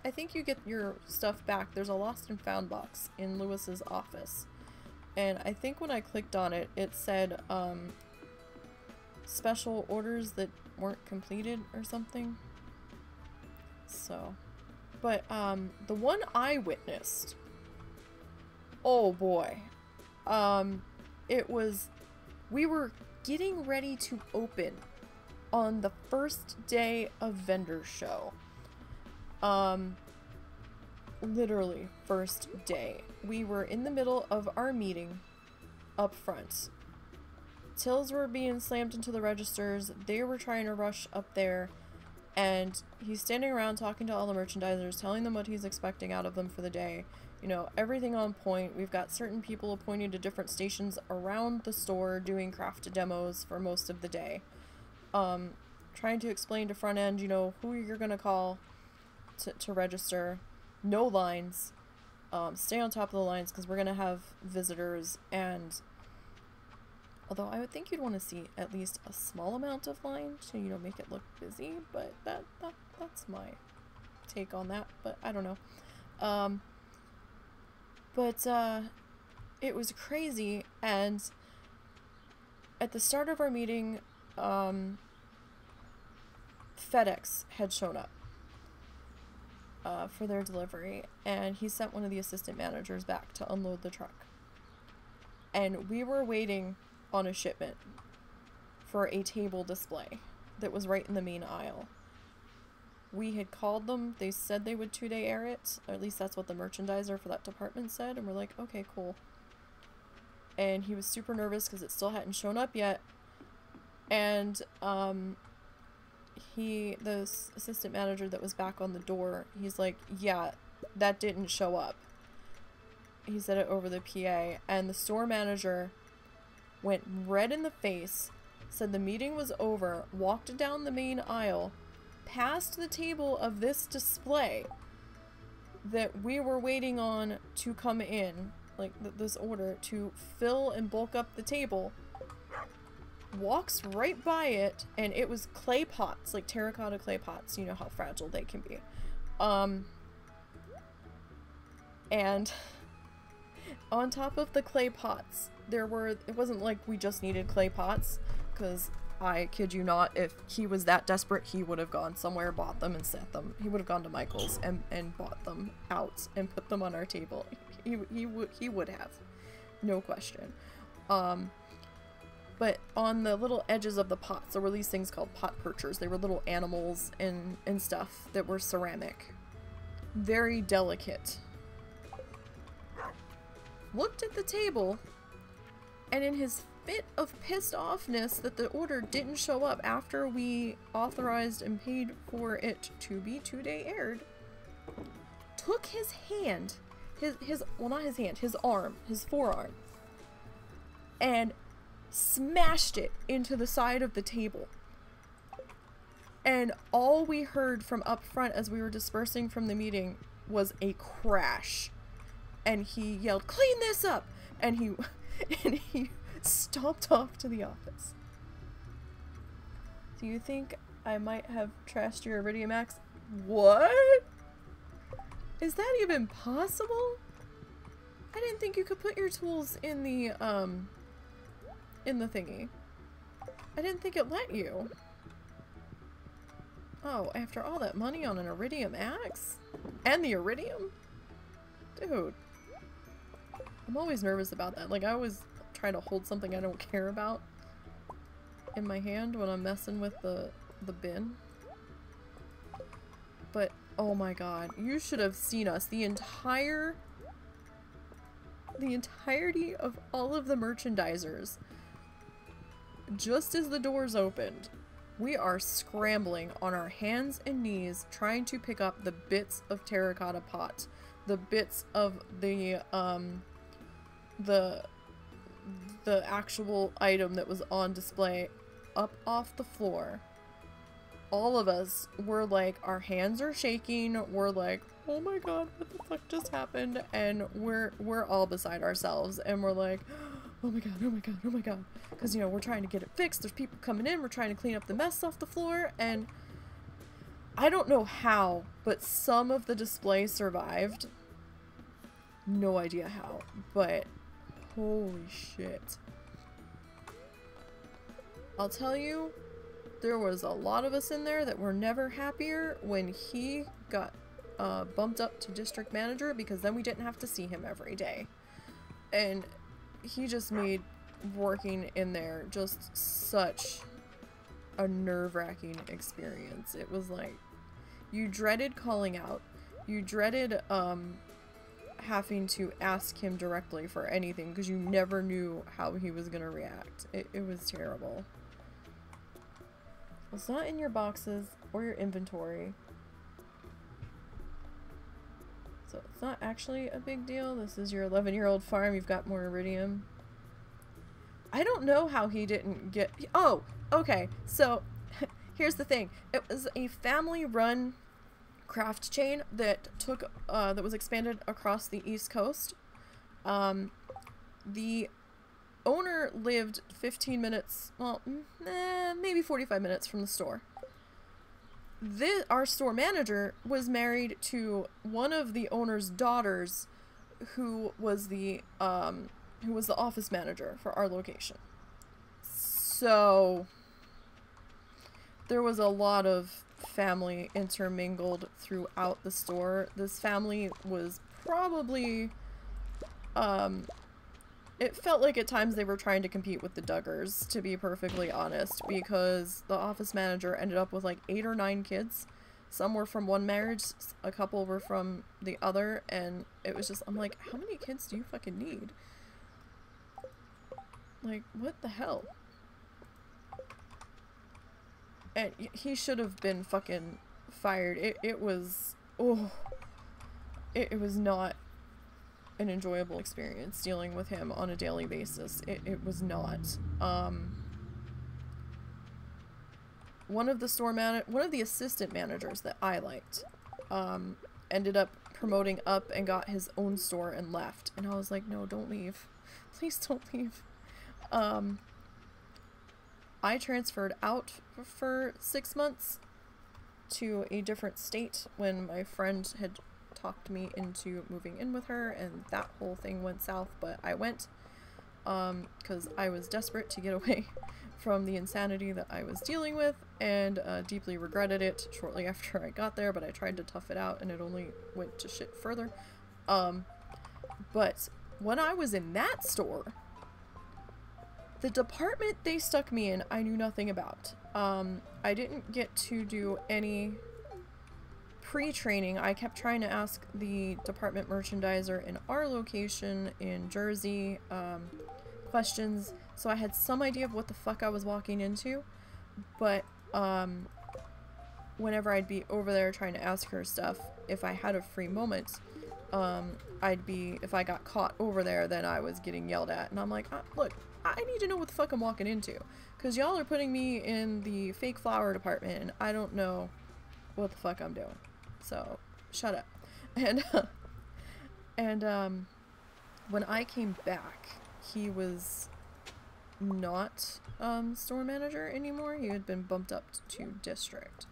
I think you get your stuff back. There's a lost and found box in Lewis's office. And I think when I clicked on it, it said, special orders that weren't completed or something. So, but, the one I witnessed, oh boy, it was, we were getting ready to open on the first day of vendor show. Literally first day. We were in the middle of our meeting up front. Tills were being slammed into the registers. They were trying to rush up there, and he's standing around talking to all the merchandisers, telling them what he's expecting out of them for the day. You know, everything on point. We've got certain people appointed to different stations around the store doing craft demos for most of the day. Trying to explain to front end, you know, who you're gonna call to register. No lines. Stay on top of the lines because we're gonna have visitors, and Although I would think you'd want to see at least a small amount of line to, you know, make it look busy, but that's my take on that, but I don't know. It was crazy, and at the start of our meeting, FedEx had shown up for their delivery, and he sent one of the assistant managers back to unload the truck. And we were waiting on a shipment for a table display that was right in the main aisle. We had called them, they said they would 2-day air it, or at least that's what the merchandiser for that department said, and we're like, okay, cool. And he was super nervous because it still hadn't shown up yet, and the assistant manager that was back on the door, he's like, yeah, that didn't show up. He said it over the PA, and the store manager went red in the face, said the meeting was over, walked down the main aisle, past the table of this display that we were waiting on to come in, like this order to fill and bulk up the table, walks right by it, and it was clay pots, like terracotta clay pots, you know how fragile they can be. And on top of the clay pots, it wasn't like we just needed clay pots, because I kid you not, if he was that desperate, he would have gone somewhere, bought them, and set them. He would have gone to Michael's and bought them out and put them on our table. He would have. No question. But on the little edges of the pots, there were these things called pot perchers. They were little animals and stuff that were ceramic. Very delicate. Looked at the table, and in his fit of pissed offness that the order didn't show up after we authorized and paid for it to be 2-day aired, took his hand, well, not his hand, his arm, his forearm, and smashed it into the side of the table. And all we heard from up front as we were dispersing from the meeting was a crash. And he yelled, "Clean this up!" And he stomped off to the office. Do you think I might have trashed your Iridium Axe? What? Is that even possible? I didn't think you could put your tools in the thingy. I didn't think it let you. Oh, after all that money on an Iridium Axe? And the Iridium? Dude. I'm always nervous about that. Like, I always try to hold something I don't care about in my hand when I'm messing with the bin. But, oh my god. You should have seen us. The entirety of all of the merchandisers. Just as the doors opened, we are scrambling on our hands and knees trying to pick up the bits of terracotta pot, the bits of the actual item that was on display up off the floor. All of us were like, our hands are shaking, we're like, oh my god, what the fuck just happened? And we're all beside ourselves, and we're like, oh my god, oh my god, oh my god. Because, you know, we're trying to get it fixed, there's people coming in, we're trying to clean up the mess off the floor, and I don't know how, but some of the display survived. No idea how, but holy shit. I'll tell you, there was a lot of us in there that were never happier when he got bumped up to district manager, because then we didn't have to see him every day. And he just made working in there just such a nerve-wracking experience. It was like, you dreaded calling out. You dreaded having to ask him directly for anything because you never knew how he was gonna react. It was terrible. It's not in your boxes or your inventory, so it's not actually a big deal. This is your 11-year-old farm. You've got more iridium. I don't know how he didn't get... Oh, okay. So, here's the thing. It was a family-run craft chain that took that was expanded across the East Coast. The owner lived 15 minutes, well, maybe 45 minutes from the store. Our store manager was married to one of the owner's daughters, who was the office manager for our location. So there was a lot of family intermingled throughout the store. This family was probably, it felt like at times they were trying to compete with the Duggars, to be perfectly honest, because the office manager ended up with like 8 or 9 kids. Some were from one marriage, a couple were from the other, and it was just, I'm like, how many kids do you fucking need? Like, what the hell? And he should have been fucking fired. It was, oh, it was not an enjoyable experience dealing with him on a daily basis. It was not. One of the assistant managers that I liked, ended up promoting up and got his own store and left. And I was like, no, don't leave. Please don't leave. I transferred out for 6 months to a different state when my friend had talked me into moving in with her, and that whole thing went south, but I went, because I was desperate to get away from the insanity that I was dealing with, and deeply regretted it shortly after I got there, but I tried to tough it out, and it only went to shit further. But when I was in that store, the department they stuck me in, I knew nothing about. I didn't get to do any pre-training. I kept trying to ask the department merchandiser in our location in Jersey questions, so I had some idea of what the fuck I was walking into, but whenever I'd be over there trying to ask her stuff, if I had a free moment, if I got caught over there, then I was getting yelled at, and I'm like, look, I need to know what the fuck I'm walking into, because y'all are putting me in the fake flower department, and I don't know what the fuck I'm doing. So, shut up. And when I came back, he was not store manager anymore. He had been bumped up to district.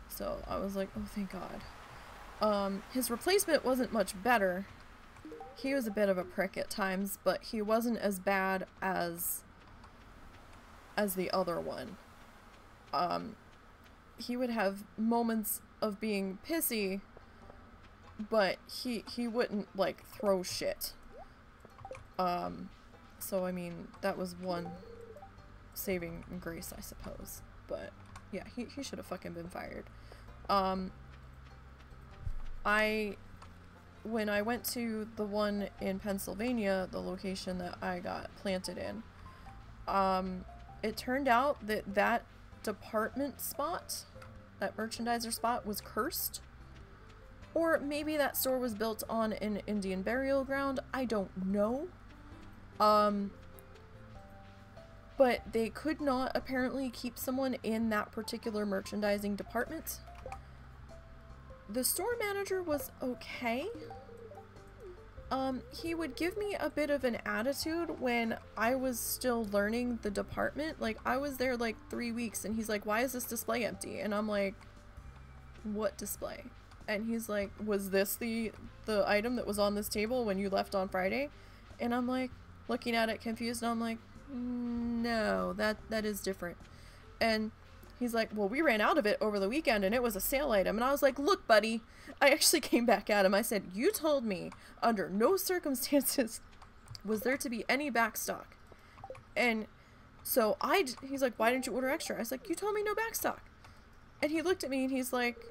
So I was like, oh, thank God. His replacement wasn't much better. He was a bit of a prick at times, but he wasn't as bad as the other one. He would have moments of being pissy, but he wouldn't, like, throw shit. So, I mean, that was one saving grace, I suppose. But, yeah, he should have fucking been fired. When I went to the one in Pennsylvania, the location that I got planted in, it turned out that that department spot, that merchandiser spot, was cursed. Or maybe that store was built on an Indian burial ground. I don't know. But they could not apparently keep someone in that particular merchandising department. The store manager was okay. He would give me a bit of an attitude when I was still learning the department. Like, I was there like 3 weeks, and he's like, why is this display empty? And I'm like, what display? And he's like, was this the item that was on this table when you left on Friday? And I'm like, looking at it confused, and I'm like, no, that is different. And he's like, well, we ran out of it over the weekend, and it was a sale item. And I was like, look, buddy, I actually came back at him. I said, you told me under no circumstances was there to be any back stock. And so he's like, why didn't you order extra? I was like, you told me no back stock. And he looked at me, and he's like,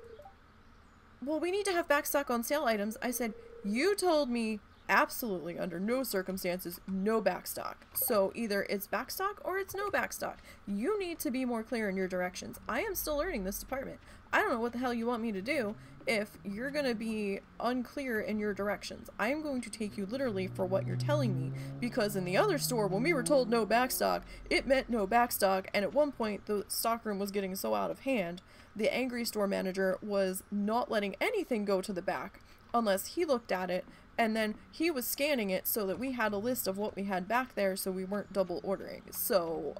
well, we need to have back stock on sale items. I said, you told me absolutely under no circumstances no back stock. So either it's back stock or it's no back stock. You need to be more clear in your directions. I am still learning this department. I don't know what the hell you want me to do if you're gonna be unclear in your directions. I am going to take you literally for what you're telling me, because in the other store, when we were told no back stock, it meant no back stock, and at one point the stockroom was getting so out of hand, the angry store manager was not letting anything go to the back unless he looked at it And then he was scanning it so that we had a list of what we had back there so we weren't double ordering. So,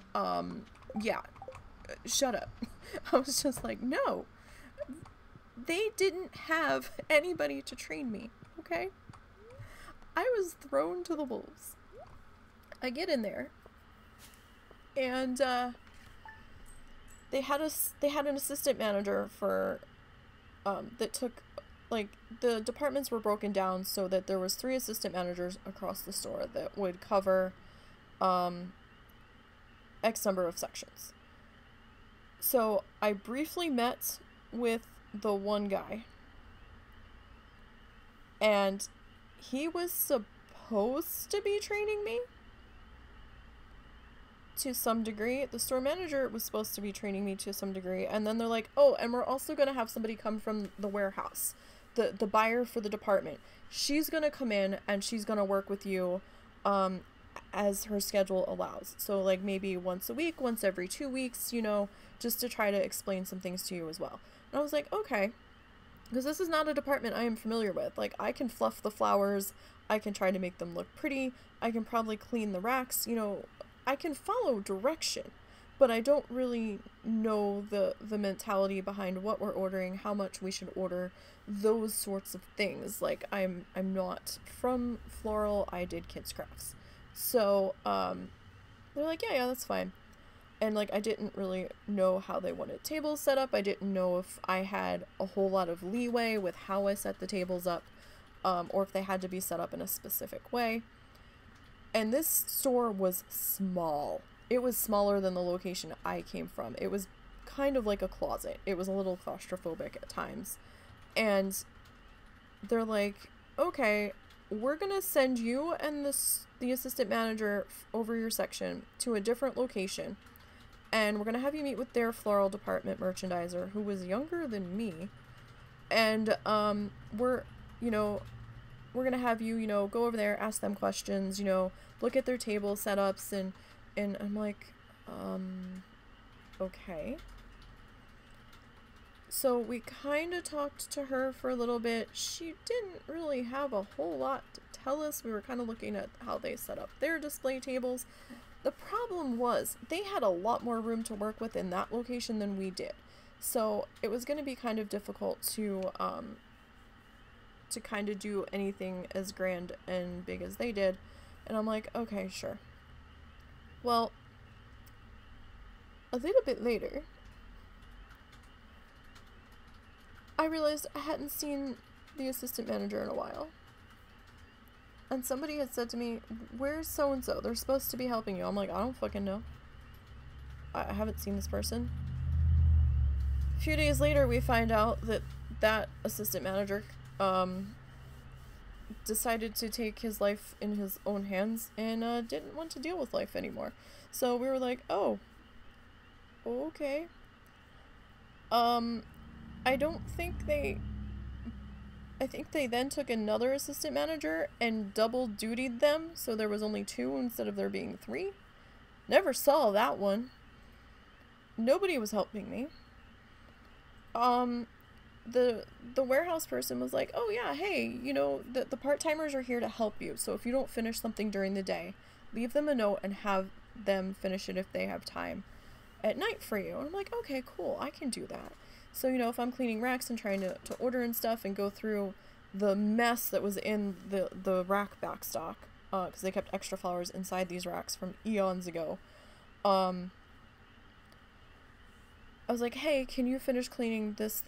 yeah. Shut up. I was just like, no. They didn't have anybody to train me, okay? I was thrown to the wolves. I get in there, and they had an assistant manager for that took, like, the departments were broken down so that there was 3 assistant managers across the store that would cover X number of sections. So I briefly met with the one guy, and he was supposed to be training me to some degree. The store manager was supposed to be training me to some degree, and then they're like, oh, and we're also gonna have somebody come from the warehouse, the buyer for the department. She's gonna come in and she's gonna work with you as her schedule allows. So like maybe once a week, once every 2 weeks, you know, just to try to explain some things to you as well. And I was like, okay, because this is not a department I am familiar with. Like, I can fluff the flowers, I can try to make them look pretty, I can probably clean the racks, you know, I can follow direction, but I don't really know the mentality behind what we're ordering, how much we should order, those sorts of things. Like, I'm not from floral, I did kids crafts. So, they're like, yeah, that's fine. And, like, I didn't really know how they wanted tables set up. I didn't know if I had a whole lot of leeway with how I set the tables up, or if they had to be set up in a specific way. And this store was small. It was smaller than the location I came from. It was kind of like a closet. It was a little claustrophobic at times. And they're like, okay, we're gonna send you and the assistant manager over your section to a different location. And we're going to have you meet with their floral department merchandiser, who was younger than me. And, we're going to have you, you know, go over there, ask them questions, you know, look at their table setups, and I'm like, okay. So we kind of talked to her for a little bit. She didn't really have a whole lot to tell us. We were kind of looking at how they set up their display tables. The problem was they had a lot more room to work with in that location than we did. So it was going to be kind of difficult to kind of do anything as grand and big as they did. And I'm like, okay, sure. Well, a little bit later, I realized I hadn't seen the assistant manager in a while. And somebody had said to me, where's so-and-so? They're supposed to be helping you. I'm like, I don't fucking know. I haven't seen this person. A few days later, we find out that that assistant manager decided to take his life in his own hands and didn't want to deal with life anymore. So we were like, oh, okay. I think they then took another assistant manager and double dutied them, so there was only 2 instead of there being 3. Never saw that one. Nobody was helping me. The warehouse person was like, oh yeah, hey, you know, the part-timers are here to help you, so if you don't finish something during the day, leave them a note and have them finish it if they have time at night for you. And I'm like, okay, cool, I can do that. So, you know, if I'm cleaning racks and trying to order and stuff and go through the mess that was in the rack backstock, because they kept extra flowers inside these racks from eons ago, I was like, hey, can you finish cleaning this,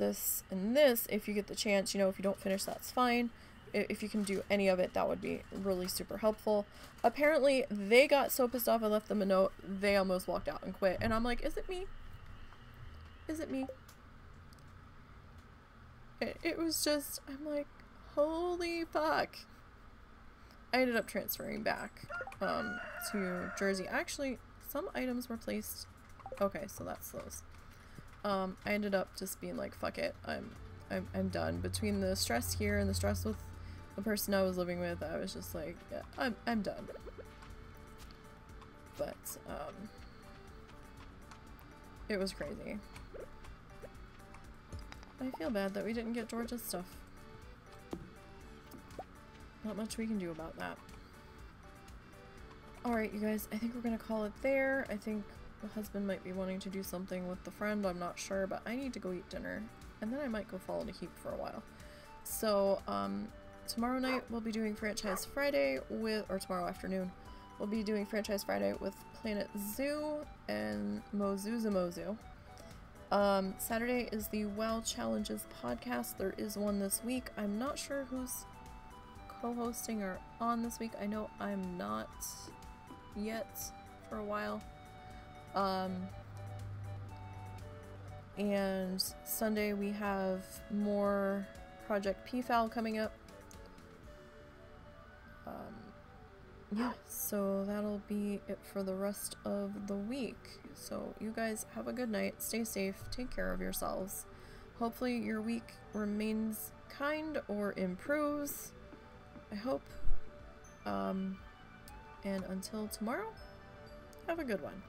and this if you get the chance? You know, if you don't finish, that's fine. If you can do any of it, that would be really super helpful. Apparently, they got so pissed off I left them a note, they almost walked out and quit. And I'm like, is it me? Is it me? It was just, I'm like, holy fuck. I ended up transferring back to Jersey. Actually, some items were placed. Okay, so that's those. I ended up just being like, fuck it. I'm done. Between the stress here and the stress with the person I was living with, I was just like, yeah, I'm done. But it was crazy. I feel bad that we didn't get George's stuff. not much we can do about that. Alright, you guys, I think we're gonna call it there. I think the husband might be wanting to do something with the friend, I'm not sure, but I need to go eat dinner. And then I might go follow the heap for a while. So, tomorrow night we'll be doing Franchise Friday with, or tomorrow afternoon, we'll be doing Franchise Friday with Planet Zoo and Mozu. Saturday is the WoW Challenges podcast. There is one this week. I'm not sure who's co-hosting or on this week. I know I'm not yet for a while. And Sunday we have more Project PFAL coming up. Yeah, so that'll be it for the rest of the week. So you guys have a good night, stay safe, take care of yourselves. Hopefully your week remains kind or improves, I hope. And until tomorrow, have a good one.